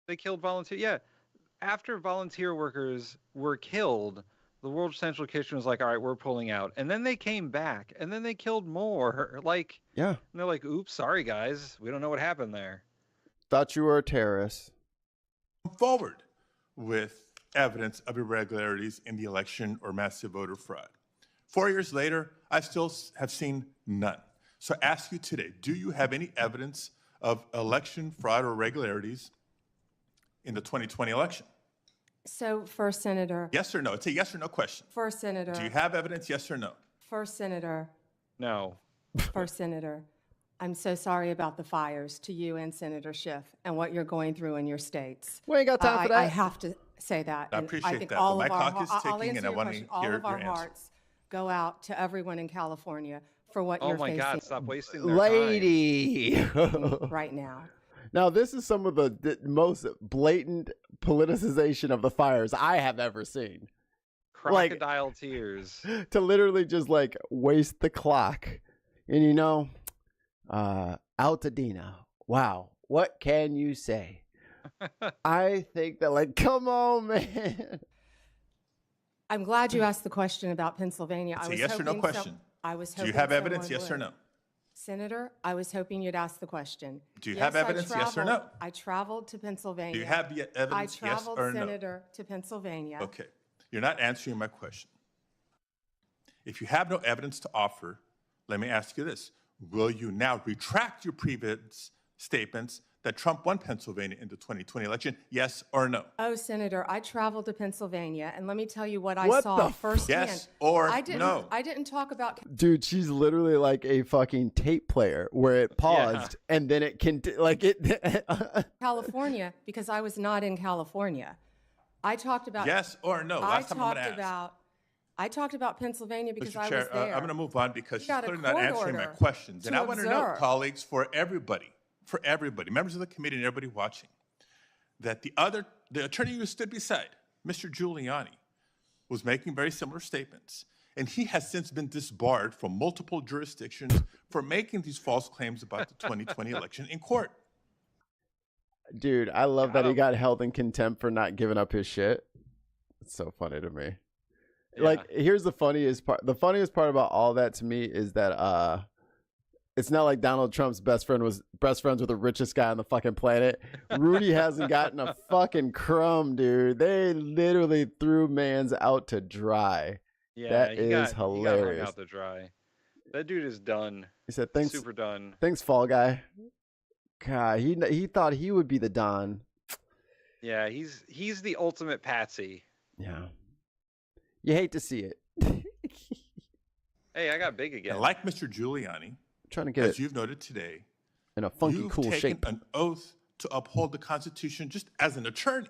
They killed volunteer. Yeah. After volunteer workers were killed, the World Central Kitchen was like, all right, we're pulling out. And then they came back and then they killed more. Like, yeah. And they're like, oops, sorry, guys. We don't know what happened there. Thought you were a terrorist. Forward with evidence of irregularities in the election or massive voter fraud. 4 years later, I still have seen none. So I ask you today, do you have any evidence of election fraud or irregularities in the 2020 election? So, First Senator. Yes or no? It's a yes or no question. First Senator. Do you have evidence, yes or no? First Senator. No. First Senator. I'm so sorry about the fires to you and Senator Schiff and what you're going through in your states. We ain't got time for that. I have to say that. I And appreciate think that. all But of my our clock is I'll ticking, and answer I your want to question. All hear of our your answer. hearts go out to everyone in California for what Oh you're my facing. God, stop wasting their Lady. right now. Now, this is some of the most blatant politicization of the fires I have ever seen. Crocodile tears. To literally just like waste the clock. And you know, Altadena. Wow. What can you say? I think that, like, come on, man. I'm glad you asked the question about Pennsylvania. It's I a was yes or no hoping question. I was Do you hoping have evidence, someone yes or would. no? Senator, I was hoping you'd ask the question. Do you have evidence, yes or no? I traveled to Pennsylvania. Do you have evidence, I yes traveled, or no? Senator, to Pennsylvania. Okay. You're not answering my question. If you have no evidence to offer, let me ask you this. Will you now retract your previous statements that Trump won Pennsylvania in the 2020 election, yes or no? Oh, Senator, I traveled to Pennsylvania, and let me tell you what I What saw the firsthand. Yes or no? I didn't talk about Dude, she's literally like a fucking tape player where it paused and then it can, like, it. California because I was not in California. I talked about Yes or no? Last time I'm going to ask. I talked about Pennsylvania because Mr. I Chair, was there. I'm going to move on because she's got a clearly not court answering my order questions. And to I want to know, observe. colleagues, for everybody, members of the committee and everybody watching, that the attorney who stood beside Mr. Giuliani was making very similar statements. And he has since been disbarred from multiple jurisdictions for making these false claims about the 2020 election in court. Dude, I love that he got held in contempt for not giving up his shit. It's so funny to me. Yeah. Like, here's the funniest part. The funniest part about all that to me is that it's not like Donald Trump's best friend was best friends with the richest guy on the fucking planet. Rudy hasn't gotten a fucking crumb, dude. They literally threw man's out to dry. Yeah, that he is got hilarious. hung out to dry. That dude is done. He said, "Thanks, Super done." Thanks, Fall Guy." God, he thought he would be the Don. Yeah, he's the ultimate patsy. Yeah, you hate to see it. Hey, I got big again. And like Mr. Giuliani, Trying to get as it you've noted today, in a funky, you've cool taken shape. an oath to uphold the Constitution just as an attorney.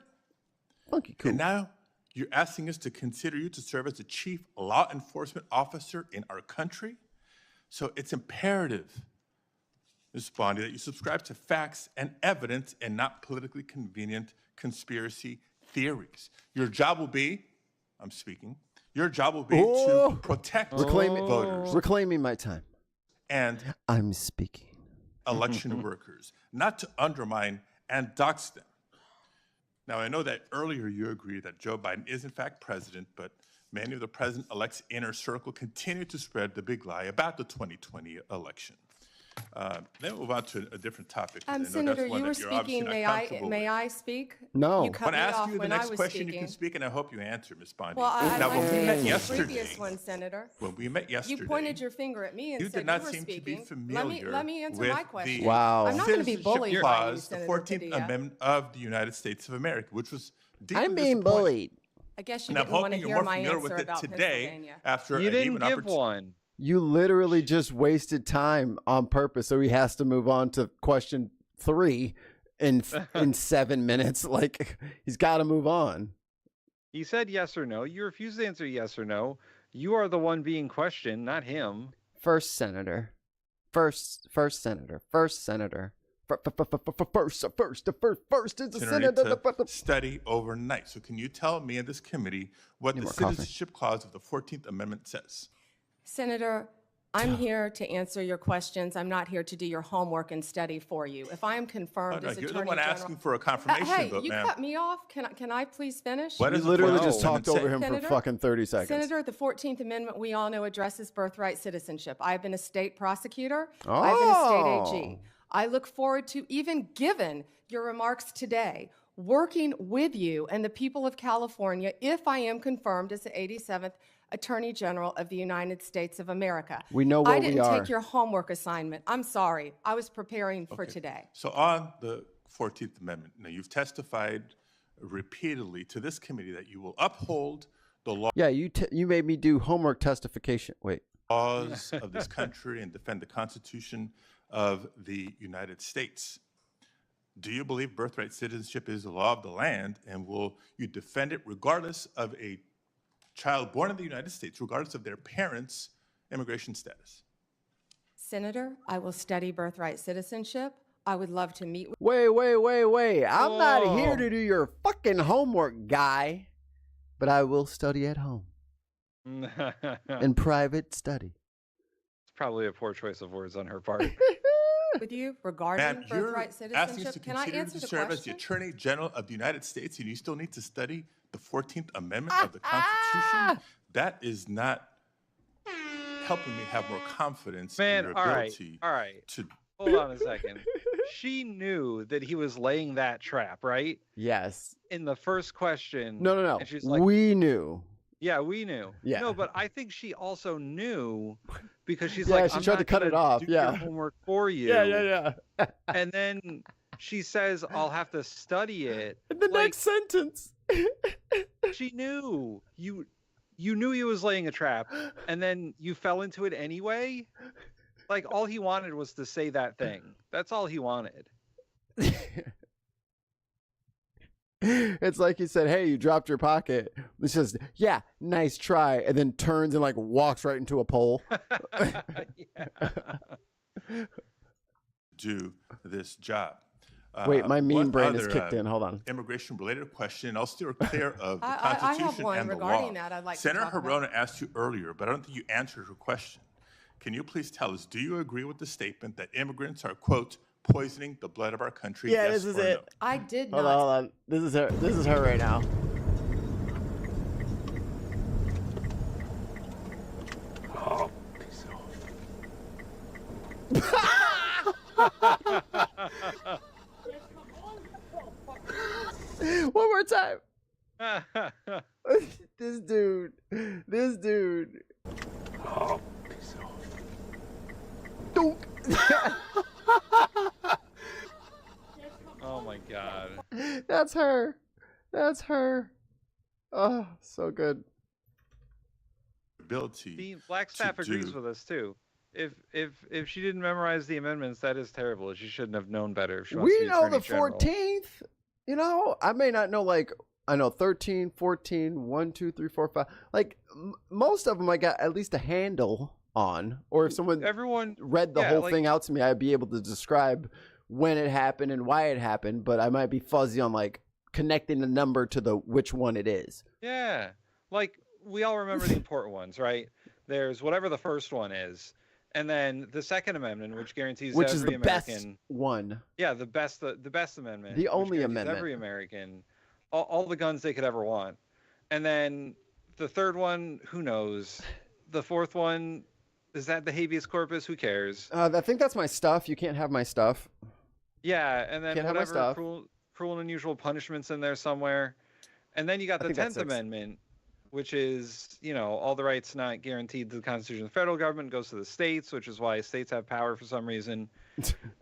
Funky, cool. And now you're asking us to consider you to serve as the chief law enforcement officer in our country. So it's imperative, Ms. Bondi, that you subscribe to facts and evidence and not politically convenient conspiracy theories. Your job will be, I'm speaking, your job will be to protect voters Reclaiming my time. and I'm speaking. election workers, not to undermine and dox them. Now, I know that earlier you agreed that Joe Biden is in fact president, but many of the president-elect's inner circle continue to spread the big lie about the 2020 election. Then we'll move on to a different topic. 'cause I know Senator, that's one you were that you're obviously speaking. not comfortable May with. I speak? No. You cut When I me ask off you the when I next was question, speaking. you can speak, and I hope you answer, Ms. Bondi. Well, now, when we met the yesterday, previous one, Senator. when we met yesterday, You pointed your finger at me and you said did not you were seem speaking. to be familiar Let me answer with my question. the Wow. I'm not going to be Citizenship bullied by you, Clause, the Senator 14th Padilla. Amendment of the United States of America, which was deeply I'm being disappointing. bullied. I guess you And I'm didn't want to hoping you're hear more my familiar answer with it about today Pennsylvania. after You I gave didn't an give opportunity. one. You literally just wasted time on purpose, so he has to move on to question 3 in 7 minutes. Like, he's got to move on. He said yes or no. You refused to answer yes or no. You are the one being questioned, not him. First senator. First senator. First senator. First is the senator. To study overnight. So can you tell me and this committee what the citizenship clause of the 14th Amendment says? Senator, I'm here to answer your questions. I'm not here to do your homework and study for you. If I am confirmed as You're Attorney the one General, asking for a confirmation hey, vote, you ma'am. cut me off. Can I please finish? What You does the literally 14th just talked Amendment over him Senator? for fucking 30 seconds. Senator, the 14th Amendment, we all know, addresses birthright citizenship. I've been a state prosecutor. I've been a state AG. I look forward to, even given your remarks today, working with you and the people of California if I am confirmed as the 87th Attorney General of the United States of America. We know what I we didn't are. take your homework assignment. I'm sorry. I was preparing for today. So on the 14th Amendment, now you've testified repeatedly to this committee that you will uphold the law. Yeah, you made me do homework testification. Wait. Laws of this country and defend the Constitution of the United States. Do you believe birthright citizenship is the law of the land, and will you defend it regardless of a child born in the United States, regardless of their parents' immigration status? Senator, I will study birthright citizenship. I would love to meet with Wait. I'm not here to do your fucking homework, guy. But I will study at home. In private study. It's probably a poor choice of words on her part. with you regarding Ma'am, you're birthright asking us to citizenship. Can I continue answer to the serve as the question? Attorney General of the United States, and you still need to study the 14th Amendment of the Constitution? That is not helping me have more confidence in your ability all right. to... Hold on a second. She knew that he was laying that trap, right? Yes. In the first question. No. And she's like, We knew. yeah, we knew. Yeah. No, but I think she also knew because she's Yeah, like, she I'm tried not to cut gonna it off, do yeah. your homework for you. Yeah. And then she says, I'll have to study it. In the next sentence. She knew. You knew he was laying a trap, and then you fell into it anyway? Like, all he wanted was to say that thing. That's all he wanted. It's like he said, hey, you dropped your pocket. He says, yeah, nice try. And then turns and like walks right into a pole. do this job. Wait, my mean what brain is other, kicked in. Hold on. Immigration-related question. I'll steer clear of the I Constitution have one and the regarding law. that I'd like to Senator talk about. Hirona asked you earlier, but I don't think you answered her question. Can you please tell us, do you agree with the statement that immigrants are, quote, poisoning the blood of our country? Yeah, yes this is or it. no? I did Hold not. on. This is her. This is her right now. Oh, One more time. This dude. oh. Don't. Oh my god. That's her. Oh, so good. Ability. See, Blackstaff agrees with us too. If she didn't memorize the amendments, that is terrible. She shouldn't have known better. If she wants to We be know Attorney the General. 14th. You know, I may not know, like, I know 13, 14, 1, 2, 3, 4, 5. Like, most of them I got at least a handle on. Or if someone read the whole thing out to me, I'd be able to describe when it happened and why it happened. But I might be fuzzy on, like, connecting the number to the which one it is. Yeah. Like, we all remember the important ones, right? There's whatever the first one is. And then the Second Amendment, which guarantees Which every is the American, best one. Yeah, the best amendment. The which only guarantees amendment. Every American, all the guns they could ever want. And then the third one, who knows? The fourth one, is that the habeas corpus? Who cares? I think that's my stuff. You can't have my stuff. Yeah, and then Can't have my whatever stuff. cruel and unusual punishments in there somewhere. And then you got the think that's 10th 6. Amendment, which is, all the rights not guaranteed to the Constitution of the federal government goes to the states, which is why states have power for some reason.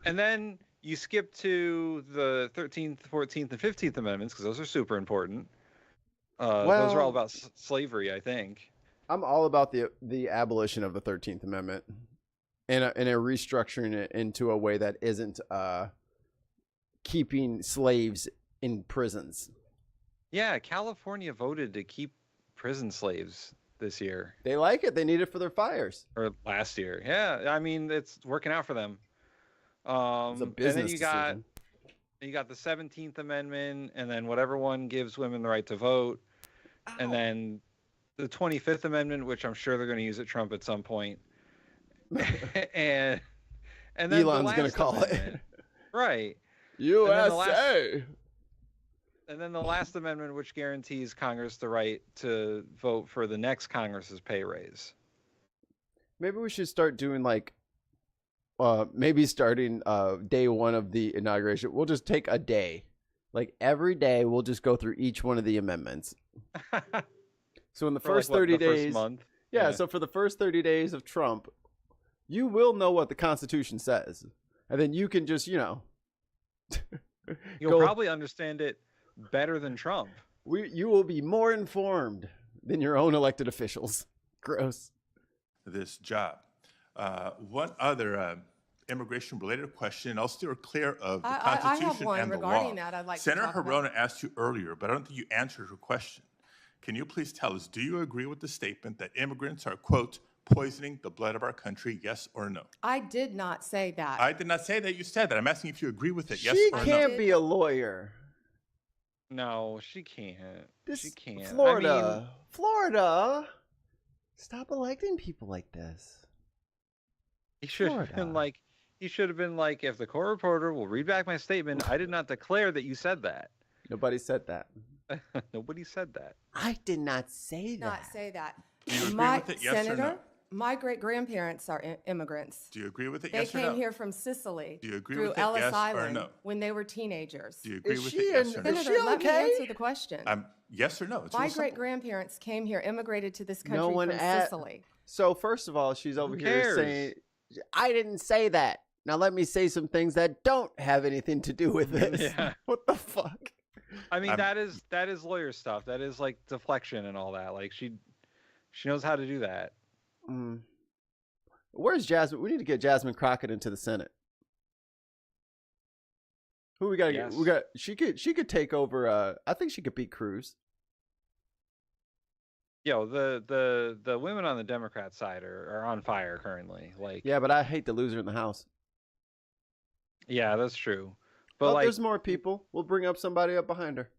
And then you skip to the 13th, 14th, and 15th Amendments, because those are super important. Those are all about slavery, I think. I'm all about the abolition of the 13th Amendment and a restructuring it into a way that isn't keeping slaves in prisons. Yeah, California voted to keep prison slaves. this year. They like it. They need it for their fires. Or last year. Yeah, I mean, it's working out for them. It's a And then business you decision. got the 17th Amendment, and then whatever one gives women the right to vote. And then the 25th Amendment, which I'm sure they're going to use at Trump at some point. and then Elon's going to call it. Right. USA. And then the last amendment, which guarantees Congress the right to vote for the next Congress's pay raise. Maybe we should start doing like, maybe starting day one of the inauguration. We'll just take a day. Like every day, we'll just go through each one of the amendments. So in the first 30 days, first month? Yeah, so for the first 30 days of Trump, you will know what the Constitution says. And then you can just, You'll probably understand it better than Trump. You will be more informed than your own elected officials. Gross. This job. One other immigration-related question. I'll steer clear of the Constitution I have one and the regarding law. that I'd like to Senator talk about. Hirona asked you earlier, but I don't think you answered her question. Can you please tell us, do you agree with the statement that immigrants are, quote, poisoning the blood of our country, yes or no? I did not say that. I did not say that you said that. I'm asking if you agree with it, yes She or no. can't be a lawyer. No, she can't. She can't. Florida. Florida. Stop electing people like this. He should have been like, if the court reporter will read back my statement, I did not declare that you said that. Nobody said that. Nobody said that. I did not say that. Not say that. Do you agree My with it, yes Senator, or no? my great-grandparents are immigrants. Do you agree with it, They yes or came no? here from Sicily Do you agree through with it, Ellis yes or Island no? when they were teenagers. Do you agree with she it, yes or no? Is Senator, she let me okay? answer the question. Yes or no? It's My real simple. great-grandparents came here, immigrated to this country No one from at- Sicily. So first of all, she's over here cares? saying, I didn't say that. Now let me say some things that don't have anything to do with this. Yeah. What the fuck? I mean, that is lawyer stuff. That is like deflection and all that. Like she knows how to do that. Where's Jasmine? We need to get Jasmine Crockett into the Senate. Who we got to Yes. get? We got. She could take over. I think she could beat Cruz. Yo, the women on the Democrat side are on fire currently. Like, Yeah, but I hate to lose her in the House. yeah, that's true. But But like there's more people. We'll bring up somebody up behind her.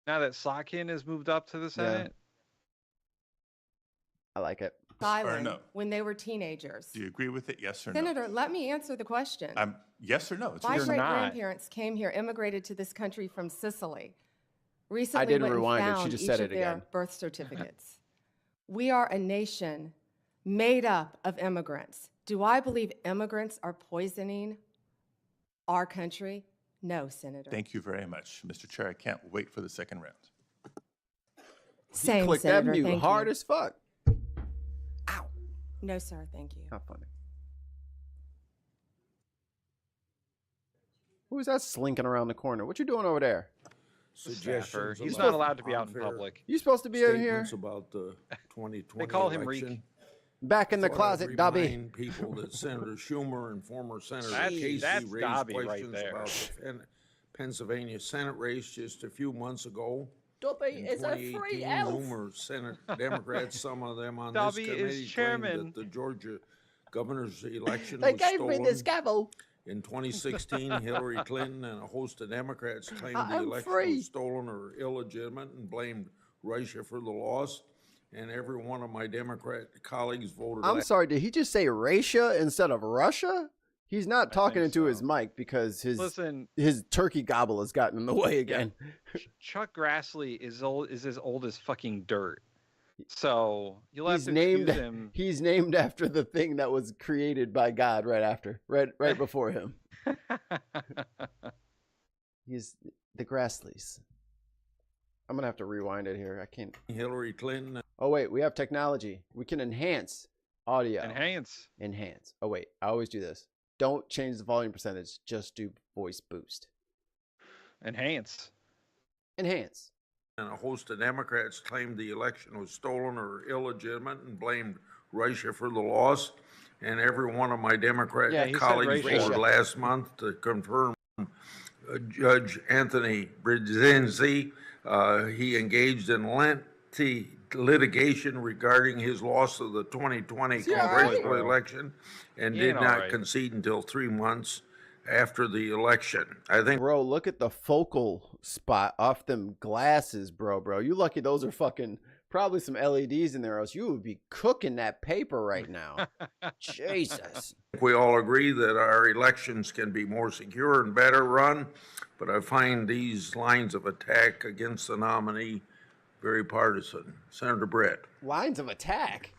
now that Slotkin has moved up to the Senate, I like it. Island no? when they were teenagers. Do you agree with it, yes or no? Senator, let me answer the question. Yes or no? It's My real simple. great-grandparents came here, immigrated to this country from Sicily. Recently didn't went and rewind it. She found just each said of it their again. birth certificates. We are a nation made up of immigrants. Do I believe immigrants are poisoning our country? No, Senator. Thank you very much, Mr. Chair. I can't wait for the second round. Same, Click Senator. that mute Thank hard you. as fuck. No, sir. Thank you. Not funny. Who's that slinking around the corner? What you doing over there? Staffer. He's about not allowed to be out in unfair public. You supposed to be in here? statements about the 2020 They call him election. Reek. Back in the Thought I'd closet, Dobby. remind people that Senator Schumer and former Senator Casey that's raised Dobby right questions there. about the Pennsylvania Senate race just a few months ago. Dobby In is a free 2018, elf. numerous Senate Democrats, some of them on Dobby this is committee, claimed chairman. that the Georgia governor's election They was gave stolen. me this gavel. In 2016, Hillary Clinton and a host of Democrats claimed the I'm election free. was stolen or illegitimate and blamed Russia for the loss. And every one of my Democrat colleagues voted. I'm sorry, did he just say Russia instead of Russia? He's not talking think into so. his mic because Listen, his turkey gobble has gotten in the way again. Chuck Grassley is as old as fucking dirt. So you'll have He's to named excuse him. he's named after the thing that was created by God right before him. He's the Grassleys. I'm gonna have to rewind it here. I can't. Hillary Clinton. Oh wait, we have technology. We can enhance audio. Enhance. Oh wait, I always do this. Don't change the volume percentage. Just do voice boost. Enhance. And a host of Democrats claimed the election was stolen or illegitimate and blamed Russia for the loss. And every one of my Democrat Yeah, he said colleagues Russia. voted last month to confirm Judge Anthony Brzezinski. He engaged in lengthy litigation regarding his loss of the 2020 congressional election and He did ain't not alright. concede until 3 months after the election. I think Bro, look at the focal spot off them glasses, bro. You lucky those are fucking probably some LEDs in there, else you would be cooking that paper right now. Jesus. we all agree that our elections can be more secure and better run, but I find these lines of attack against the nominee very partisan. Senator Brett. Lines of attack.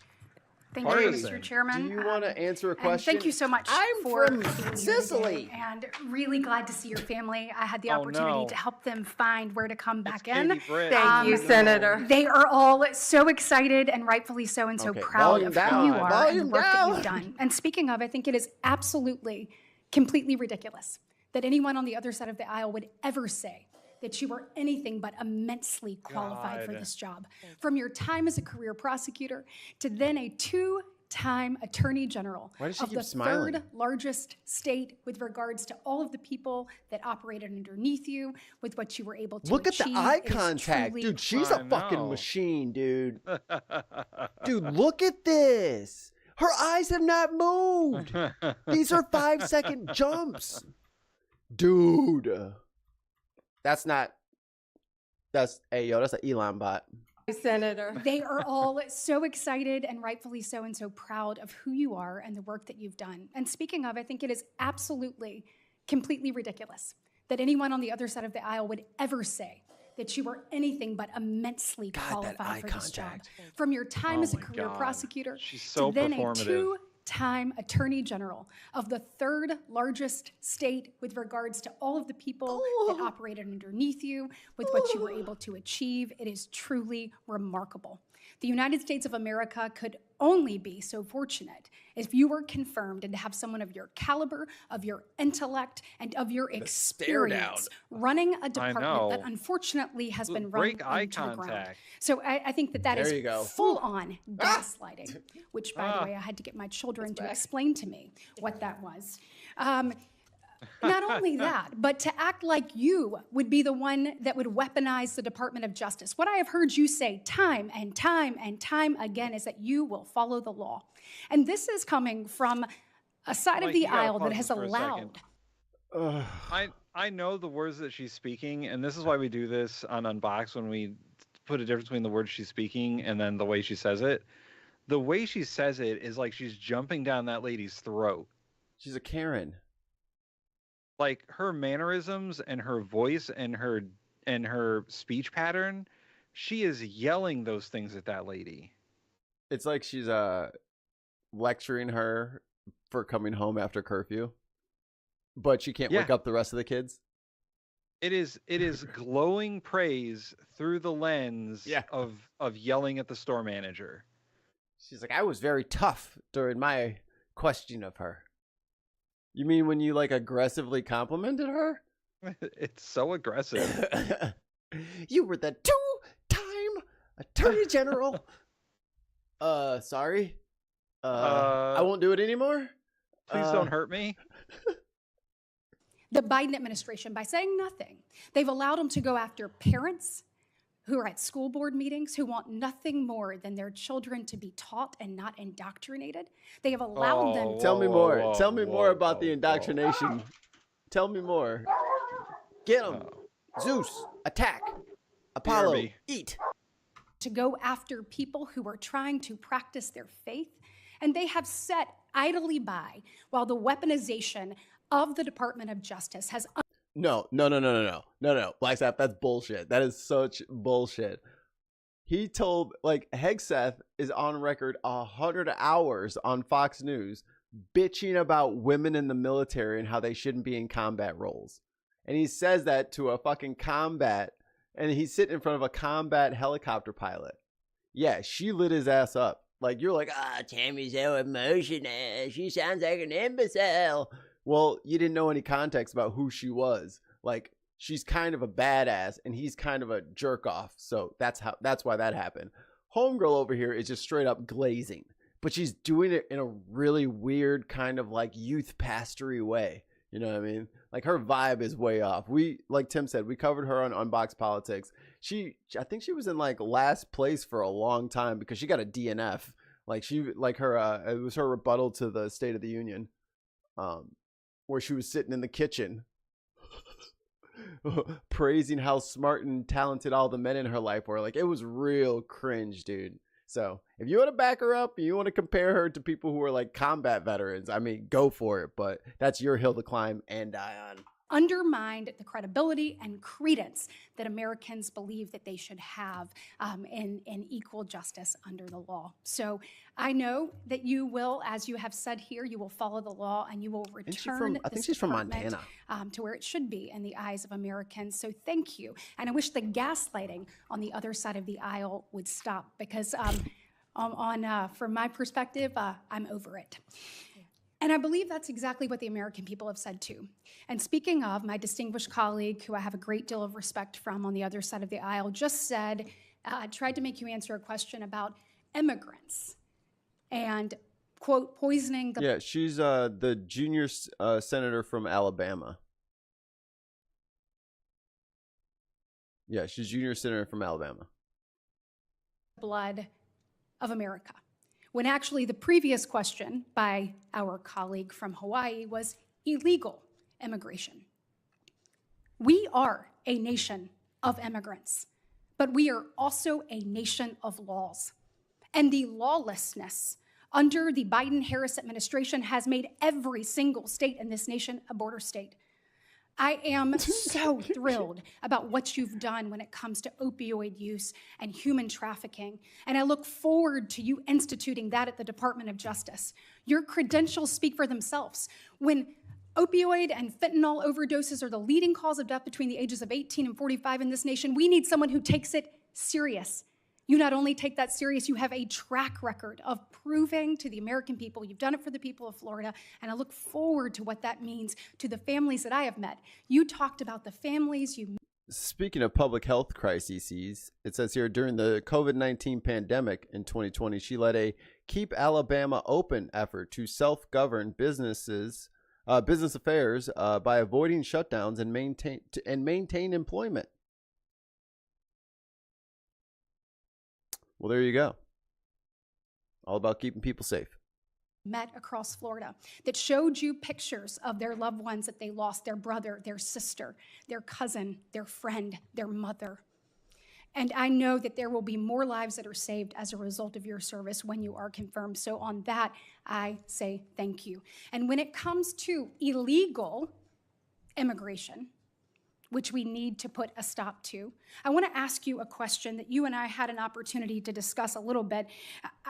Thank you, Mr. Chairman. Do you want to answer a And question? thank you so much I'm for from being here Sicily. today, and really glad to see your family. I had the Oh, opportunity no. to help them find where to come back in. Katie Britt. Thank you, Senator. They are all so excited and rightfully so, and so Okay, proud volume of down. who you are and the Volume work that you've down. done. And speaking of, I think it is absolutely, completely ridiculous that anyone on the other side of the aisle would ever say that you are anything but immensely qualified for God. this job. From your time as a career prosecutor to then a two-time attorney general Why does she of keep the smiling? third largest state with regards to all of the people that operated underneath you, with what you were able to Look at achieve. the eye It is contact. truly Dude, she's a I fucking know. machine, dude. Dude, look at this. Her eyes have not moved. These are 5-second jumps. Dude. That's hey, yo, that's an Elon bot. Senator. They are all so excited and rightfully so, and so proud of who you are and the work that you've done. And speaking of, I think it is absolutely, completely ridiculous that anyone on the other side of the aisle would ever say that you are anything but immensely God, that qualified eye for this job. contact. From your time Oh as a my career God. prosecutor She's so to then a performative. two-time attorney general of the third largest state with regards to all of the people that operated underneath you, with what you were able to achieve. It is truly remarkable. The United States of America could only be so fortunate if you were confirmed and to have someone of your caliber, of your intellect, and of your experience running a department that know. unfortunately has been run Break eye into the ground. contact. So I think that that There is you go. full-on gaslighting, which, by the way, I had to get my children to explain to me what that was. Not only that, but to act like you would be the one that would weaponize the Department of Justice. What I have heard you say time and time and time again is that you will follow the law. And this is coming from a side of Mike, the you gotta aisle that pause has this for a second. allowed. I know the words that she's speaking, and this is why we do this on Unbox, when we put a difference between the words she's speaking and then the way she says it. The way she says it is like she's jumping down that lady's throat. She's a Karen. Like her mannerisms and her voice and her speech pattern, she is yelling those things at that lady. It's like she's lecturing her for coming home after curfew, but she can't wake Yeah. up the rest of the kids. It is glowing praise through the lens of yelling at the store manager. She's like, I was very tough during my question of her. You mean when you like aggressively complimented her? It's so aggressive. You were the two-time attorney general. Sorry. I won't do it anymore. Please don't hurt me. The Biden administration, by saying nothing, they've allowed them to go after parents who are at school board meetings who want nothing more than their children to be taught and not indoctrinated. They have allowed them to. Tell me more. Tell me more about the indoctrination. Tell me more. Get him. Zeus, attack. Apollo, BRB. eat. To go after people who are trying to practice their faith, and they have sat idly by while the weaponization of the Department of Justice has. No. Black Sabbath, that's bullshit. That is such bullshit. He told, like, Hegseth is on record 100 hours on Fox News bitching about women in the military and how they shouldn't be in combat roles. And he says that to a fucking combat, and he's sitting in front of a combat helicopter pilot. Yeah, she lit his ass up. Like, you're like, Tammy's so emotional. She sounds like an imbecile. Well, you didn't know any context about who she was. Like, she's kind of a badass, and he's kind of a jerk off. So that's why that happened. Homegirl over here is just straight up glazing, but she's doing it in a really weird kind of like youth pastory way. You know what I mean? Like her vibe is way off. We, like Tim said, we covered her on Unboxed Politics. I think she was in like last place for a long time because she got a DNF. Like it was her rebuttal to the State of the Union, where she was sitting in the kitchen praising how smart and talented all the men in her life were. Like, it was real cringe, dude. So if you want to back her up and you want to compare her to people who are like combat veterans, I mean, go for it. But that's your hill to climb and die on. Undermined the credibility and credence that Americans believe that they should have in equal justice under the law. So I know that you will, as you have said here, you will follow the law and you will return I think she's from Montana. To where it should be in the eyes of Americans. So thank you. And I wish the gaslighting on the other side of the aisle would stop because from my perspective, I'm over it. And I believe that's exactly what the American people have said too. And speaking of, my distinguished colleague, who I have a great deal of respect from on the other side of the aisle, just said, tried to make you answer a question about immigrants and, quote, poisoning the... Yeah, she's the junior senator from Alabama. Yeah, she's junior senator from Alabama. blood of America. When actually the previous question by our colleague from Hawaii was illegal immigration. We are a nation of immigrants, but we are also a nation of laws. And the lawlessness under the Biden-Harris administration has made every single state in this nation a border state. I am so thrilled about what you've done when it comes to opioid use and human trafficking, and I look forward to you instituting that at the Department of Justice. Your credentials speak for themselves. When opioid and fentanyl overdoses are the leading cause of death between the ages of 18 and 45 in this nation, we need someone who takes it serious. You not only take that serious, you have a track record of proving to the American people, you've done it for the people of Florida, and I look forward to what that means to the families that I have met. You talked about the families you... Speaking of public health crises, it says here, during the COVID-19 pandemic in 2020, she led a Keep Alabama Open effort to self-govern business affairs by avoiding shutdowns and maintain employment. Well, there you go. All about keeping people safe. Met across Florida that showed you pictures of their loved ones that they lost, their brother, their sister, their cousin, their friend, their mother. And I know that there will be more lives that are saved as a result of your service when you are confirmed. So on that, I say thank you. And when it comes to illegal immigration, which we need to put a stop to, I want to ask you a question that you and I had an opportunity to discuss a little bit.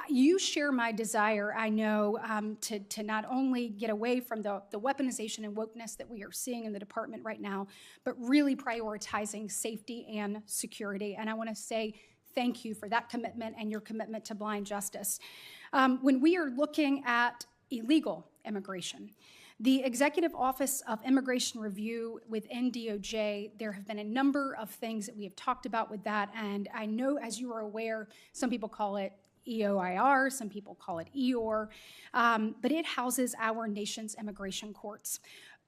You share my desire, I know, to not only get away from the weaponization and wokeness that we are seeing in the department right now, but really prioritizing safety and security. And I want to say thank you for that commitment and your commitment to blind justice. When we are looking at illegal immigration, the Executive Office of Immigration Review within DOJ, there have been a number of things that we have talked about with that, and I know, as you are aware, some people call it EOIR, some people call it EOR, but it houses our nation's immigration courts.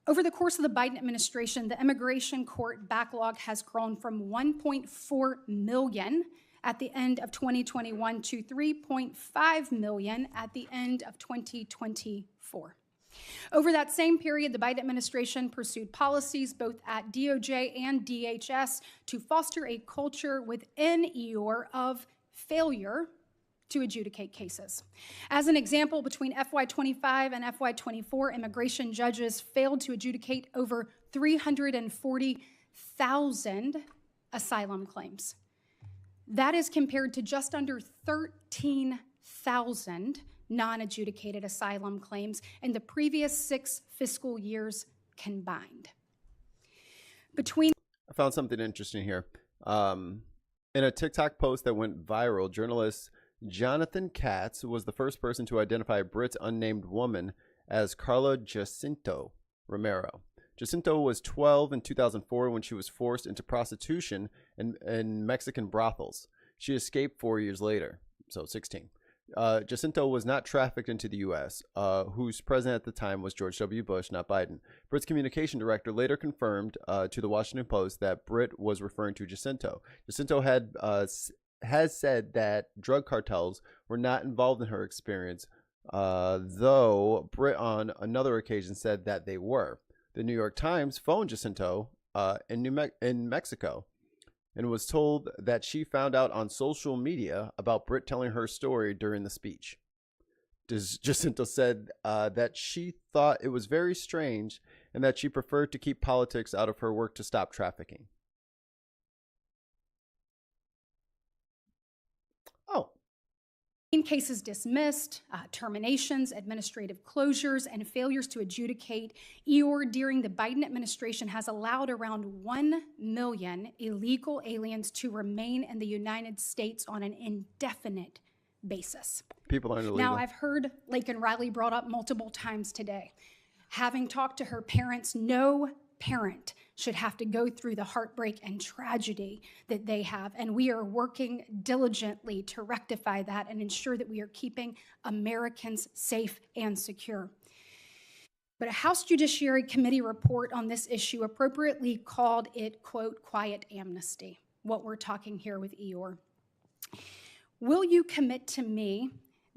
Over the course of the Biden administration, the immigration court backlog has grown from 1.4 million at the end of 2021 to 3.5 million at the end of 2024. Over that same period, the Biden administration pursued policies both at DOJ and DHS to foster a culture within EOR of failure to adjudicate cases. As an example, between FY25 and FY24, immigration judges failed to adjudicate over 340,000 asylum claims. That is compared to just under 13,000 non-adjudicated asylum claims in the previous 6 fiscal years combined. I found something interesting here. In a TikTok post that went viral, journalist Jonathan Katz was the first person to identify a Brit unnamed woman as Carla Jacinto Romero. Jacinto was 12 in 2004 when she was forced into prostitution in Mexican brothels. She escaped 4 years later, so 16. Jacinto was not trafficked into the U.S., whose president at the time was George W. Bush, not Biden. Britt's communication director later confirmed to the Washington Post that Britt was referring to Jacinto. Jacinto has said that drug cartels were not involved in her experience, though Britt on another occasion said that they were. The New York Times phoned Jacinto in Mexico and was told that she found out on social media about Britt telling her story during the speech. Jacinto said that she thought it was very strange and that she preferred to keep politics out of her work to stop trafficking. Oh. Cases dismissed, terminations, administrative closures, and failures to adjudicate. EOR during the Biden administration has allowed around 1 million illegal aliens to remain in the United States on an indefinite basis. People aren't illegal. Now, I've heard Laken Riley brought up multiple times today. Having talked to her parents, no parent should have to go through the heartbreak and tragedy that they have. And we are working diligently to rectify that and ensure that we are keeping Americans safe and secure. But a House Judiciary Committee report on this issue appropriately called it, quote, quiet amnesty, what we're talking here with EOR. Will you commit to me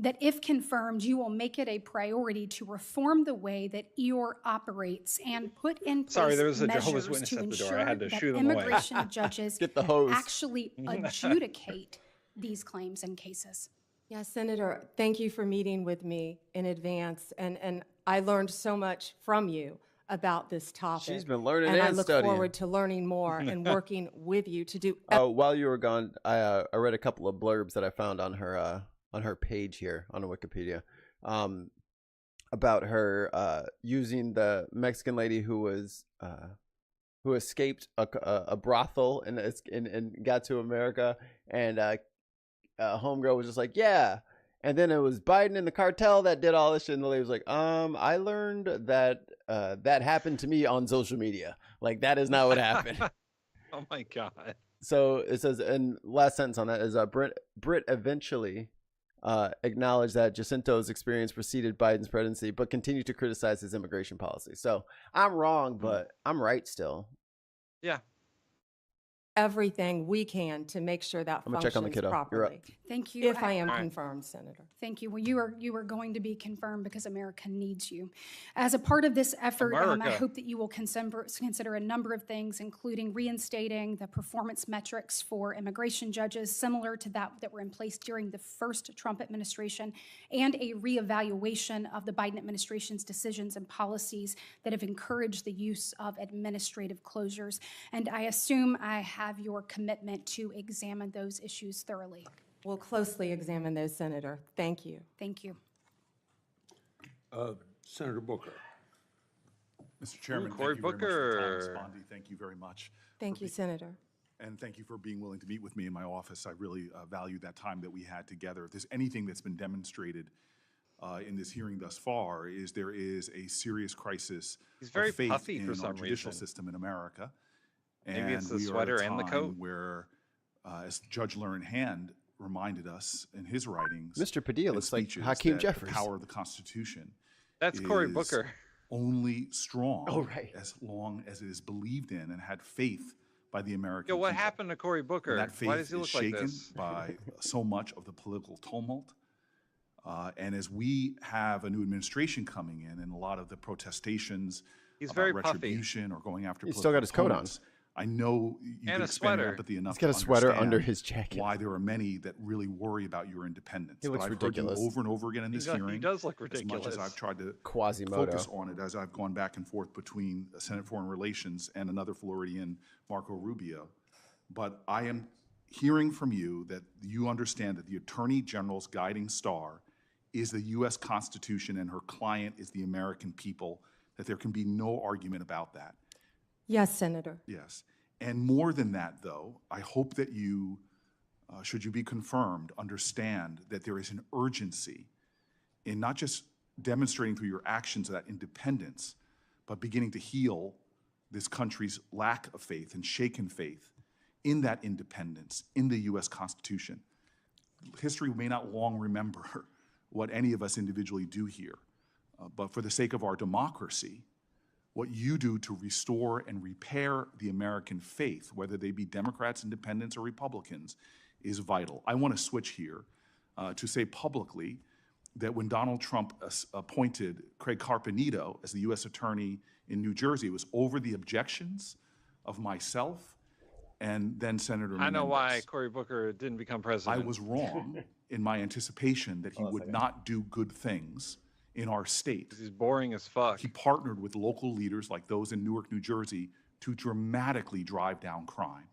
that if confirmed, you will make it a priority to reform the way that EOR operates and put in place there was a Jehovah's measures Witness to at the door. I ensure had to that shoo them away. immigration judges Get the hose. actually adjudicate these claims and cases? Yeah, Senator, thank you for meeting with me in advance. And I learned so much from you about this topic. She's been learning and I and look studying. forward to learning more and working with you to do. While you were gone, I read a couple of blurbs that I found on her page here on Wikipedia, about her using the Mexican lady who escaped a brothel and got to America, and homegirl was just like, yeah. And then it was Biden and the cartel that did all this shit, and the lady was like, I learned that that happened to me on social media. Like, that is not what happened. Oh my God. So it says, and last sentence on that is Britt eventually acknowledged that Jacinto's experience preceded Biden's presidency, but continued to criticize his immigration policy. So I'm wrong, but I'm right still. Yeah. Everything we can to make sure that I'm gonna check on the functions kiddo. You're up. properly. Thank you. If I am confirmed, Senator. Thank you. Well, you are going to be confirmed because America needs you. As a part of this effort, I America. hope that you will consider a number of things, including reinstating the performance metrics for immigration judges, similar to that were in place during the first Trump administration, and a reevaluation of the Biden administration's decisions and policies that have encouraged the use of administrative closures. And I assume I have your commitment to examine those issues thoroughly. We'll closely examine those, Senator. Thank you. Thank you. Senator Booker. Mr. Chairman, Cory thank you very much for the time, Ms. Booker. Bondi. Thank you very much. Thank you, Senator. And thank you for being willing to meet with me in my office. I really value that time that we had together. If there's anything that's been demonstrated in this hearing thus far, is there is a serious crisis He's very of faith puffy in for our some judicial reason. system in America. Maybe it's the we are at a sweater and the time coat. where, as Judge Learned Hand reminded us in his writings, Mr. Padilla and looks like speeches, Hakeem that Jeffries. the power of the Constitution That's Cory is Booker. only strong Oh, right. as long as it is believed in and had faith by the American Yo, what people. happened to Cory Booker? And that faith Why does he is look like shaken this? by so much of the political tumult. And as we have a new administration coming in and a lot of the protestations He's about very puffy. retribution or going after He's still got his coat on. opponents, I know you And can a expand your sweater. empathy enough He's got a to sweater understand under his jacket. why there are many that really worry about your independence. He looks but I've ridiculous. heard you over and over again in this He hearing. does look As much ridiculous. as I've tried to Quasimodo. focus on it, as I've gone back and forth between Senate Foreign Relations and another Floridian, Marco Rubio. But I am hearing from you that you understand that the Attorney General's guiding star is the U.S. Constitution and her client is the American people, that there can be no argument about that. Yes, Senator. Yes. And more than that, though, I hope that you, should you be confirmed, understand that there is an urgency in not just demonstrating through your actions that independence, but beginning to heal this country's lack of faith and shaken faith in that independence, in the U.S. Constitution. history may not long remember what any of us individually do here, but for the sake of our democracy, what you do to restore and repair the American faith, whether they be Democrats, Independents, or Republicans, is vital. I want to switch here to say publicly that when Donald Trump appointed Craig Carpenito as the U.S. Attorney in New Jersey, it was over the objections of myself and then Senator Menendez. I know why Cory Booker didn't become president. I was wrong in my anticipation that he would not do good things in our state. He's boring as fuck. He partnered with local leaders like those in Newark, New Jersey, to dramatically drive down crime.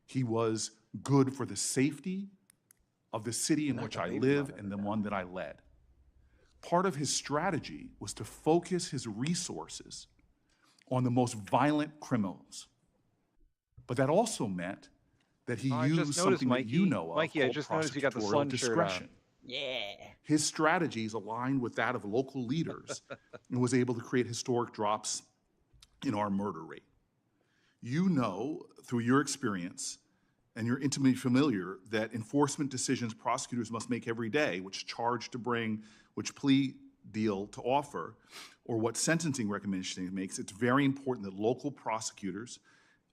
He was good for the safety of the city in which I live and the one that I led. Part of his strategy was to focus his resources on the most violent criminals. But that also meant that he used something that you know of, Mikey, I just noticed you got the sun discretion. Yeah. His strategies aligned with that of local leaders and was able to create historic drops in our murder rate. You know, through your experience, and you're intimately familiar, that enforcement decisions prosecutors must make every day, which charge to bring, which plea deal to offer, or what sentencing recommendation it makes, it's very important that local prosecutors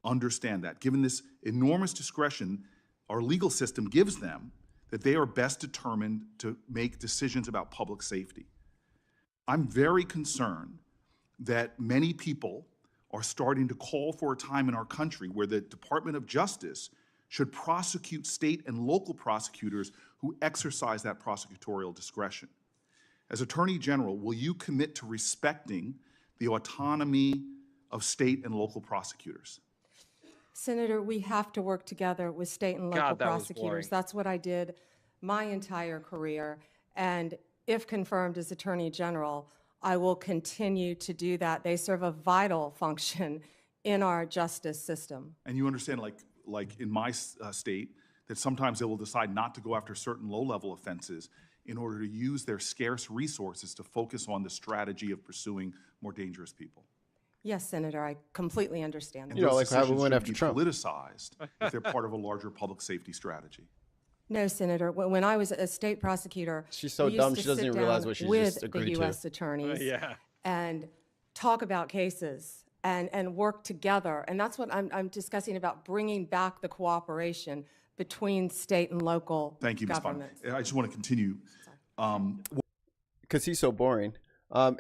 understand that. Given this enormous discretion our legal system gives them, that they are best determined to make decisions about public safety. I'm very concerned that many people are starting to call for a time in our country where the Department of Justice should prosecute state and local prosecutors who exercise that prosecutorial discretion. As Attorney General, will you commit to respecting the autonomy of state and local prosecutors? Senator, we have to work together with state and local prosecutors. That's what I did my entire career. And if confirmed as Attorney General, I will continue to do that. They serve a vital function in our justice system. And you understand, like in my state, that sometimes they will decide not to go after certain low-level offenses in order to use their scarce resources to focus on the strategy of pursuing more dangerous people. Yes, Senator, I completely understand that. And those decisions shouldn't be politicized if they're part of a larger public safety strategy. No, Senator. When I was a state prosecutor, she's so dumb she doesn't even realize what she just agreed to. With the U.S. attorneys and talk about cases and work together. And that's what I'm discussing about bringing back the cooperation between state and local governments. Thank you, Ms. Bond. I just want to continue. Because he's so boring.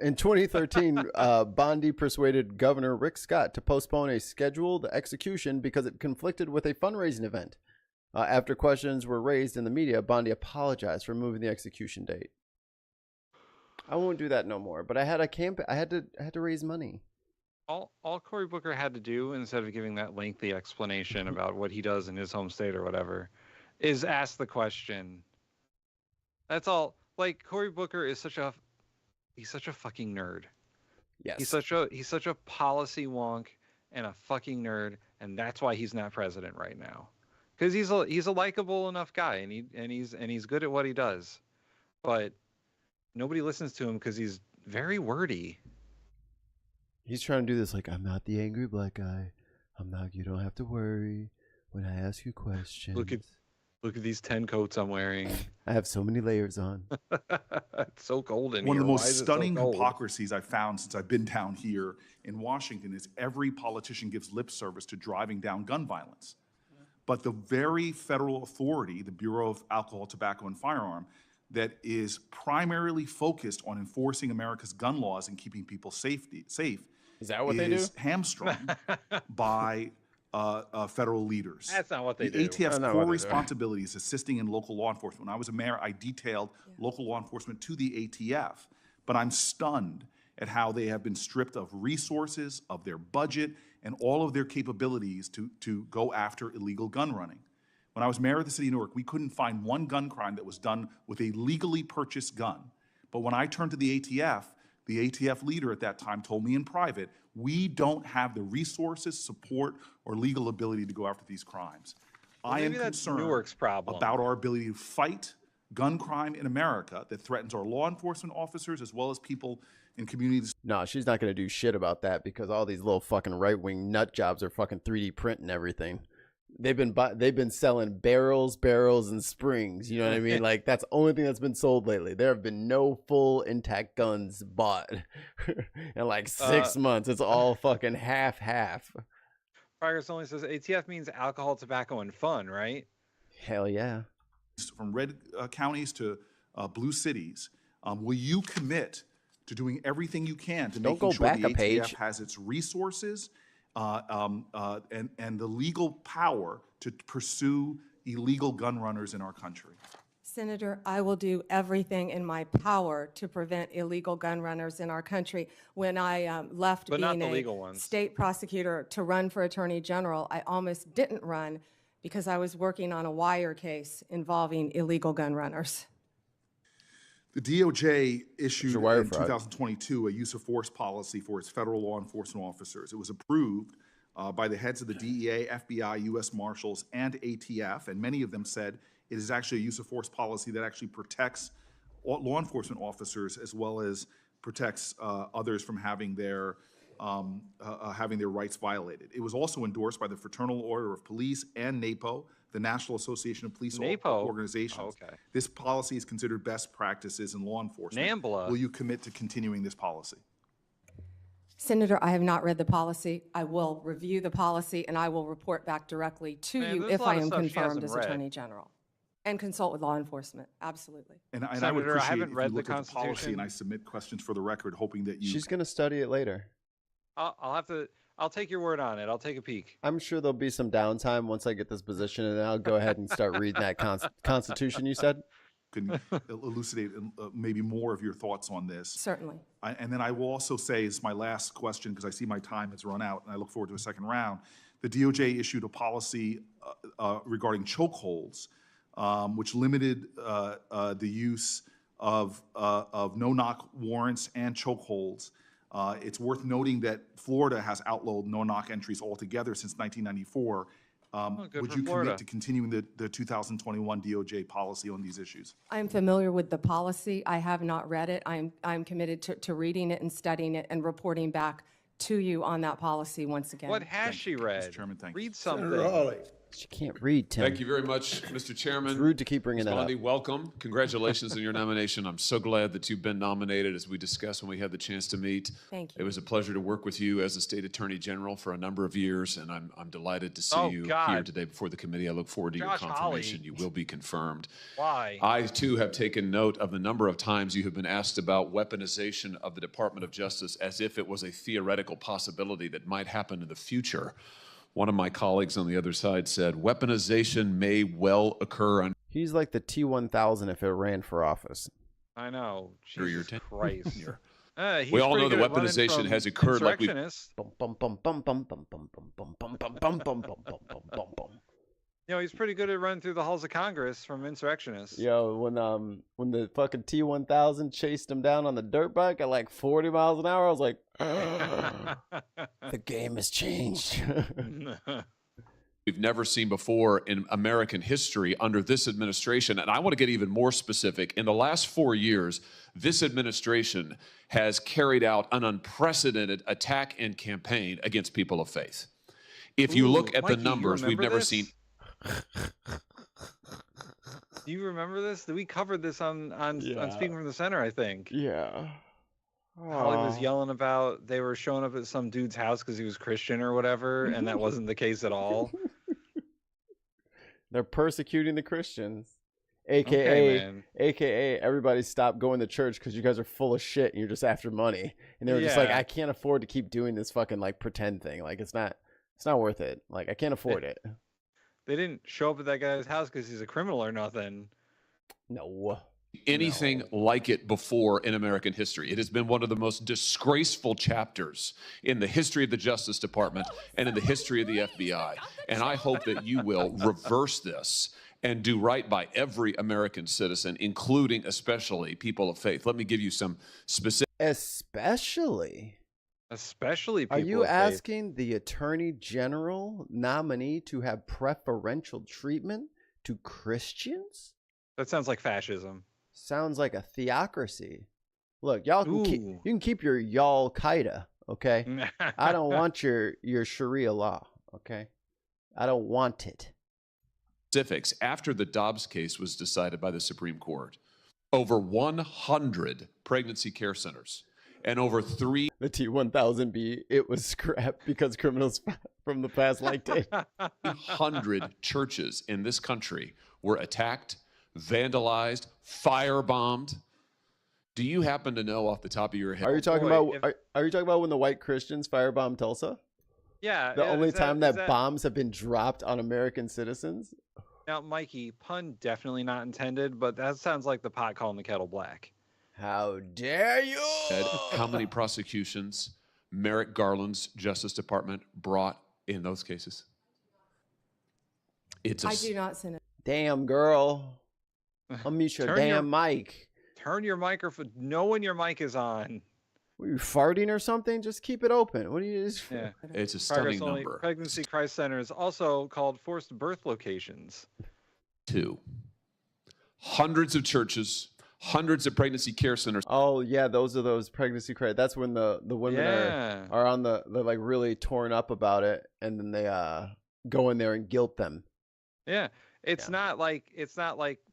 In 2013, Bondi persuaded Governor Rick Scott to postpone a scheduled execution because it conflicted with a fundraising event. After questions were raised in the media, Bondi apologized for moving the execution date. I won't do that no more. But I had I had to raise money. All Cory Booker had to do, instead of giving that lengthy explanation about what he does in his home state or whatever, is ask the question. That's all. Like, Cory Booker is he's such a fucking nerd. Yes. He's such a policy wonk and a fucking nerd, and that's why he's not president right now. Because he's a likable enough guy, and he's good at what he does, but nobody listens to him because he's very wordy. He's trying to do this like, I'm not the angry black guy. I'm not. You don't have to worry when I ask you questions. Look at these 10 coats I'm wearing. I have so many layers on. It's so cold in here. One of the most stunning hypocrisies I've found since I've been down here in Washington is every politician gives lip service to driving down gun violence. But the very federal authority, the Bureau of Alcohol, Tobacco, and Firearm, that is primarily focused on enforcing America's gun laws and keeping people safe. Is that what they do? Is hamstrung by federal leaders. That's not what they do. The ATF's core responsibility is assisting in local law enforcement. When I was a mayor, I detailed local law enforcement to the ATF. But I'm stunned at how they have been stripped of resources, of their budget, and all of their capabilities to go after illegal gun running. When I was mayor of the city of Newark, we couldn't find one gun crime that was done with a legally purchased gun. But when I turned to the ATF leader at that time told me in private, we don't have the resources, support, or legal ability to go after these crimes. Well, I am concerned about our ability to fight gun crime in America that threatens our law enforcement officers as well as people in communities. No, she's not going to do shit about that because all these little fucking right-wing nut jobs are fucking 3D printing everything. they've been selling barrels, and springs. You know what I mean? Like that's the only thing that's been sold lately. There have been no full intact guns bought in like 6 months. It's all fucking half. Progress only says ATF means alcohol, tobacco, and fun, right? Hell yeah. From red counties to blue cities, will you commit to doing everything you can to making sure the ATF has its resources and the legal power to pursue illegal gun runners in our country? Senator, I will do everything in my power to prevent illegal gun runners in our country. When I left being a state prosecutor to run for Attorney General, I almost didn't run because I was working on a wire case involving illegal gun runners. The DOJ issued in 2022 a use of force policy for its federal law enforcement officers. It was approved by the heads of the DEA, FBI, U.S. Marshals, and ATF, and many of them said it is actually a use of force policy that actually protects law enforcement officers as well as protects others from having their rights violated. It was also endorsed by the Fraternal Order of Police and NAPO, the National Association of Police Organizations. Oh, okay. This policy is considered best practices in law enforcement. NAMBLA. Will you commit to continuing this policy? Senator, I have not read the policy. I will review the policy, and I will report back directly to you if I am confirmed as Attorney General. And consult with law enforcement, absolutely. And Senator, I would appreciate I haven't if read you the look at the policy Constitution. and I submit questions for the record, hoping that you... She's going to study it later. I'll take your word on it. I'll take a peek. I'm sure there'll be some downtime once I get this position, and then I'll go ahead and start reading that Constitution you said. Can elucidate maybe more of your thoughts on this? Certainly. And then I will also say, as my last question, because I see my time has run out, and I look forward to a second round, the DOJ issued a policy regarding chokeholds, which limited the use of no-knock warrants and chokeholds. It's worth noting that Florida has outlawed no-knock entries altogether since 1994. Would you commit to continuing the 2021 DOJ policy on these issues? I am familiar with the policy. I have not read it. I'm committed to reading it and studying it and reporting back to you on that policy once again. What has she read? Mr. Chairman, thank Read you. something. She can't read, Tim. Thank you very much, Mr. Chairman. It's rude to keep bringing Ms. that up. Bondi, welcome. Congratulations on your nomination. I'm so glad that you've been nominated, as we discussed when we had the chance to meet. Thank you. It was a pleasure to work with you as a state attorney general for a number of years, and I'm delighted to see you here today before the committee. I look forward to your confirmation. You will be confirmed. Why? I, too, have taken note of the number of times you have been asked about weaponization of the Department of Justice as if it was a theoretical possibility that might happen in the future. One of my colleagues on the other side said, weaponization may well occur. He's like the T-1000 if it ran for office. I know. Jesus Christ. We all know that weaponization has occurred like we... You know, he's pretty good at running through the halls of Congress from insurrectionists. Yo, when the fucking T-1000 chased him down on the dirt bike at like 40 miles an hour, I was like, the game has changed. We've never seen before in American history under this administration. And I want to get even more specific. In the last 4 years, this administration has carried out an unprecedented attack and campaign against people of faith. If you look at Mikey, the numbers, we've never seen... Do you remember this? We covered this on Speaking from the Center, I think. Yeah. Holly was yelling about they were showing up at some dude's house because he was Christian or whatever, and that wasn't the case at all. They're persecuting the Christians. AKA everybody stop going to church because you guys are full of shit and you're just after money. And they were just like, I can't afford to keep doing this fucking like pretend thing. Like it's not worth it. Like I can't afford it. They didn't show up at that guy's house because he's a criminal or nothing. No. Anything like it before in American history. It has been one of the most disgraceful chapters in the history of the Justice Department and in the history of the FBI. And I hope that you will reverse this and do right by every American citizen, including especially people of faith. Let me give you some specific... Especially people Are you of faith. asking the Attorney General nominee to have preferential treatment to Christians? That sounds like fascism. Sounds like a theocracy. Look, y'all you can keep your y'all Qaeda, okay? I don't want your Sharia law, okay? I don't want it. Specifics after the Dobbs case was decided by the Supreme Court. Over 100 pregnancy care centers and over the T-1000B, it was scrapped because criminals from the past liked it. 300 churches in this country were attacked, vandalized, firebombed. Do you happen to know off the top of your head? Are you talking are you talking about when the white Christians firebombed Tulsa? Yeah. The only time that bombs have been dropped on American citizens? Now, Mikey, pun definitely not intended, but that sounds like the pot calling the kettle black. How dare you? How many prosecutions Merrick Garland's Justice Department brought in those cases? I do not, Senator. Damn, girl. Unmute your damn mic. Turn your microphone. Know when your mic is on. Were you farting or something? Just keep it open. What do you just... Yeah. It's a stunning Progress-only number. Pregnancy crisis centers, also called forced birth locations. 2. Hundreds of churches, hundreds of pregnancy care centers. Oh yeah, those are those pregnancy crisis. That's when the women are on they're like really torn up about it, and then they go in there and guilt them. Yeah. It's not like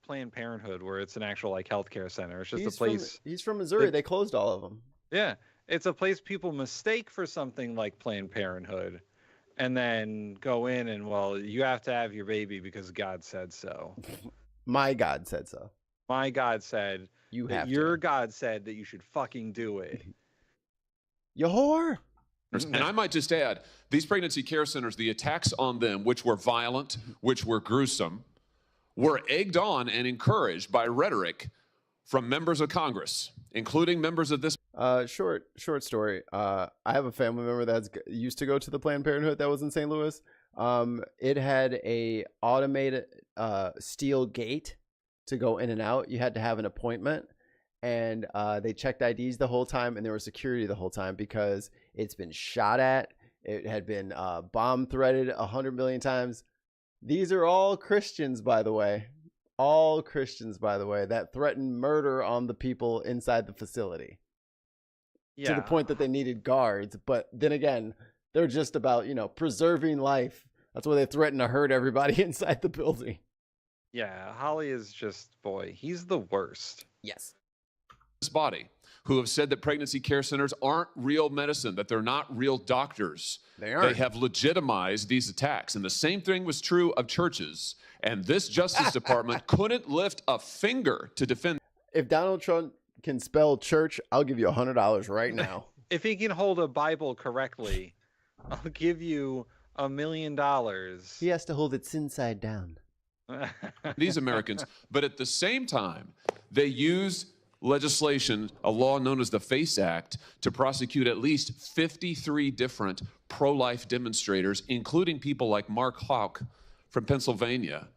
Planned Parenthood where it's an actual like healthcare center. It's just a place. He's from Missouri. They closed all of them. Yeah. It's a place people mistake for something like Planned Parenthood and then go in and, well, you have to have your baby because God said so. My God said so. My God said you that have your God said that you should fucking do it. You whore. And I might just add, these pregnancy care centers, the attacks on them, which were violent, which were gruesome, were egged on and encouraged by rhetoric from members of Congress, including members of this. Short story. I have a family member that used to go to the Planned Parenthood that was in St. Louis. It had a automated steel gate to go in and out. You had to have an appointment, and they checked IDs the whole time, and there was security the whole time because it's been shot at. It had been bomb threatened 100 million times. These are all Christians, by the way. All Christians, by the way, that threatened murder on the people inside the facility. Yeah. To the point that they needed guards. But then again, they're just about, preserving life. That's why they threaten to hurt everybody inside the building. Yeah, Holly is just, boy, he's the worst. Yes. This body who have said that pregnancy care centers aren't real medicine, that they're not real doctors. They aren't. They have legitimized these attacks. And the same thing was true of churches. And this Justice Department couldn't lift a finger to defend. If Donald Trump can spell church, I'll give you $100 right now. If he can hold a Bible correctly, I'll give you $1 million. He has to hold it inside down. These Americans. But at the same time, they use legislation, a law known as the FACE Act, to prosecute at least 53 different pro-life demonstrators, including people like Mark Houck from Pennsylvania,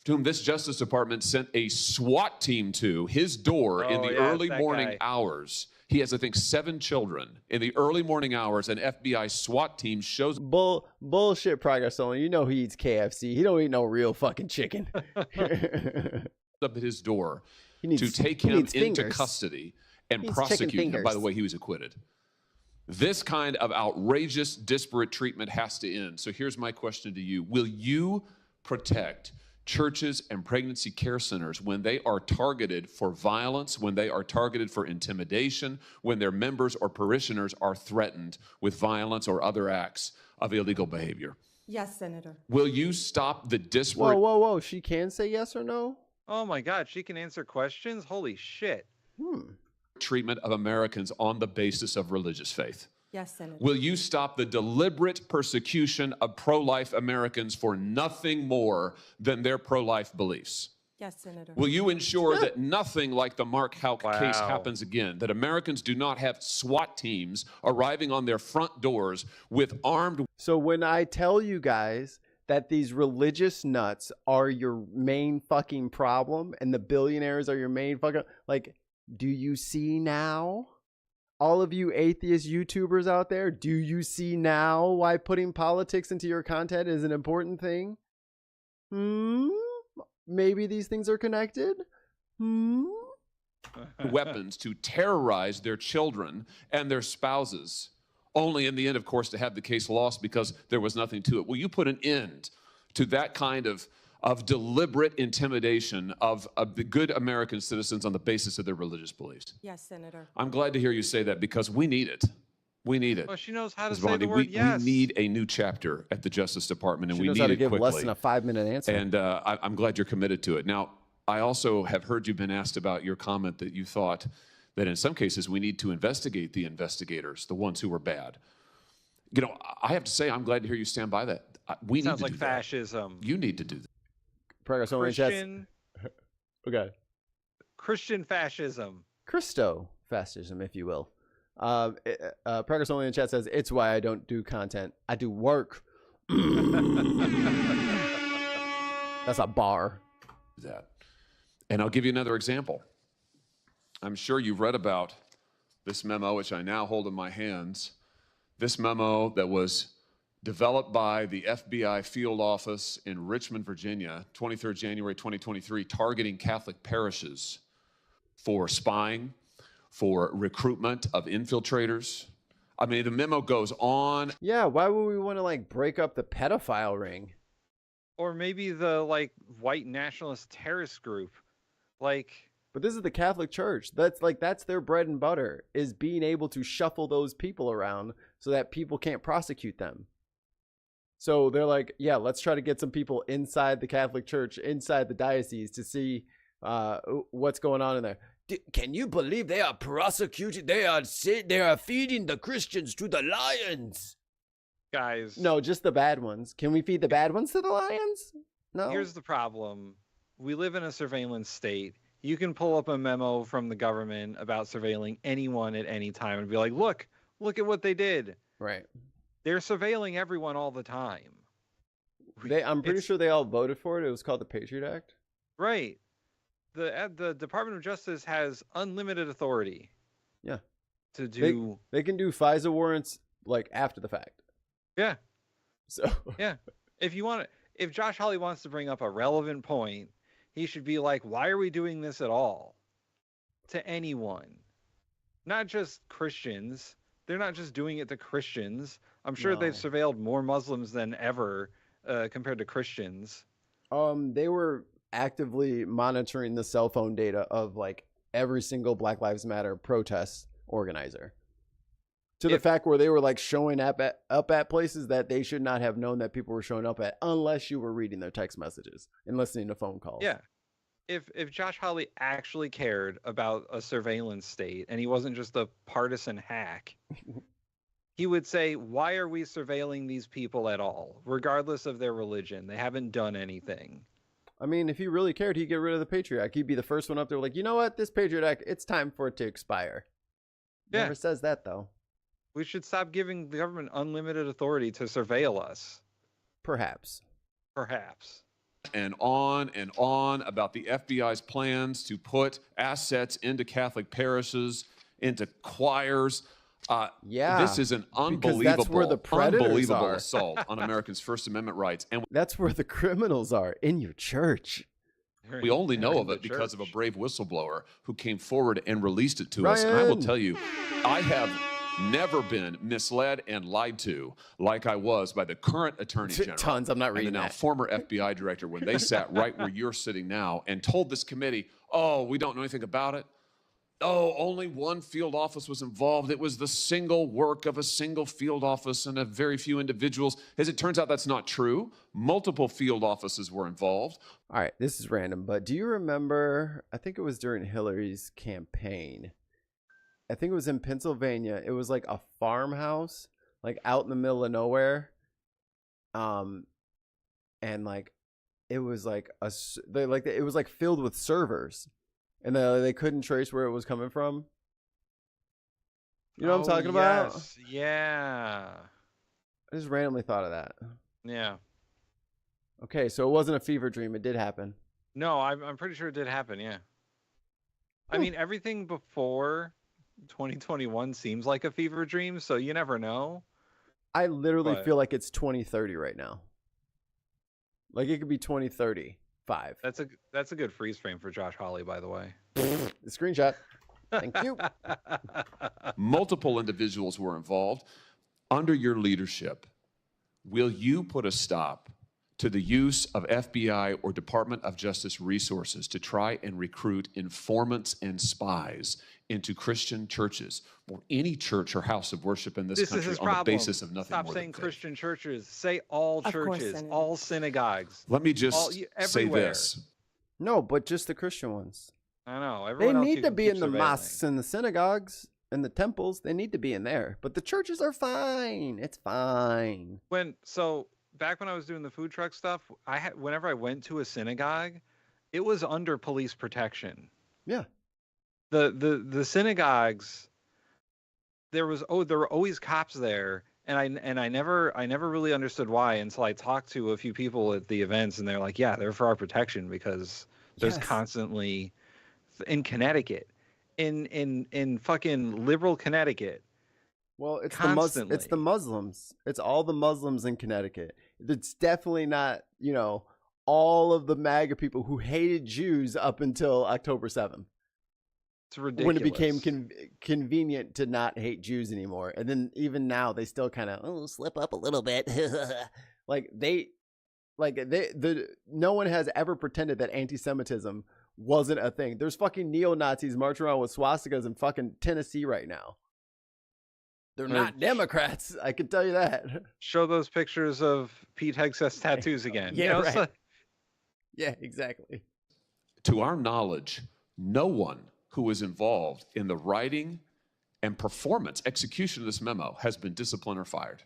to whom this Justice Department sent a SWAT team to his door in the early morning hours. He has, I think, 7 children. In the early morning hours, an FBI SWAT team shows... Bullshit progress only. You know he eats KFC. He don't eat no real fucking chicken. up at his door to take him into custody and prosecute him. By the way, he was acquitted. This kind of outrageous, disparate treatment has to end. So here's my question to you. Will you protect churches and pregnancy care centers when they are targeted for violence, when they are targeted for intimidation, when their members or parishioners are threatened with violence or other acts of illegal behavior? Yes, Senator. Will you stop the disparate... Whoa. She can say yes or no? Oh my God, she can answer questions? Holy shit. treatment of Americans on the basis of religious faith? Yes, Senator. Will you stop the deliberate persecution of pro-life Americans for nothing more than their pro-life beliefs? Yes, Senator. Will you ensure that nothing like the Mark Houck case happens again, that Americans do not have SWAT teams arriving on their front doors with armed... So when I tell you guys that these religious nuts are your main fucking problem and the billionaires are your main fucking... Like, do you see now? All of you atheist YouTubers out there, do you see now why putting politics into your content is an important thing? Maybe these things are connected? Weapons to terrorize their children and their spouses, only in the end, of course, to have the case lost because there was nothing to it. Will you put an end to that kind of deliberate intimidation of the good American citizens on the basis of their religious beliefs. Yes, Senator. I'm glad to hear you say that because we need it. We need it. Well, she knows how to Ms. say Bondi, the word yes. we need a new chapter at the Justice Department, and She we knows need how to it give quickly. less than a 5-minute answer. And I'm glad you're committed to it. Now, I also have heard you've been asked about your comment that you thought that in some cases we need to investigate the investigators, the ones who were bad. You know, I have to say, I'm glad to hear you stand by that. We Sounds need to like do fascism. that. You need to do that. Progress only chats. Christian, Okay. Christian fascism. Christo fascism, if you will. Progress only in the chat says, it's why I don't do content. I do work. That's a bar. That. And I'll give you another example. I'm sure you've read about this memo, which I now hold in my hands. This memo that was developed by the FBI field office in Richmond, Virginia, 23rd January 2023, targeting Catholic parishes for spying, for recruitment of infiltrators. I mean, the memo goes on. Yeah, why would we want to like break up the pedophile ring? Or maybe the like white nationalist terrorist group. Like, but this is the Catholic Church. That's their bread and butter, is being able to shuffle those people around so that people can't prosecute them. So they're like, yeah, let's try to get some people inside the Catholic Church, inside the diocese, to see what's going on in there. Can you believe they are prosecuting? They are feeding the Christians to the lions. Guys. No, just the bad ones. Can we feed the bad ones to the lions? No. Here's the problem. We live in a surveillance state. You can pull up a memo from the government about surveilling anyone at any time and be like, look at what they did. Right. They're surveilling everyone all the time. I'm pretty sure they all voted for it. It was called the Patriot Act. Right. The Department of Justice has unlimited authority. Yeah. To do. They can do FISA warrants like after the fact. Yeah. So. Yeah. If Josh Hawley wants to bring up a relevant point, he should be like, why are we doing this at all? To anyone. Not just Christians. They're not just doing it to Christians. I'm sure they've surveilled more Muslims than ever compared to Christians. They were actively monitoring the cell phone data of like every single Black Lives Matter protest organizer. To the fact where they were like showing up at places that they should not have known that people were showing up at unless you were reading their text messages and listening to phone calls. Yeah. If Josh Hawley actually cared about a surveillance state and he wasn't just a partisan hack, he would say, why are we surveilling these people at all, regardless of their religion? They haven't done anything. I mean, if he really cared, he'd get rid of the Patriot Act. He'd be the first one up there like, you know what? This Patriot Act, it's time for it to expire. Yeah. Never says that, though. We should stop giving the government unlimited authority to surveil us. Perhaps. And on about the FBI's plans to put assets into Catholic parishes, into choirs. This is an unbelievable assault on Americans' First Amendment rights. And that's where the criminals are, in your church. We only know of it because of a brave whistleblower who came forward and released it to us. And I will tell you, I have never been misled and lied to like I was by the current Attorney General. Tons, I'm not reading and the now that. former FBI director when they sat right where you're sitting now and told this committee, oh, we don't know anything about it. Oh, only one field office was involved. It was the single work of a single field office and a very few individuals. As it turns out, that's not true. Multiple field offices were involved. All right, this is random, but do you remember, I think it was during Hillary's campaign, I think it was in Pennsylvania. It was like a farmhouse, like out in the middle of nowhere. And like, it was like it was like filled with servers, and they couldn't trace where it was coming from. You know what I'm talking about? Yeah. I just randomly thought of that. Yeah. Okay, so it wasn't a fever dream. It did happen. No, I'm pretty sure it did happen. Yeah. I mean, everything before 2021 seems like a fever dream, so you never know. I literally feel like it's 2030 right now. Like it could be 2035. That's a good freeze frame for Josh Hawley, by the way. The screenshot. Thank you. Multiple individuals were involved. Under your leadership, will you put a stop to the use of FBI or Department of Justice resources to try and recruit informants and spies into Christian churches or any church or house of worship in this This is country his on problem. the basis of nothing Stop more saying than faith. Christian churches. Say all Of course, churches, Senator. all synagogues. Let me just say everywhere. this. No, but just the Christian ones. I know. They Everyone else you need to can be keep in the surveilling. mosques and the synagogues and the temples. They need to be in there. But the churches are fine. It's fine. Back when I was doing the food truck stuff, whenever I went to a synagogue, it was under police protection. Yeah. The synagogues, there were always cops there, and I never really understood why until I talked to a few people at the events, and they're like, yeah, they're for our protection because there's constantly in Connecticut, in fucking liberal Connecticut. Well, it's constantly. it's the Muslims. It's all the Muslims in Connecticut. It's definitely not, all of the MAGA people who hated Jews up until October 7th. It's ridiculous. When it became convenient to not hate Jews anymore. And then even now they still kind of slip up a little bit. No one has ever pretended that anti-Semitism wasn't a thing. There's fucking neo-Nazis marching around with swastikas in fucking Tennessee right now. They're not Democrats, I can tell you that. Show those pictures of Pete Hegseth's tattoos again. Yeah, it's right. Yeah, exactly. To our knowledge, no one who was involved in the writing and execution of this memo has been disciplined or fired.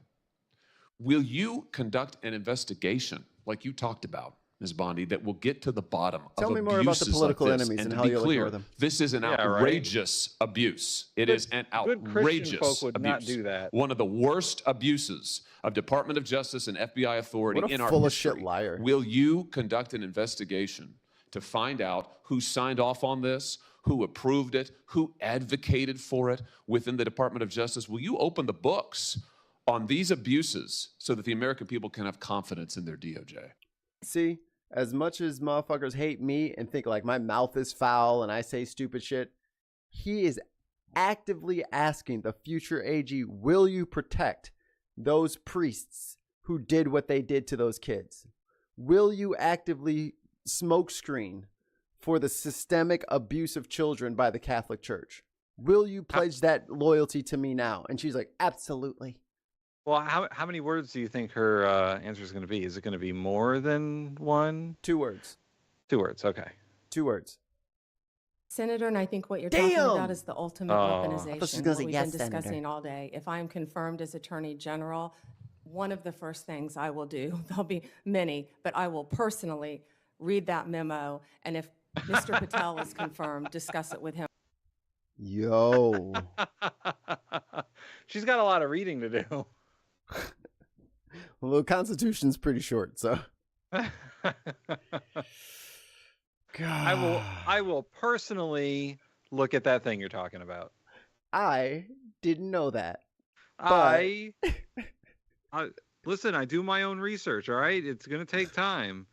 Will you conduct an investigation like you talked about, Ms. Bondi, that will get to the bottom of Tell me more about the abuses political like this? enemies and to how be you'll clear, ignore them. this is an outrageous abuse. It is an good Christian outrageous folk would abuse. not do that. One of the worst abuses of Department of Justice and FBI authority What a in our full of history. shit liar. Will you conduct an investigation to find out who signed off on this, who approved it, who advocated for it within the Department of Justice? Will you open the books on these abuses so that the American people can have confidence in their DOJ? See, as much as motherfuckers hate me and think like my mouth is foul and I say stupid shit, he is actively asking the future AG, will you protect those priests who did what they did to those kids? Will you actively smokescreen for the systemic abuse of children by the Catholic Church? Will you pledge that loyalty to me now? And she's like, absolutely. Well, how many words do you think her answer is going to be? Is it going to be more than one? 2 words. 2 words, okay. 2 words. Senator, and I think what you're talking about Damn! is the ultimate I thought she was weaponization, gonna what say we've yes, been Senator. discussing all day. If I am confirmed as Attorney General, one of the first things I will do, there'll be many, but I will personally read that memo, and if Mr. Patel is confirmed, discuss it with him. Yo. She's got a lot of reading to do. Well, the Constitution's pretty short, so. I will personally look at that thing you're talking about. I didn't know that. I listen, I do my own research, all right? It's going to take time.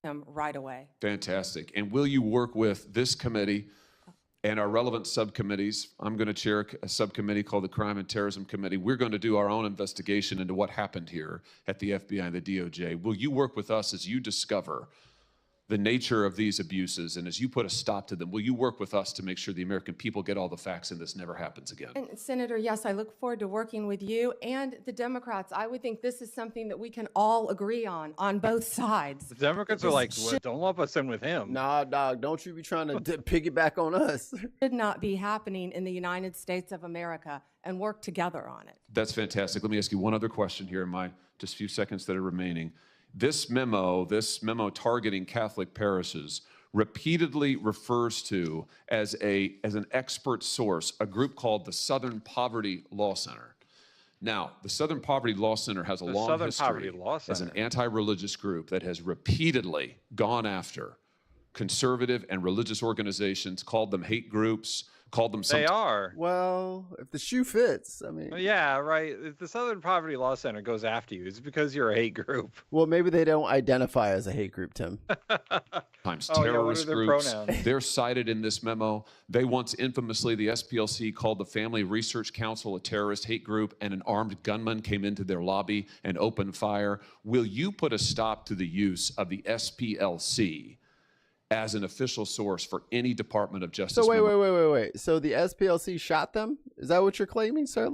Right away. Fantastic. And will you work with this committee and our relevant subcommittees? I'm going to chair a subcommittee called the Crime and Terrorism Committee. We're going to do our own investigation into what happened here at the FBI and the DOJ. Will you work with us as you discover the nature of these abuses, and as you put a stop to them, will you work with us to make sure the American people get all the facts and this never happens again? And Senator, yes, I look forward to working with you and the Democrats. I would think this is something that we can all agree on both sides. The Democrats are like, well, don't lump us in with him. Nah, dog, don't you be trying to piggyback on us. Should not be happening in the United States of America, and work together on it. That's fantastic. Let me ask you one other question here in my just few seconds that are remaining. This memo targeting Catholic parishes repeatedly refers to as an expert source a group called the Southern Poverty Law Center. Now, the Southern Poverty Law Center has a long history as an anti-religious group that has repeatedly gone after conservative and religious organizations, called them hate groups, called them They are. Well, if the shoe fits, I mean. Yeah, right. If the Southern Poverty Law Center goes after you, it's because you're a hate group. Well, maybe they don't identify as a hate group, Tim. Times Oh, yeah, what are terrorist their groups. pronouns? They're cited in this memo. They once infamously, the SPLC called the Family Research Council a terrorist hate group, and an armed gunman came into their lobby and opened fire. Will you put a stop to the use of the SPLC as an official source for any Department of Justice? So wait. So the SPLC shot them? Is that what you're claiming, sir?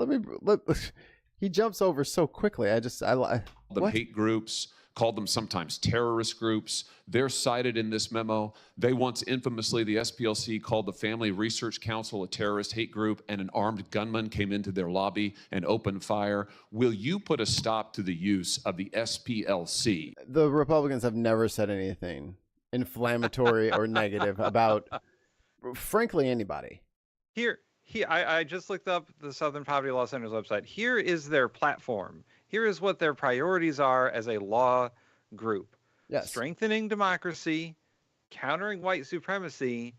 He jumps over so quickly. Them hate groups, called them sometimes terrorist groups. They're cited in this memo. They once infamously, the SPLC called the Family Research Council a terrorist hate group, and an armed gunman came into their lobby and opened fire. Will you put a stop to the use of the SPLC? The Republicans have never said anything inflammatory or negative about, frankly, anybody. I just looked up the Southern Poverty Law Center's website. Here is their platform. Here is what their priorities are as a law group. Yes. Strengthening democracy, countering white supremacy,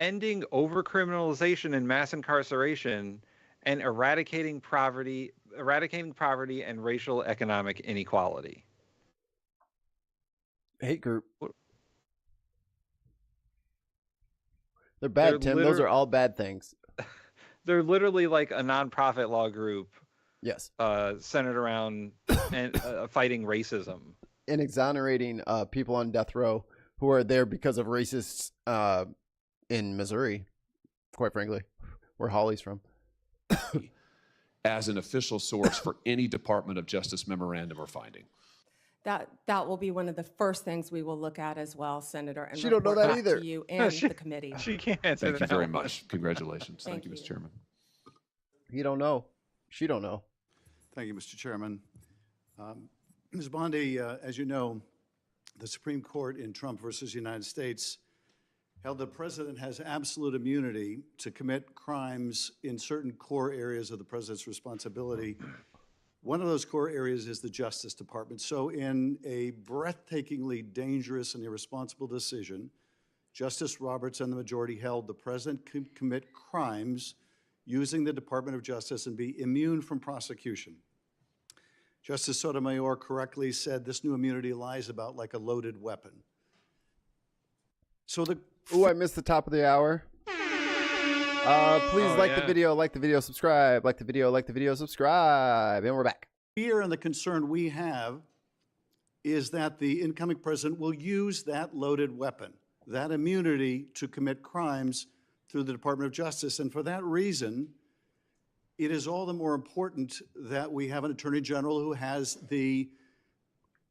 ending overcriminalization and mass incarceration, and eradicating poverty and racial economic inequality. Hate group. They're bad, Tim. Those are all bad things. They're literally like a nonprofit law group. Yes. Centered around and fighting racism. And exonerating people on death row who are there because of racists in Missouri, quite frankly, where Holly's from. As an official source for any Department of Justice memorandum or finding. That will be one of the first things we will look at as well, Senator. And she don't know that back either. To you and the committee. She can't answer Thank you very much. Congratulations. Thank you, Mr. Chairman. You don't know. She don't know. Thank you, Mr. Chairman. Ms. Bondi, as you know, the Supreme Court in Trump versus United States held the president has absolute immunity to commit crimes in certain core areas of the president's responsibility. One of those core areas is the Justice Department. So in a breathtakingly dangerous and irresponsible decision, Justice Roberts and the majority held the president could commit crimes using the Department of Justice and be immune from prosecution. Justice Sotomayor correctly said this new immunity lies about like a loaded weapon. So I missed the top of the hour. Please the video, subscribe, like the video, subscribe, and we're back. Fear and the concern we have is that the incoming president will use that loaded weapon, that immunity, to commit crimes through the Department of Justice. And for that reason, it is all the more important that we have an Attorney General who has the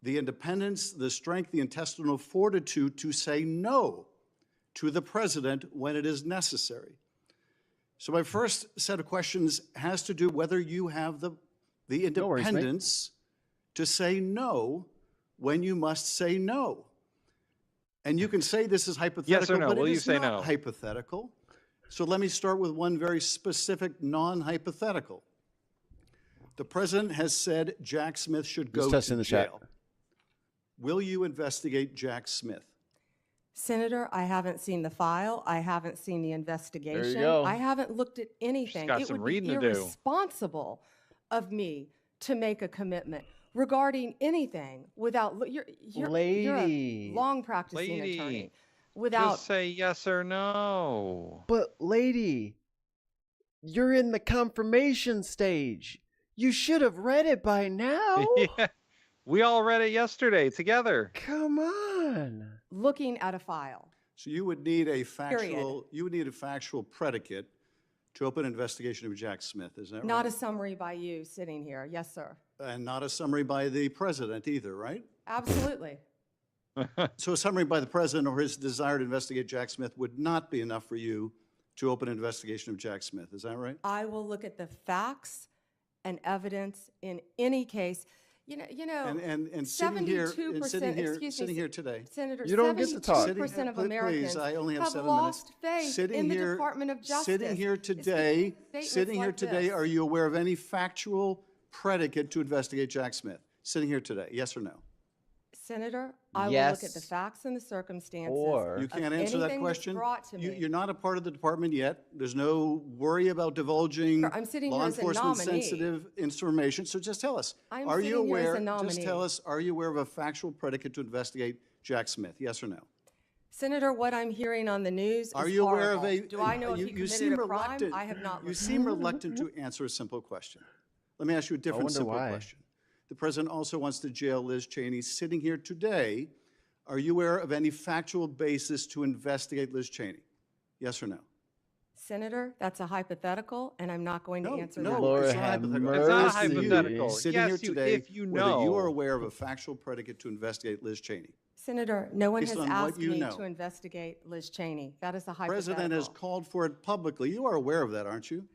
independence, the strength, the intestinal fortitude to say no to the president when it is necessary. So my first set of questions has to do whether you have the independence to say no when you must say no. And you can say this is hypothetical, yes or no? But Will it you is say not no? hypothetical. So let me start with one very specific non-hypothetical. The president has said Jack Smith should go to jail. Will you investigate Jack Smith? Senator, I haven't seen the file. I haven't seen the investigation. There you go. I haven't looked at anything. She's got it some would reading be to do. irresponsible of me to make a commitment regarding anything without you're a long practicing attorney. Without just say yes or no. But lady, you're in the confirmation stage. You should have read it by now. Yeah. We all read it yesterday together. Come on. looking at a file. So you would need a factual predicate to open an investigation of Jack Smith, is that right? Not a summary by you sitting here. Yes, sir. And not a summary by the president either, right? Absolutely. So a summary by the president or his desire to investigate Jack Smith would not be enough for you to open an investigation of Jack Smith, is that right? I will look at the facts and evidence in any case. And sitting here today, Senator, you don't get to talk. 72% of Americans please, I only have have 7 lost minutes. faith in the Department of Justice. Sitting here today, are you aware of any factual predicate to investigate Jack Smith? Sitting here today, yes or no? Senator, I will look at the Yes. facts and the circumstances. Or- You of can't answer that anything that's question? brought to me. You're not a part of the department yet. There's no worry about divulging I'm sitting law here as a enforcement nominee. sensitive information. So just tell us, I'm are you sitting here as a aware, just nominee. tell us, are you aware of a factual predicate to investigate Jack Smith? Yes or no? Senator, what I'm hearing on the news is Are you aware of horrible. a? Do I know if you, he you committed seem a crime? reluctant. I have not You looked. seem reluctant to answer a simple question. Let me ask you a different wonder simple why. question. The president also wants to jail Liz Cheney. Sitting here today, are you aware of any factual basis to investigate Liz Cheney? Yes or no? Senator, that's a hypothetical, and I'm not going to answer that. Lord it's not have hypothetical. It's not I'm asking you, hypothetical. Sitting Yes, here you- today, if you whether you are know. aware of a factual predicate to investigate Liz Cheney. Senator, no one Based has on what asked you me know. to investigate Liz Cheney. That is a The hypothetical. president has called for it publicly. You are aware of that, aren't you?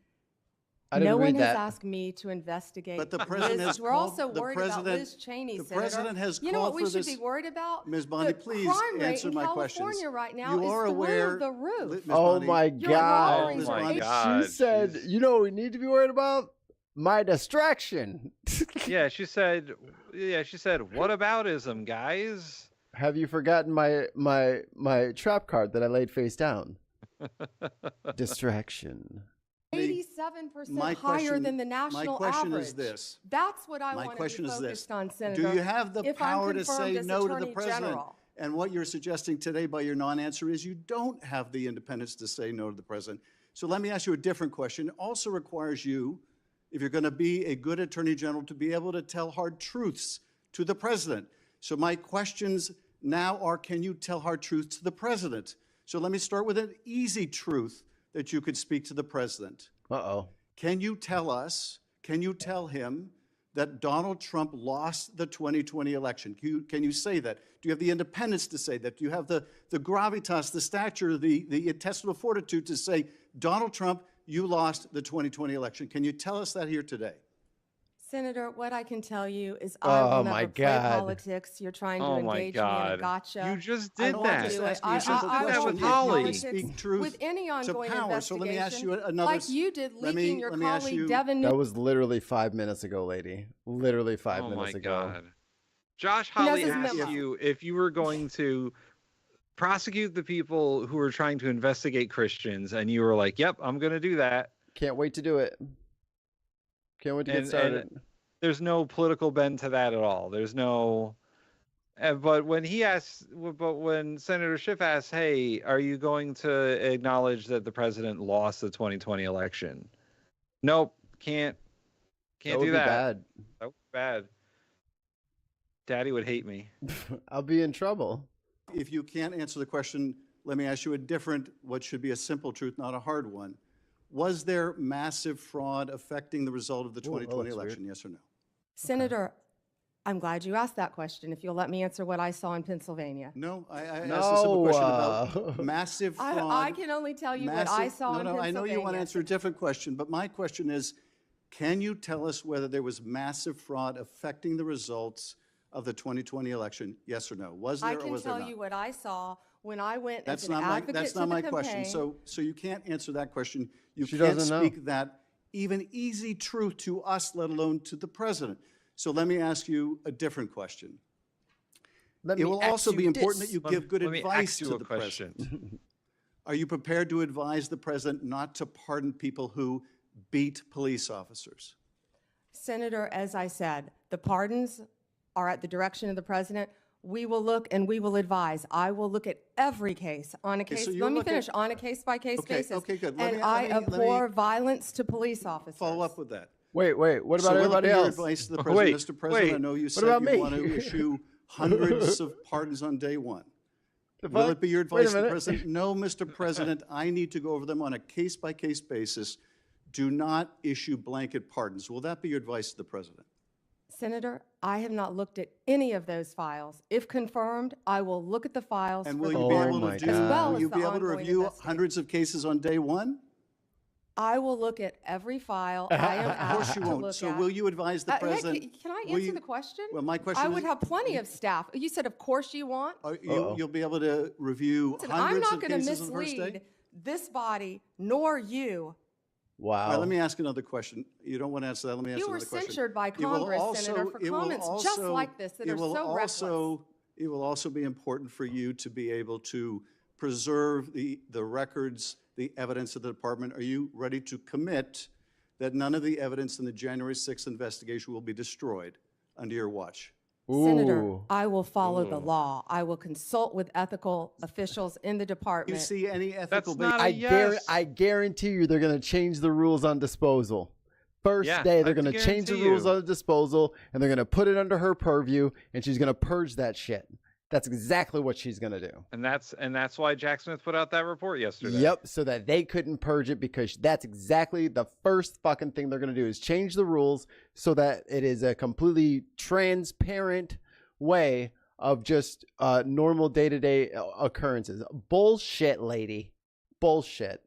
I didn't No one read has that. asked me to investigate. But the president Liz. has We're called- also the worried about president- Liz Cheney, the Senator. president has You know what called we for should this- be worried about? Ms. Bondi, The please crime rate answer in my questions. California right now You is are through aware. the roof. Ms. Oh Bondi, my Your God. robberies Oh are my eight- God. She said, she's- you know what we need to be worried about? My distraction. Yeah, she said, what aboutism, guys? Have you forgotten my trap card that I laid face down? Distraction. 87% My higher question- than the national my question average. is this. That's what I My want to question be is this. focused on, Senator. Do you have the if I'm power to confirmed say as no to the Attorney president? General. And what you're suggesting today by your non-answer is you don't have the independence to say no to the president. So let me ask you a different question. It also requires you, if you're going to be a good attorney general, to be able to tell hard truths to the president. So my questions now are, can you tell hard truths to the president? So let me start with an easy truth that you could speak to the president. Uh-oh. Can you tell us, can you tell him that Donald Trump lost the 2020 election? Can you say that? Do you have the independence to say that? Do you have the gravitas, the stature, the intestinal fortitude to say, Donald Trump, you lost the 2020 election? Can you tell us that here today? Senator, what I can tell you is I will Oh, never my play God. politics. You're trying to Oh, my engage me in a God. gotcha. You just I did won't that. do I'm it. just asking you a simple I question. won't If do you Holly. want to politics speak truth with any to ongoing power. So let me ask you investigation, another. like you did let me- leaking your let me ask colleague you- Devin That was literally 5 minutes ago, lady. Literally 5 Oh minutes my ago. God. Josh He knows Hawley his asked memo. you if you were going to prosecute the people who were trying to investigate Christians, and you were like, yep, I'm going to do that. Can't wait to do it. Can't wait to get started. And there's no political bend to that at all. There's no. But when when Senator Schiff asks, "Hey, are you going to acknowledge that the president lost the 2020 election?" Nope, can't That would do be that. bad. That would be bad. Daddy would hate me. I'll be in trouble. If you can't answer the question, let me ask you a different, what should be a simple truth, not a hard one. Was there massive fraud affecting the result of the 2020 election, yes or no? Senator, I'm glad you asked that question. If you'll let me answer what I saw in Pennsylvania. No, I asked a simple question about No. massive fraud. I can only tell you what I saw in Pennsylvania. I know you want to answer a different question, but my question is, can you tell us whether there was massive fraud affecting the results of the 2020 election, yes or no? Was there I or can was there tell not? you what I saw when I went That's as an not my, advocate that's to not the my campaign. question. So you can't answer that question. You She can't doesn't know. speak that even easy truth to us, let alone to the president. So let me ask you a different question. Let It me will ask also you be important this. that you give good Let me advice ask you to a the question. president. Are you prepared to advise the president not to pardon people who beat police officers? Senator, as I said, the pardons are at the direction of the president. We will look and we will advise. I will look at every case on a Okay, case. so you'll Let me look at- finish on a case-by-case Okay, basis. okay, good. And I abhor violence to police officers. Follow up with that. Wait. What So about will it everybody be your else? advice to the Oh, president? wait, Mr. President, I wait. know you What said about you me? want to issue hundreds of pardons on day one. The Will fuck? it be your Wait a advice to the minute. president? No, Mr. President, I need to go over them on a case-by-case basis. Do not issue blanket pardons. Will that be your advice to the president? Senator, I have not looked at any of those files. If confirmed, I will look at the files And for will the you be pardon, able to do, as well will as you the be able to ongoing review investigation. hundreds of cases on day one? I will look at every file I am Of course asked you to won't. look So at. will you advise the Hey, president? can I will answer you- the question? Well, my question I would is- have plenty of staff. You said, of course you want. You'll be able to review Listen, I'm hundreds not of going to cases on the first day? mislead this body nor you. All Wow. right, let me ask another question. You don't want to answer that, let me ask You were another question. censured by It will Congress, also- Senator, for it will comments just also- like this that it are will so reckless. also it will also be important for you to be able to preserve the records, the evidence of the department. Are you ready to commit that none of the evidence in the January 6th investigation will be destroyed under your watch? Senator, I will follow the law. I will consult with ethical officials in the Do department. you see any ethical I guarantee you they're going to change the rules on disposal. First day, they're going to change the rules on disposal, and they're going to put it under her purview, and she's going to purge that shit. That's exactly what she's going to do. And that's why Jack Smith put out that report yesterday. Yep, so that they couldn't purge it, because that's exactly the first fucking thing they're going to do is change the rules so that it is a completely transparent way of just normal day-to-day occurrences. Bullshit, lady. Bullshit.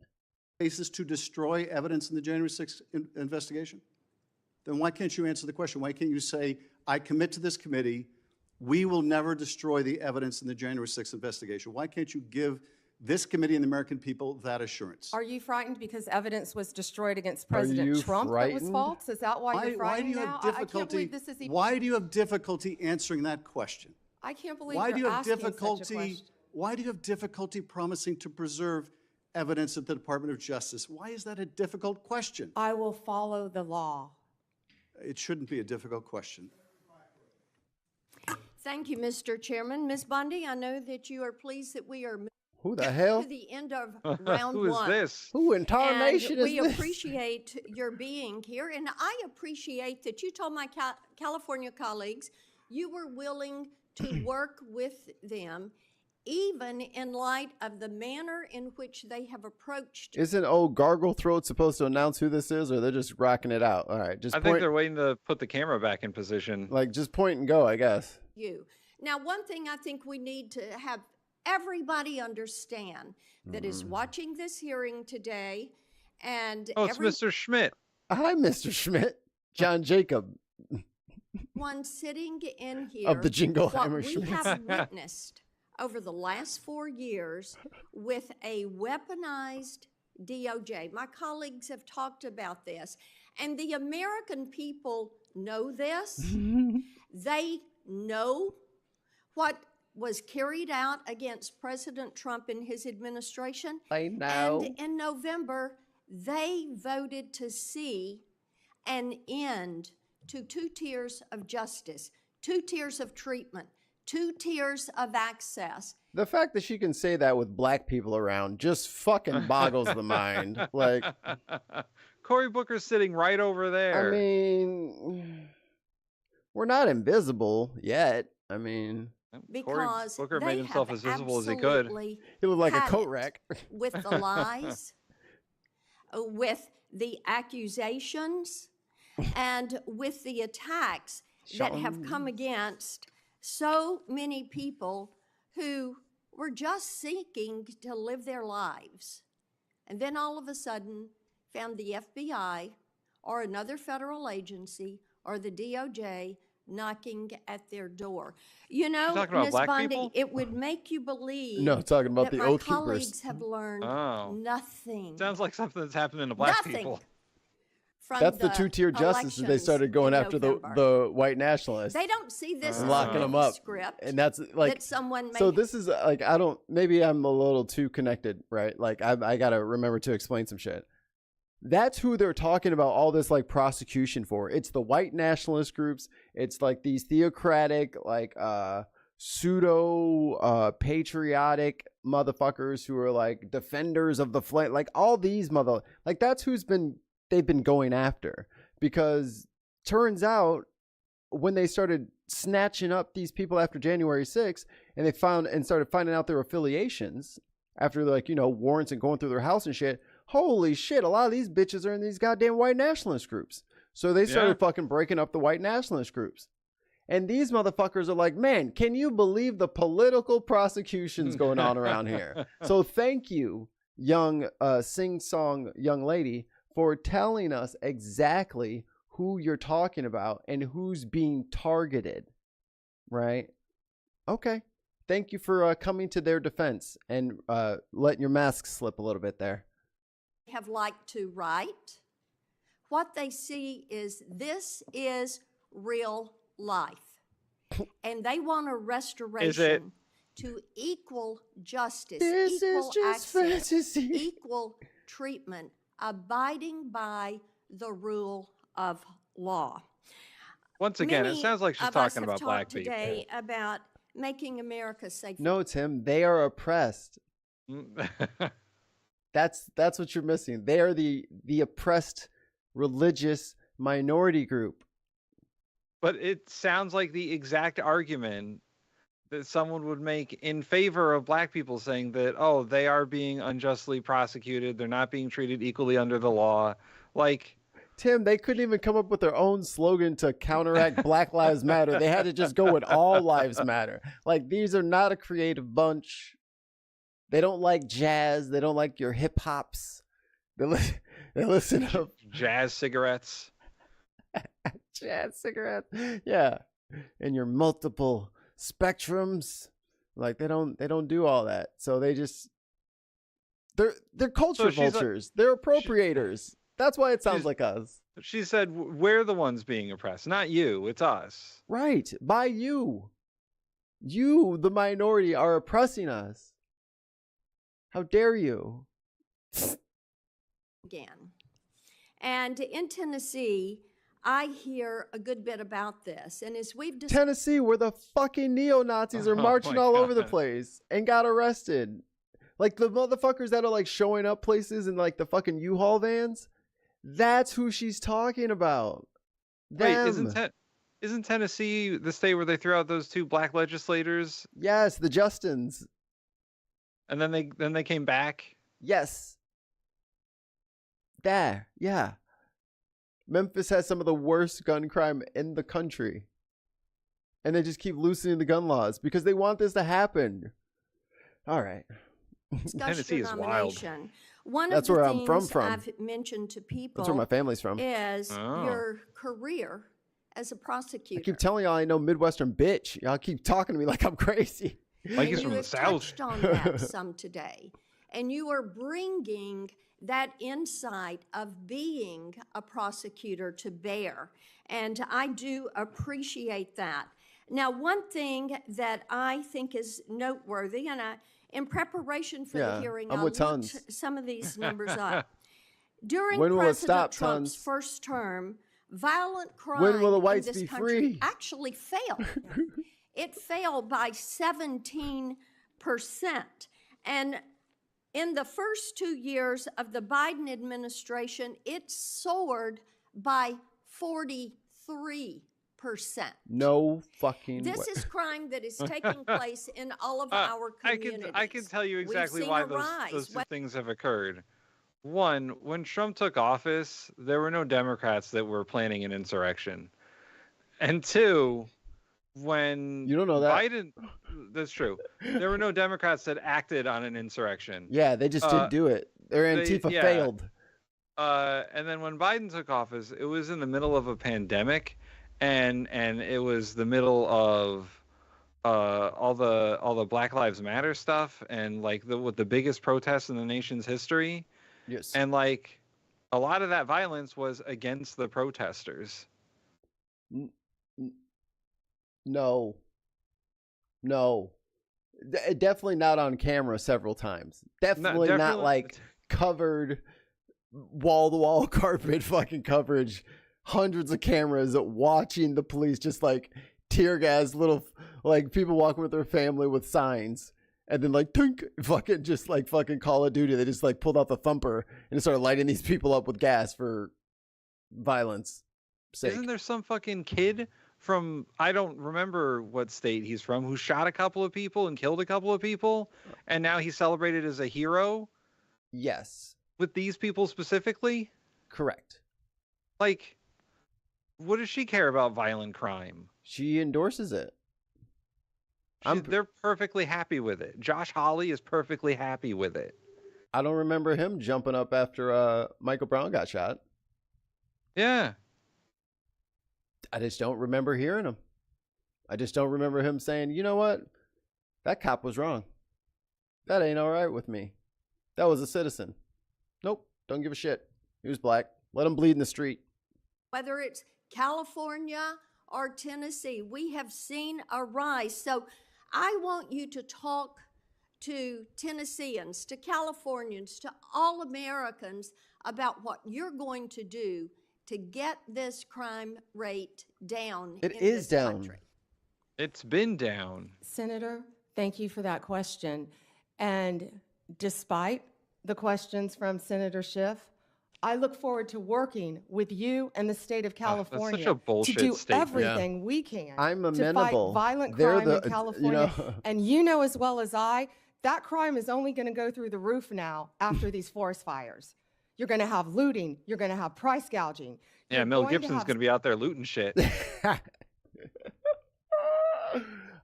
Basis to destroy evidence in the January 6th investigation? Then why can't you answer the question? Why can't you say, I commit to this committee, we will never destroy the evidence in the January 6th investigation? Why can't you give this committee and the American people that assurance? Are you frightened because evidence was destroyed against President Trump that was false? Is that why you're frightened now? I can't believe this is even... Why do you have difficulty answering that question? I can't believe you're asking such a question. Why do you have difficulty promising to preserve evidence at the Department of Justice? Why is that a difficult question? I will follow the law. It shouldn't be a difficult question. Thank you, Mr. Chairman. Ms. Bondi, I know that you are pleased that we are Who the hell? to the end of round Who is one. this? Who in tarnation is we this? appreciate your being here, and I appreciate that you told my California colleagues you were willing to work with them, even in light of the manner in which they have approached. Isn't old Gargle Throat supposed to announce who this is, or they're just rocking it out? All right, just I think they're waiting to put the camera back in position. Like, just point and go, I guess. You. Now, one thing I think we need to have everybody understand that is watching this hearing today, and Oh, it's Mr. Schmidt. Hi, Mr. Schmidt. John Jacob. One sitting in here Of the Jingleheimer what we Schmitz. have witnessed over the last 4 years with a weaponized DOJ. My colleagues have talked about this, and the American people know this. They know what was carried out against President Trump and his administration. I know. And in November, they voted to see an end to 2 tiers of justice, 2 tiers of treatment, 2 tiers of access. The fact that she can say that with black people around just fucking boggles the mind. Like, Cory Booker's sitting right over there. I mean, we're not invisible yet. I mean, Because Cory Booker they made himself have as visible as he could. absolutely he looked like a had coat it rack. with the lies, with the accusations, and with the attacks that have come against so many people who were just seeking to live their lives. And then all of a sudden found the FBI or another federal agency or the DOJ knocking at their door. You know, talking about Ms. black Bondi, people? it would make you believe No, talking about that the my Oath colleagues Keepers. have learned Oh. nothing. Sounds like something that's happening to black Nothing. people. From That's the 2-tier justice that they started going after the white nationalists. They don't see this and as locking a them up. script And that's like, that someone made. so this is like, I don't, maybe I'm a little too connected, right? Like I got to remember to explain some shit. That's who they're talking about all this like prosecution for. It's the white nationalist groups. It's like these theocratic, like pseudo patriotic motherfuckers who are like defenders of the flag. Like all these like that's who's they've been going after, because turns out when they started snatching up these people after January 6th and they started finding out their affiliations after, like, you know, warrants and going through their house and shit. Holy shit, a lot of these bitches are in these goddamn white nationalist groups. So they started fucking breaking up the white nationalist groups. And these motherfuckers are like, man, can you believe the political prosecutions going on around here? So thank you, young sing-song young lady, for telling us exactly who you're talking about and who's being targeted, right? Okay. Thank you for coming to their defense and letting your mask slip a little bit there. Have liked to write. What they see is this is real life. and they want a restoration to equal justice, equal access, equal treatment, abiding by the rule of law. Once again, it sounds like she's talking about black people. Today about making America safer. No, Tim, they are oppressed. That's what you're missing. They are the oppressed religious minority group. But it sounds like the exact argument that someone would make in favor of black people, saying that, oh, they are being unjustly prosecuted. They're not being treated equally under the law. Like, Tim, they couldn't even come up with their own slogan to counteract Black Lives Matter. They had to just go with All Lives Matter. Like, these are not a creative bunch. They don't like jazz. They don't like your hip hops. They listen to jazz cigarettes. Jazz cigarettes. Yeah. And your multiple spectrums. Like, they don't do all that. So they just they're culture vultures. They're appropriators. That's why it sounds like us. She said, we're the ones being oppressed, not you. It's us. Right. By you. You, the minority, are oppressing us. How dare you? Again. And in Tennessee, I hear a good bit about this. And as we've discussed, Tennessee, where the fucking neo-Nazis are marching all over the place and got arrested. Like the motherfuckers that are like showing up places in like the fucking U-Haul vans. That's who she's talking about. Them. Wait, isn't Tennessee the state where they threw out those 2 black legislators? Yes, the Justins. And then they came back? Yes. There, yeah. Memphis has some of the worst gun crime in the country. And they just keep loosening the gun laws because they want this to happen. All right. Tennessee is wild. That's where I'm from. I've mentioned to people. That's where my family's from. Is your career as a prosecutor. I keep telling y'all I know Midwestern bitch. Y'all keep talking to me like I'm crazy. Like he's from the South. Touched on that some today, and you are bringing that insight of being a prosecutor to bear, and I do appreciate that. Now, one thing that I think is noteworthy, and in preparation for the hearing, I looked some of these numbers up. During President Trump's first term, violent crime in this country actually failed. It fell by 17%. And in the first 2 years of the Biden administration, it soared by 43%. No fucking This is crime that is taking place in all of our communities. I can tell you exactly why those 2 things have occurred. One, when Trump took office, there were no Democrats that were planning an insurrection. And 2, when you don't know that Biden, that's true. There were no Democrats that acted on an insurrection. Yeah, they just didn't do it. Their Antifa failed. And then when Biden took office, it was in the middle of a pandemic, and it was the middle of all the Black Lives Matter stuff, and like the biggest protests in the nation's history. Yes. And like a lot of that violence was against the protesters. No. Definitely not on camera several times. Definitely not like covered wall-to-wall carpet fucking coverage. Hundreds of cameras watching the police just like tear gas little like people walking with their family with signs. And then like tink, fucking just like fucking Call of Duty. They just like pulled out the thumper and just started lighting these people up with gas for violence sake. Isn't there some fucking kid from, I don't remember what state he's from, who shot a couple of people and killed a couple of people, and now he's celebrated as a hero? Yes. With these people specifically? Correct. Like, what does she care about violent crime? She endorses it. They're perfectly happy with it. Josh Hawley is perfectly happy with it. I don't remember him jumping up after Michael Brown got shot. Yeah. I just don't remember hearing him. I just don't remember him saying, you know what? That cop was wrong. That ain't all right with me. That was a citizen. Nope. Don't give a shit. He was black. Let him bleed in the street. Whether it's California or Tennessee. We have seen a rise. So I want you to talk to Tennesseans, to Californians, to all Americans about what you're going to do to get this crime rate down. It in is this down. country. It's been down. Senator, thank you for that question. And despite the questions from Senator Schiff, I look forward to working with you and the state of California such a bullshit to do statement. everything we can I'm to fight amenable. violent They're crime the- in you California. know. And you know as well as I, that crime is only going to go through the roof now after these forest fires. You're going to have looting. You're going to have price gouging. Yeah, You're Mel going to Gibson's have going to be out there looting shit.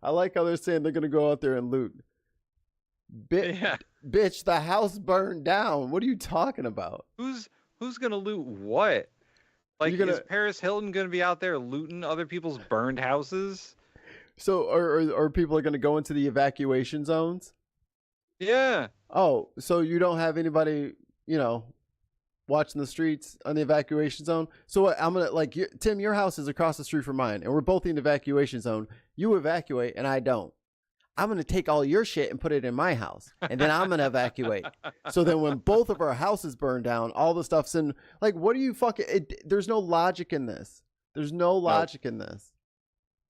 I like how they're saying they're going to go out there and loot. Bitch, the house burned down. What are you talking about? Who's going to loot what? Like, You're gonna- is Paris Hilton going to be out there looting other people's burned houses? So are people going to go into the evacuation zones? Yeah. Oh, so you don't have anybody, watching the streets on the evacuation zone? So what, I'm going to, Tim, your house is across the street from mine, and we're both in the evacuation zone. You evacuate, and I don't. I'm going to take all your shit and put it in my house, and then I'm going to evacuate. So then when both of our houses burn down, all the stuff's in, what are you there's no logic in this. There's no logic in this.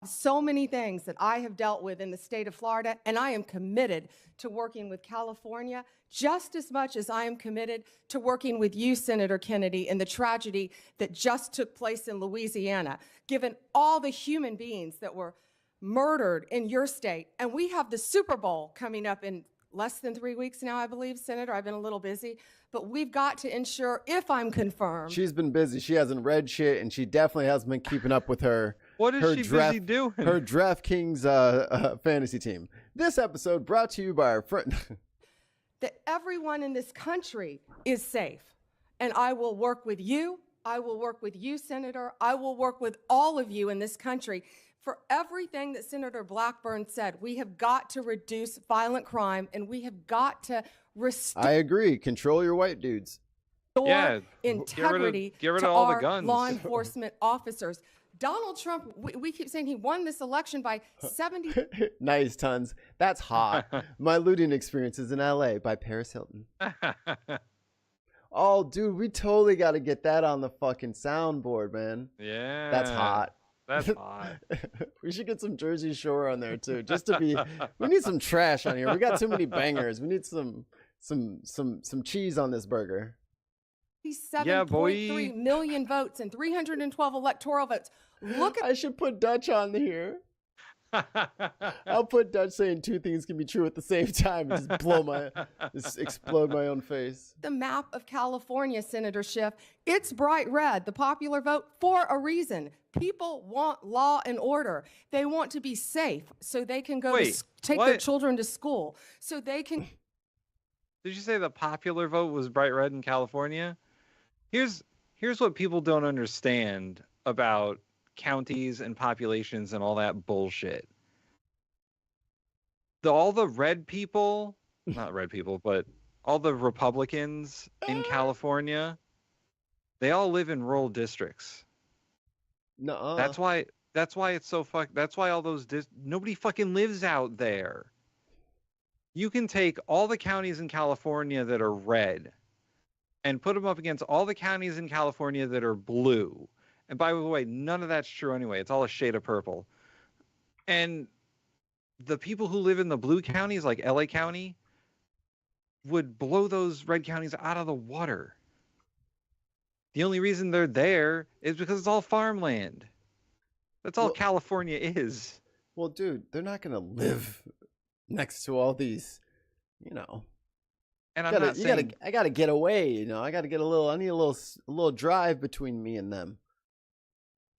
so many things that I have dealt with in the state of Florida, and I am committed to working with California just as much as I am committed to working with you, Senator Kennedy, in the tragedy that just took place in Louisiana, given all the human beings that were murdered in your state. And we have the Super Bowl coming up in less than 3 weeks now, I believe, Senator. I've been a little busy, but we've got to ensure, if I'm confirmed. She's been busy. She hasn't read shit, and she definitely hasn't been keeping up with her. What is she busy doing? Her DraftKings fantasy team. This episode brought to you by our friend. That everyone in this country is safe. And I will work with you. I will work with you, Senator. I will work with all of you in this country. For everything that Senator Blackburn said, we have got to reduce violent crime, and we have got to restore I agree. Control your white dudes. integrity get rid to of all the our guns. law enforcement officers. Donald Trump, we keep saying he won this election by 70. Nice, tons. That's hot. My looting experiences in LA by Paris Hilton. Oh, dude, we totally got to get that on the fucking soundboard, man. Yeah. That's hot. That's hot. We should get some Jersey Shore on there too, just to be. We need some trash on here. We got too many bangers. We need some cheese on this burger. 7.3 million votes and 312 electoral votes. Look at. I should put Dutch on here. I'll put Dutch saying two things can be true at the same time and just explode my own face. The map of California, Senator Schiff, it's bright red, the popular vote, for a reason. People want law and order. They want to be safe so they can go take their children to school, so they can. Did you say the popular vote was bright red in California? Here's what people don't understand about counties and populations and all that bullshit. All the red people, not red people, but all the Republicans in California, they all live in rural districts. No. That's why it's so that's why all those nobody fucking lives out there. You can take all the counties in California that are red and put them up against all the counties in California that are blue. And by the way, none of that's true anyway. It's all a shade of purple. And the people who live in the blue counties, like LA County, would blow those red counties out of the water. The only reason they're there is because it's all farmland. That's all California is. Well, dude, they're not going to live next to all these, And I'm not saying I got to get away, I got to get I need a little drive between me and them.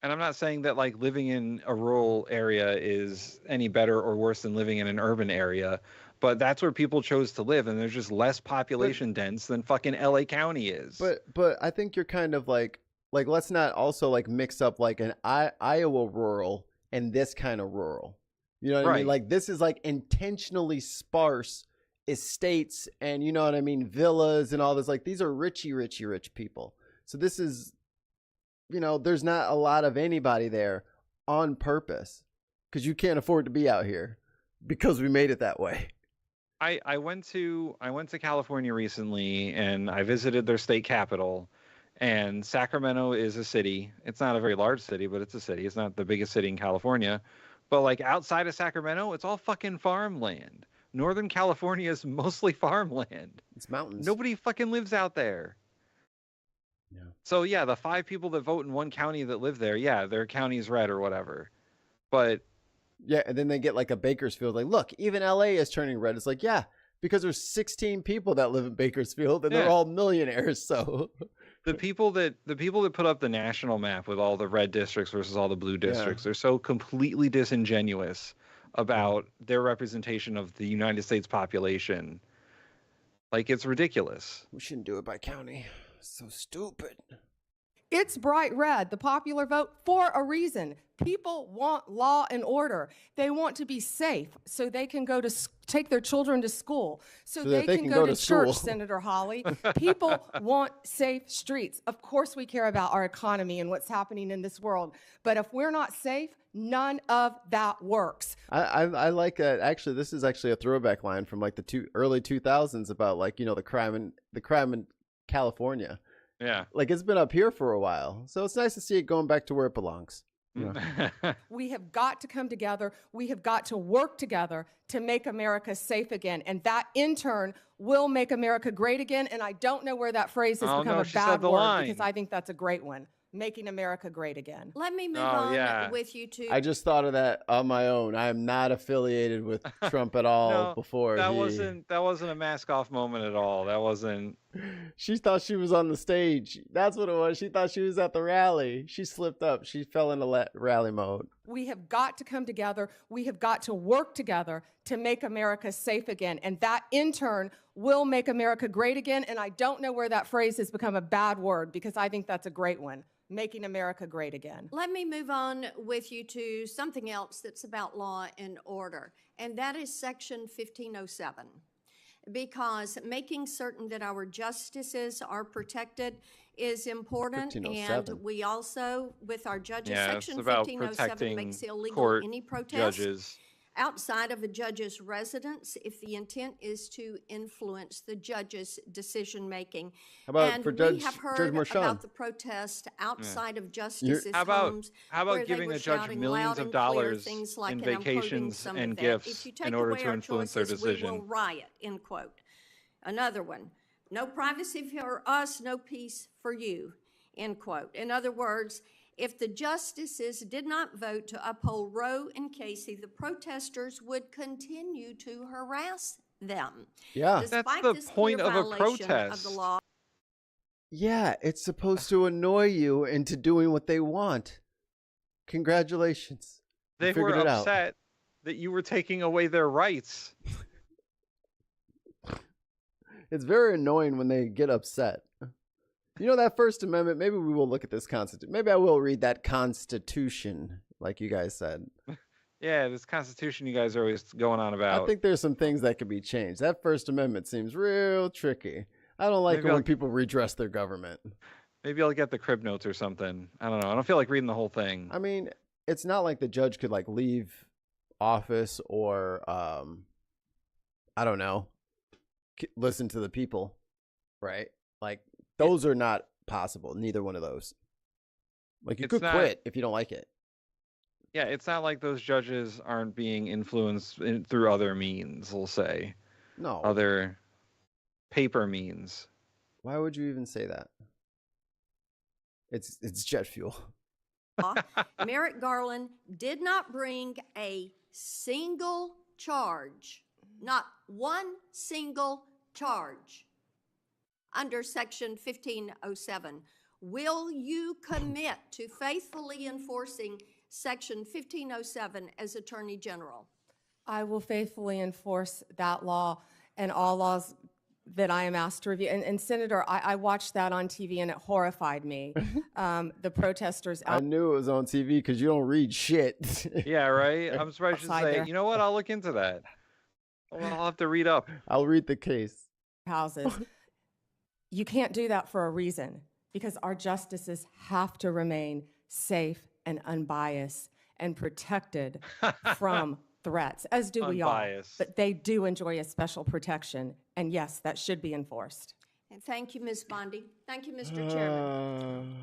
And I'm not saying that like living in a rural area is any better or worse than living in an urban area, but that's where people chose to live, and there's just less population dense than fucking LA County is. But I think you're kind of like let's not also like mix up like an Iowa rural and this kind of rural. You know what I mean? Like this is like intentionally sparse estates and you know what I mean, villas and all this. Like these are rich people. So this is, there's not a lot of anybody there. on purpose because you can't afford to be out here because we made it that way. I went to California recently, and I visited their state capital. And Sacramento is a city. It's not a very large city, but it's a city. It's not the biggest city in California. But like outside of Sacramento, it's all fucking farmland. Northern California is mostly farmland. It's mountains. Nobody fucking lives out there. Yeah. So yeah, the 5 people that vote in one county that live there, yeah, their county's red or whatever. But yeah, and then they get like a Bakersfield. Like, look, even LA is turning red. It's like, yeah, because there's 16 people that live in Bakersfield, and they're all millionaires. So the people that put up the national map with all the red districts versus all the blue districts, they're so completely disingenuous about their representation of the United States population. Like, it's ridiculous. We shouldn't do it by county. So stupid. It's bright red, the popular vote, for a reason. People want law and order. They want to be safe so they can go to take their children to school, so they can go to church, Senator Hawley. People want safe streets. Of course we care about our economy and what's happening in this world, but if we're not safe, none of that works. I like that. Actually, this is actually a throwback line from like the early 2000s about like, you know, the crime in California. Yeah. Like, it's been up here for a while. So it's nice to see it going back to where it belongs. Yeah. We have got to come together. We have got to work together to make America safe again. And that, in turn, will make America great again. And I don't know where that phrase has become a bad word, because I think that's a great one. Making America great again. Let me move on with you to. I just thought of that on my own. I am not affiliated with Trump at all. That wasn't a mask off moment at all. That wasn't. She thought she was on the stage. That's what it was. She thought she was at the rally. She slipped up. She fell into rally mode. We have got to come together. We have got to work together to make America safe again. And that, in turn, will make America great again. And I don't know where that phrase has become a bad word, because I think that's a great one. Making America great again. Let me move on with you to something else that's about law and order, and that is Section 1507. Because making certain that our justices are protected is important, and we also, with our judges, Section 1507 makes illegal any protest outside of a judge's residence if the intent is to influence the judge's decision-making. How about and for we have heard about the protest outside of justices' homes. How about giving a judge millions of dollars like, in vacations and gifts in order to influence their decision? We will riot, end quote. Another one, no privacy for us, no peace for you, end quote. In other words, if the justices did not vote to uphold Roe and Casey, the protesters would continue to harass them. Yeah. Despite that's the point of a protest. Of the law. Yeah, it's supposed to annoy you into doing what they want. Congratulations. They were upset that you were taking away their rights. It's very annoying when they get upset. You know, that First Amendment, maybe we will look at this Constitution. Maybe I will read that Constitution, like you guys said. Yeah, this Constitution you guys are always going on about. I think there's some things that could be changed. That First Amendment seems real tricky. I don't like it when people redress their government. Maybe I'll get the crib notes or something. I don't know. I don't feel like reading the whole thing. I mean, it's not like the judge could like leave office or, I don't know, listen to the people, right? Like, those are not possible. Neither one of those. Like, you could quit if you don't like it. Yeah, it's not like those judges aren't being influenced through other means, we'll say. No. Other paper means. Why would you even say that? It's jet fuel. Merrick Garland did not bring a single charge, not one single charge, under Section 1507. Will you commit to faithfully enforcing Section 1507 as Attorney General? I will faithfully enforce that law and all laws that I am asked to review. And Senator, I watched that on TV and it horrified me. The protesters. I knew it was on TV because you don't read shit. Yeah, right? I'm surprised you say, you know what, I'll look into that. Well, I'll have to read up. I'll read the case. Houses. You can't do that for a reason, because our justices have to remain safe and unbiased. and protected from threats, as do we all. Unbiased. But they do enjoy a special protection, and yes, that should be enforced. And thank you, Ms. Bondi. Thank you, Mr. Chairman.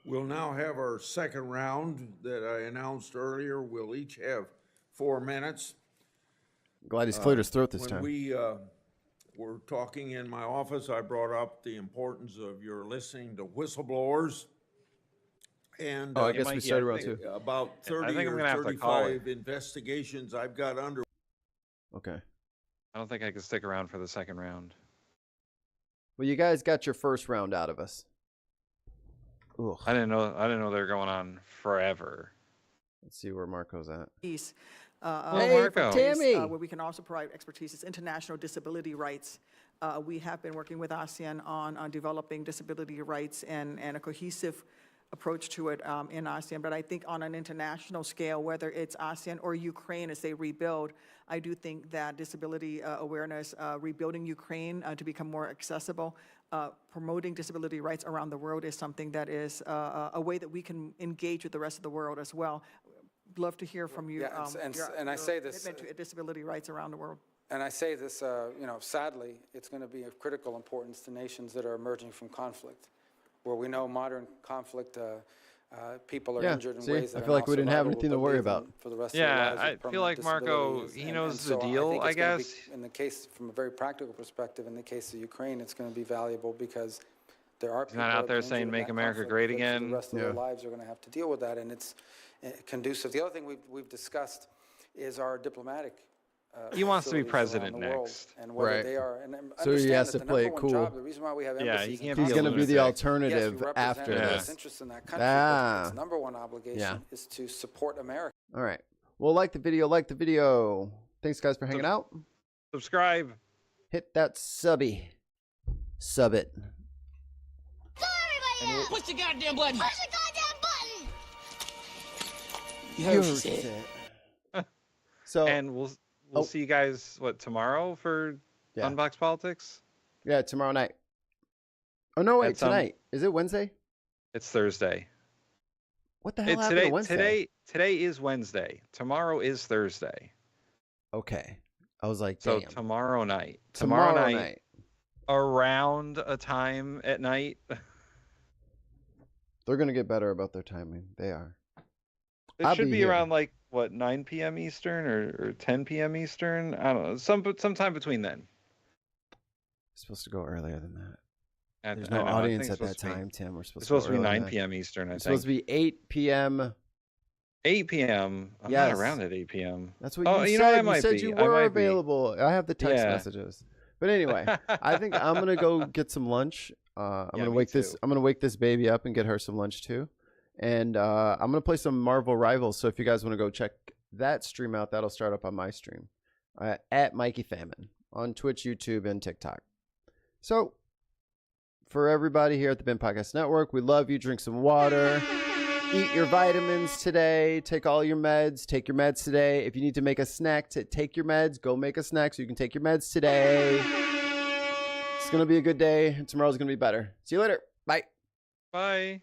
We'll now have our second round that I announced earlier. We'll each have 4 minutes. Glad he's cleared his throat this time. When we were talking in my office, I brought up the importance of your listening to whistleblowers. And I guess we started around two. About 30 think I'm or gonna have to call 35 investigations I've got under. Okay. I don't think I can stick around for the second round. Well, you guys got your first round out of us. Ugh. I didn't know they were going on forever. Let's see where Marco's at. Hey, Marco. Tammy. Where we can also provide expertise is international disability rights. We have been working with ASEAN on developing disability rights and a cohesive approach to it in ASEAN. But I think on an international scale, whether it's ASEAN or Ukraine as they rebuild, I do think that disability awareness, rebuilding Ukraine to become more accessible, promoting disability rights around the world is something that is a way that we can engage with the rest of the world as well. Love to hear from you. Yeah, and I say this, commitment to disability rights around the world. and I say this, sadly, it's going to be of critical importance to nations that are emerging from conflict, where we know modern conflict, people are injured in ways that I feel like we didn't have anything to worry about. for the rest of their lives. Yeah, I feel like Marco, he knows the deal, I guess. In the case, from a very practical perspective, in the case of Ukraine, it's going to be valuable because there are people not out there that are saying, injured in "Make that America conflict great that again." For the rest of their lives are going to have to deal with that, and it's conducive. The other thing we've discussed is our diplomatic. He wants to be facilities president around the world next. and whether Right. they are, and So he understand has that to the play number one cool. job, the reason why we have Yeah, embassies he in can't be He's a going to be the lunatic. alternative yes, we after represent the this. best interests in that country, but its number one obligation is to support America. All right. Well, like the video. Thanks, guys, for hanging out. Subscribe. Hit that subby. Sub it. Push the goddamn button. Push the goddamn button. You You're heard what she said. So, And we'll see you guys tomorrow for Unbox Politics. Yeah, tomorrow night. Oh no, wait, It's, tonight. Is it Wednesday? It's Thursday. What the hell happened to Wednesday? Today is Wednesday. Tomorrow is Thursday. Okay. I was like, So damn. tomorrow night. Tomorrow night. Around a time at night. They're gonna get better about their timing. They are. It I'll should be be here. around 9 p.m. Eastern or 10 p.m. Eastern. I don't know. Sometime between then. It's supposed to go earlier than that. There's I no know, I audience think at it's that supposed to be- time, Tim. We're supposed It's to go supposed to be earlier 9 than that. p.m. Eastern, I It's think. supposed to be 8 p.m. 8 p.m. I'm Yes. not around at 8 p.m. That's what Oh, you you said. know what, I You might said be. you I were might be. available. I have the text Yeah. messages. But anyway, I think I'm gonna go get some lunch. I'm Yeah, gonna me wake too. this. I'm gonna wake this baby up and get her some lunch too. And I'm gonna play some Marvel Rivals. So if you guys want to go check that stream out, that'll start up on my stream at Mikey Famine on Twitch, YouTube, and TikTok. So for everybody here at the Ben Podcast Network, we love you. Drink some water. Eat your vitamins today. Take all your meds. Take your meds today. If you need to make a snack, take your meds. Go make a snack so you can take your meds today. It's going to be a good day. And tomorrow's going to be better. See you later. Bye. Bye.